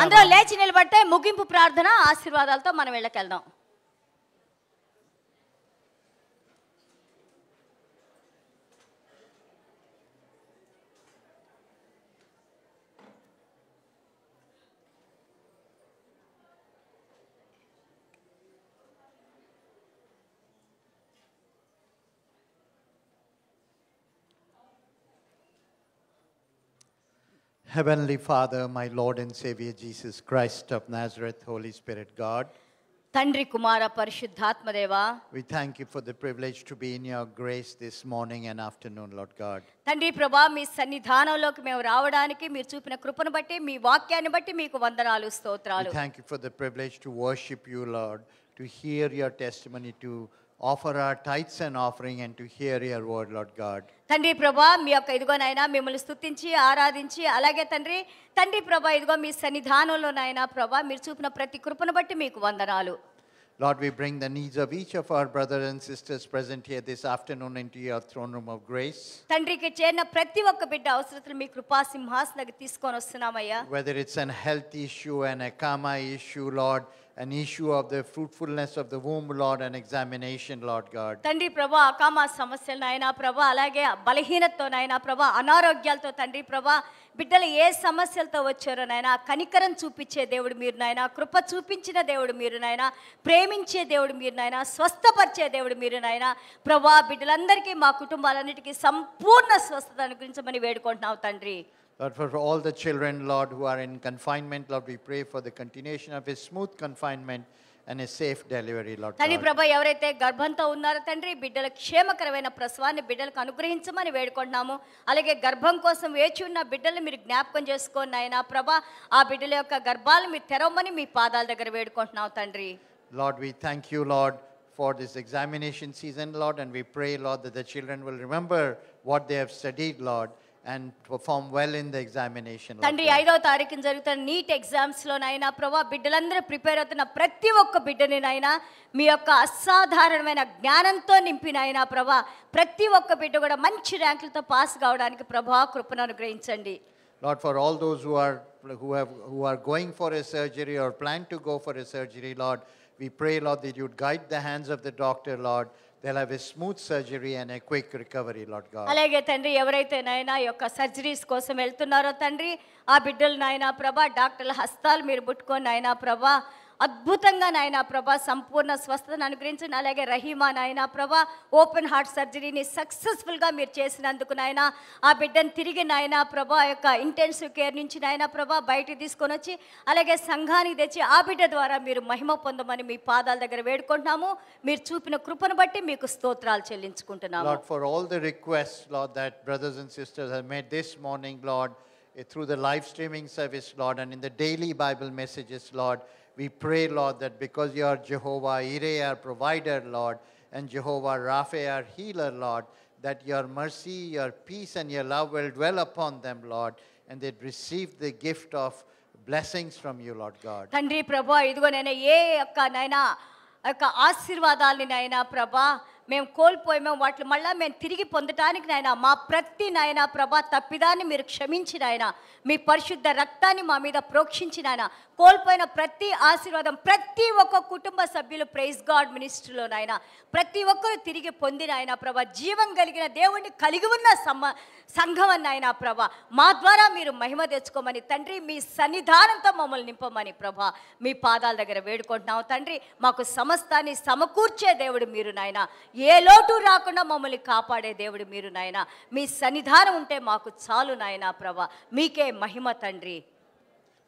అందరూ లేచి నిలబడితే ముగింపు ప్రార్థన ఆశీర్వాదాలతో మనం వెళ్ళకెళ్దాం.
Heavenly Father, my Lord and Savior Jesus Christ of Nazareth, Holy Spirit God,
తండ్రి కుమార పరిశుద్ధాత్మదేవా,
we thank you for the privilege to be in your grace this morning and afternoon, Lord God.
తండ్రి ప్రభా, మీ సన్నిధానంలోకి మేము రావడానికి మీరు చూపిన కృపను బట్టి, మీ వాక్యాన్ని బట్టి మీకు వందనాలు, స్తోత్రాలు.
We thank you for the privilege to worship you, Lord, to hear your testimony, to offer our tithes and offering and to hear your word, Lord God.
తండ్రి ప్రభా, మీ యొక్క ఇదిగోనైనా మిమ్మల్ని స్తుతించి ఆరాధించి, అలాగే తండ్రి ప్రభా ఇదిగో మీ సన్నిధానంలోనైనా ప్రభా మీరు చూపిన ప్రతి కృపను బట్టి మీకు వందనాలు.
Lord, we bring the needs of each of our brothers and sisters present here this afternoon into your throne room of grace.
తండ్రికి చేరిన ప్రతి ఒక్క బిడ్డ అవసరతలు మీ కృపా సింహాసనానికి తీసుకొని వస్తున్నామయ్యా.
Whether it's an health issue, an akama issue, Lord, an issue of the fruitfulness of the womb, Lord, an examination, Lord God.
తండ్రి ప్రభా అకామా సమస్యలనైనా ప్రభా, అలాగే బలహీనతతోనైనా ప్రభా, అనారోగ్యాలతో తండ్రి ప్రభా బిడ్డలు ఏ సమస్యలతో వచ్చారో నాయనా కనికరం చూపించే దేవుడు మీరు నాయనా, కృప చూపించిన దేవుడు మీరు నాయనా, ప్రేమించే దేవుడు మీరు నాయనా, స్వస్థపరిచే దేవుడు మీరు నాయనా ప్రభా. బిడ్డలందరికీ మా కుటుంబాలన్నిటికీ సంపూర్ణ స్వస్థత అనుగ్రహించమని వేడుకుంటున్నావు తండ్రి.
Lord, for all the children, Lord, who are in confinement, Lord, we pray for the continuation of a smooth confinement and a safe delivery, Lord
తండ్రి
God.
ప్రభా ఎవరైతే గర్భంతో ఉన్నారో తండ్రి బిడ్డల క్షేమకరమైన ప్రసవాన్ని బిడ్డలకు అనుగ్రహించమని వేడుకుంటున్నాము. అలాగే గర్భం కోసం వేచి ఉన్న బిడ్డలు మీరు జ్ఞాపకం చేసుకోండి నాయనా ప్రభా. ఆ బిడ్డల యొక్క గర్భాలు మీరు తెరవమని మీ పాదాల దగ్గర వేడుకుంటున్నావు తండ్రి.
Lord, we thank you, Lord, for this examination season, Lord, and we pray, Lord, that the children will remember what they have studied, Lord, and perform well in the examination.
తండ్రి 5వ తారీఖున జరుగుతున్న నీట్ ఎగ్జామ్స్లోనైనా ప్రభా బిడ్డలందరూ prepare అవుతున్న ప్రతి ఒక్క బిడ్డనినైనా మీ యొక్క అసాధారణమైన జ్ఞానంతో నింపినైనా ప్రభా ప్రతి ఒక్క బిడ్డ కూడా మంచి ర్యాంకులతో పాస్ కావడానికి ప్రభా కృపను అనుగ్రహించండి.
Lord, for all those who are going for a surgery or plan to go for a surgery, Lord, we pray, Lord, that you'd guide the hands of the doctor, Lord. They'll have a smooth surgery and a quick recovery, Lord God.
అలాగే తండ్రి ఎవరైతే నాయనా ఈ యొక్క surgeries కోసం వెళ్తున్నారో తండ్రి ఆ బిడ్డలు నాయనా ప్రభా డాక్టర్ల హస్తాలు మీరు ముట్టుకొని నాయనా ప్రభా అద్భుతంగా నాయనా ప్రభా సంపూర్ణ స్వస్థతను అనుగ్రహించండి. అలాగే రహీమా నాయనా ప్రభా ఓపెన్ హార్ట్ సర్జరీని సక్సెస్ఫుల్గా మీరు చేసినందుకు నాయనా ఆ బిడ్డను తిరిగి నాయనా ప్రభా యొక్క ఇంటెన్సివ్ కేర్ నుంచి నాయనా ప్రభా బయటికి తీసుకొని వచ్చి అలాగే సంఘానికి తెచ్చి ఆ బిడ్డ ద్వారా మీరు మహిమ పొందమని మీ పాదాల దగ్గర వేడుకుంటున్నాము. మీరు చూపిన కృపను బట్టి మీకు స్తోత్రాలు చెల్లించుకుంటున్నాము.
Lord, for all the requests, Lord, that brothers and sisters have made this morning, Lord, through the live streaming service, Lord, and in the daily Bible messages, Lord, we pray, Lord, that because you are Jehovah Ireh, our provider, Lord, and Jehovah Rapha, our healer, Lord, that your mercy, your peace, and your love will dwell upon them, Lord, and they'd receive the gift of blessings from you, Lord God.
తండ్రి ప్రభా ఇదిగో నేను ఏ యొక్క నైనా యొక్క ఆశీర్వాదాలని నైనా ప్రభా మేము కోల్పోయామో వాటిని మళ్ళీ మేము తిరిగి పొందటానికి నాయన మా ప్రతి నాయన ప్రభా తప్పిదాన్ని మీరు క్షమించి నాయన మీ పరిశుద్ధ రక్తాన్ని మా మీద ప్రోక్షించిన ఆయన కోల్పోయిన ప్రతి ఆశీర్వాదం ప్రతి ఒక్క కుటుంబ సభ్యులు ప్రైజ్ గాడ్ మినిస్ట్రీలో నాయన ప్రతి ఒక్కరు తిరిగి పొందిన ఆయన ప్రభా జీవం కలిగిన దేవుణ్ణి కలిగి ఉన్న సంఘం అన్న ఆయన ప్రభా మా ద్వారా మీరు మహిమ తెచ్చుకోమని తండ్రి మీ సన్నిధానంతో మమ్మల్ని నింపమని ప్రభా మీ పాదాల దగ్గర వేడుకుంటున్నాం తండ్రి మాకు సమస్తాన్ని సమకూర్చే దేవుడు మీరు నాయన ఏ లోటు రాకుండా మమ్మల్ని కాపాడే దేవుడు మీరు నాయన మీ సన్నిధానం ఉంటే మాకు చాలు నాయన ప్రభా మీకే మహిమ తండ్రి.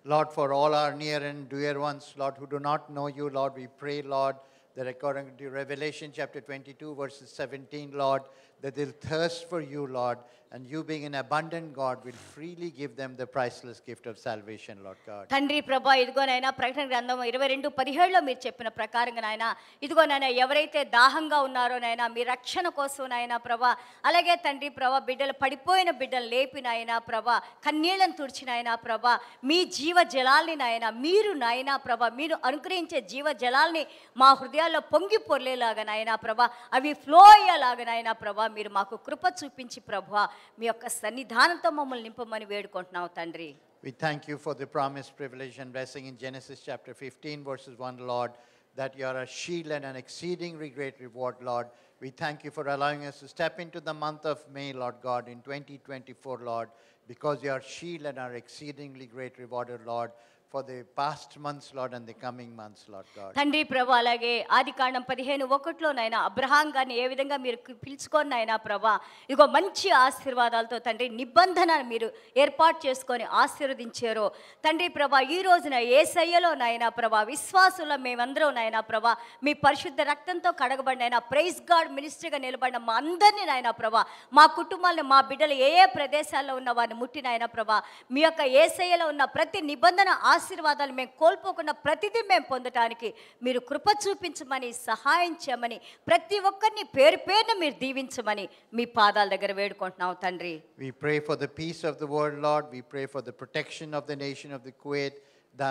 Lord, for all our near and dear ones, Lord, who do not know you, Lord, we pray, Lord, that according to Revelation chapter 22, verses 17, Lord, that they'll thirst for you, Lord, and you being an abundant God will freely give them the priceless gift of salvation, Lord God.
తండ్రి ప్రభా ఇదిగోనైనా ప్రకటన గ్రంథం 22:17లో మీరు చెప్పిన ప్రకారంగా నాయన ఇదిగోనైనా ఎవరైతే దాహంగా ఉన్నారో నాయన మీ రక్షణ కోసం నాయన ప్రభా అలాగే తండ్రి ప్రభా బిడ్డలు పడిపోయిన బిడ్డలు లేపి నాయన ప్రభా కన్నీళ్లను తుడిచిన ఆయన ప్రభా మీ జీవ జలాల్ని నాయన మీరు నాయన ప్రభా మీరు అనుగ్రహించే జీవ జలాల్ని మా హృదయాల్లో పొంగి పొర్లేలాగా నాయన ప్రభా అవి ఫ్లో అయ్యేలాగా నాయన ప్రభా మీరు మాకు కృప చూపించి ప్రభా మీ యొక్క సన్నిధానంతో మమ్మల్ని నింపమని వేడుకుంటున్నాం తండ్రి.
We thank you for the promised privilege and blessing in Genesis chapter 15 verses 1, Lord, that you are a shield and an exceedingly great reward, Lord. We thank you for allowing us to step into the month of May, Lord God, in 2024, Lord, because you are shield and our exceedingly great rewarder, Lord, for the past months, Lord, and the coming months, Lord God.
తండ్రి ప్రభా అలాగే ఆదికాండం 15:1లో నాయన Abraham గారిని ఏ విధంగా మీరు పిలుచుకొని నాయన ప్రభా ఇదిగో మంచి ఆశీర్వాదాలతో తండ్రి నిబంధన మీరు ఏర్పాటు చేసుకొని ఆశీర్వదించారో తండ్రి ప్రభా ఈ రోజున యేసయ్యలో నాయన ప్రభా విశ్వాసుల మేమందరం నాయన ప్రభా మీ పరిశుద్ధ రక్తంతో కడగబడిన ప్రైజ్ గాడ్ మినిస్ట్రీగా నిలబడిన మా అందరినీ నాయన ప్రభా మా కుటుంబాలను మా బిడ్డలు ఏ ఏ ప్రదేశాల్లో ఉన్న వారిని ముట్టిన ఆయన ప్రభా మీ యొక్క యేసయ్యలో ఉన్న ప్రతి నిబంధన ఆశీర్వాదాలు మేము కోల్పోకుండా ప్రతిదీ మేము పొందటానికి మీరు కృప చూపించమని సహాయం చేయమని ప్రతి ఒక్కరిని పేరు పేరున మీరు దీవించమని మీ పాదాల దగ్గర వేడుకుంటున్నాం తండ్రి.
We pray for the peace of the world, Lord. We pray for the protection of the nation of the Kuwait, the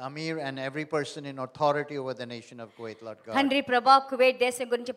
Amir and every person in authority over the nation of Kuwait, Lord God.
తండ్రి ప్రభా Kuwait దేశం గురించి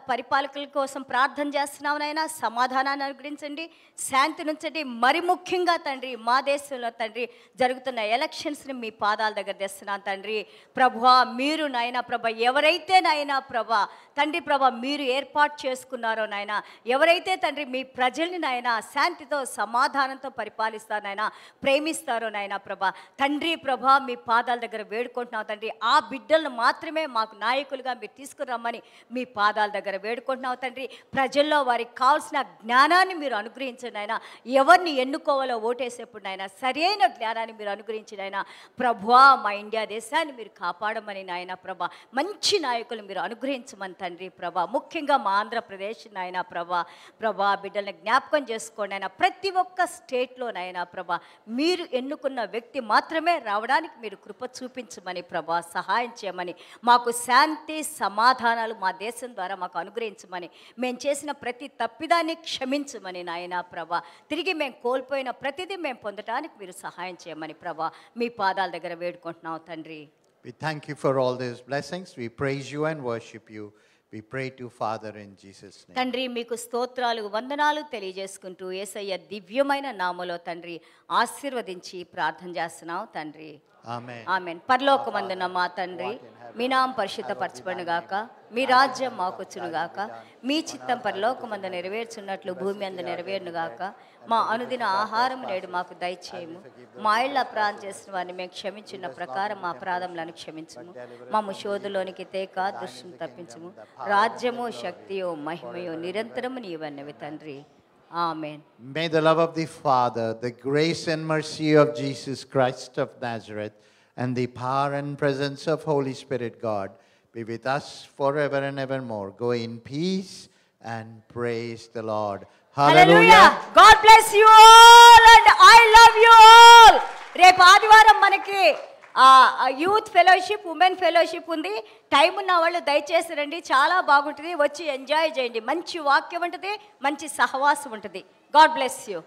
పరిపాలకుల కోసం ప్రార్థన చేస్తున్నాం నాయనా సమాధానాన్ని అనుగ్రహించండి శాంతి నుంచండి మరి ముఖ్యంగా తండ్రి మా దేశంలో తండ్రి జరుగుతున్న ఎలక్షన్స్ని మీ పాదాల దగ్గర తెస్తున్నాను తండ్రి ప్రభువా మీరు నాయనా ప్రభా ఎవరైతే నాయనా ప్రభా తండ్రి ప్రభా మీరు ఏర్పాటు చేసుకున్నారో నాయనా ఎవరైతే తండ్రి మీ ప్రజల్ని నాయనా శాంతితో సమాధానంతో పరిపాలిస్తారో నాయనా ప్రేమిస్తారో నాయనా ప్రభా తండ్రి ప్రభా మీ పాదాల దగ్గర వేడుకుంటున్నాం తండ్రి ఆ బిడ్డలను మాత్రమే మాకు నాయకులుగా మీరు తీసుకురమ్మని మీ పాదాల దగ్గర వేడుకుంటున్నాం తండ్రి ప్రజల్లో వారికి కావాల్సిన జ్ఞానాన్ని మీరు అనుగ్రహించండి ఆయన ఎవరిని ఎన్నుకోవాలో ఓటేసేప్పుడు నాయన సరైన జ్ఞానాన్ని మీరు అనుగ్రహించండి ఆయన ప్రభువా మా ఇండియా దేశాన్ని మీరు కాపాడమని నాయన ప్రభా మంచి నాయకులు మీరు అనుగ్రహించమని తండ్రి ప్రభా ముఖ్యంగా మా ఆంధ్రప్రదేశ్ నాయన ప్రభా బిడ్డల్ని జ్ఞాపకం చేసుకోండి ఆయన ప్రతి ఒక్క స్టేట్లో నాయన ప్రభా మీరు ఎన్నుకున్న వ్యక్తి మాత్రమే రావడానికి మీరు కృప చూపించమని ప్రభా సహాయం చేయమని మాకు శాంతి సమాధానాలు మా దేశం ద్వారా మాకు అనుగ్రహించమని మేము చేసిన ప్రతి తప్పిదాన్ని క్షమించమని నాయనా ప్రభా తిరిగి మేము కోల్పోయిన ప్రతిదీ మేము పొందడానికి మీరు సహాయం చేయమని ప్రభా మీ పాదాల దగ్గర వేడుకుంటున్నాం తండ్రి.
We thank you for all these blessings. We praise you and worship you. We pray to Father in Jesus' name.
తండ్రి మీకు స్తోత్రాలు వందనాలు తెలియజేసుకుంటూ యేసయ్య దివ్యమైన నామములో తండ్రి ఆశీర్వదించి ప్రార్థన చేస్తున్నాం తండ్రి.
ఆమేన్.
ఆమేన్. పరలోకమందున్న మా తండ్రి మీ నామం పరిశుద్ధపరచబడును గాక మీ రాజ్యం మాకొచ్చును గాక మీ చిత్తం పరలోకమందు నెరవేర్చున్నట్లు భూమి అందు నెరవేరును గాక మా అనుదిన ఆహారం నేడు మాకు దయచేయము మా ఇళ్ళ అపరాధం చేసిన వారిని మేము క్షమించిన ప్రకారం మా అపరాధములను క్షమించము మమ్ము శోధలోనికి తేక దుష్టుని తప్పించము రాజ్యము శక్తియో మహిమయో నిరంతరము నీవన్నవి తండ్రి. Amen.
May the love of the Father, the grace and mercy of Jesus Christ of Nazareth, and the power and presence of Holy Spirit God be with us forever and evermore. Go in peace and praise the Lord.
Hallelujah. God bless you all and I love you all. రేపు ఆదివారం మనకి youth fellowship women fellowship ఉంది time ఉన్న వాళ్ళు దయచేసి రండి చాలా బాగుంటుంది వచ్చి ఎంజాయ్ చేయండి మంచి వాక్యం ఉంటుంది మంచి సహవాసం ఉంటుంది. God bless you.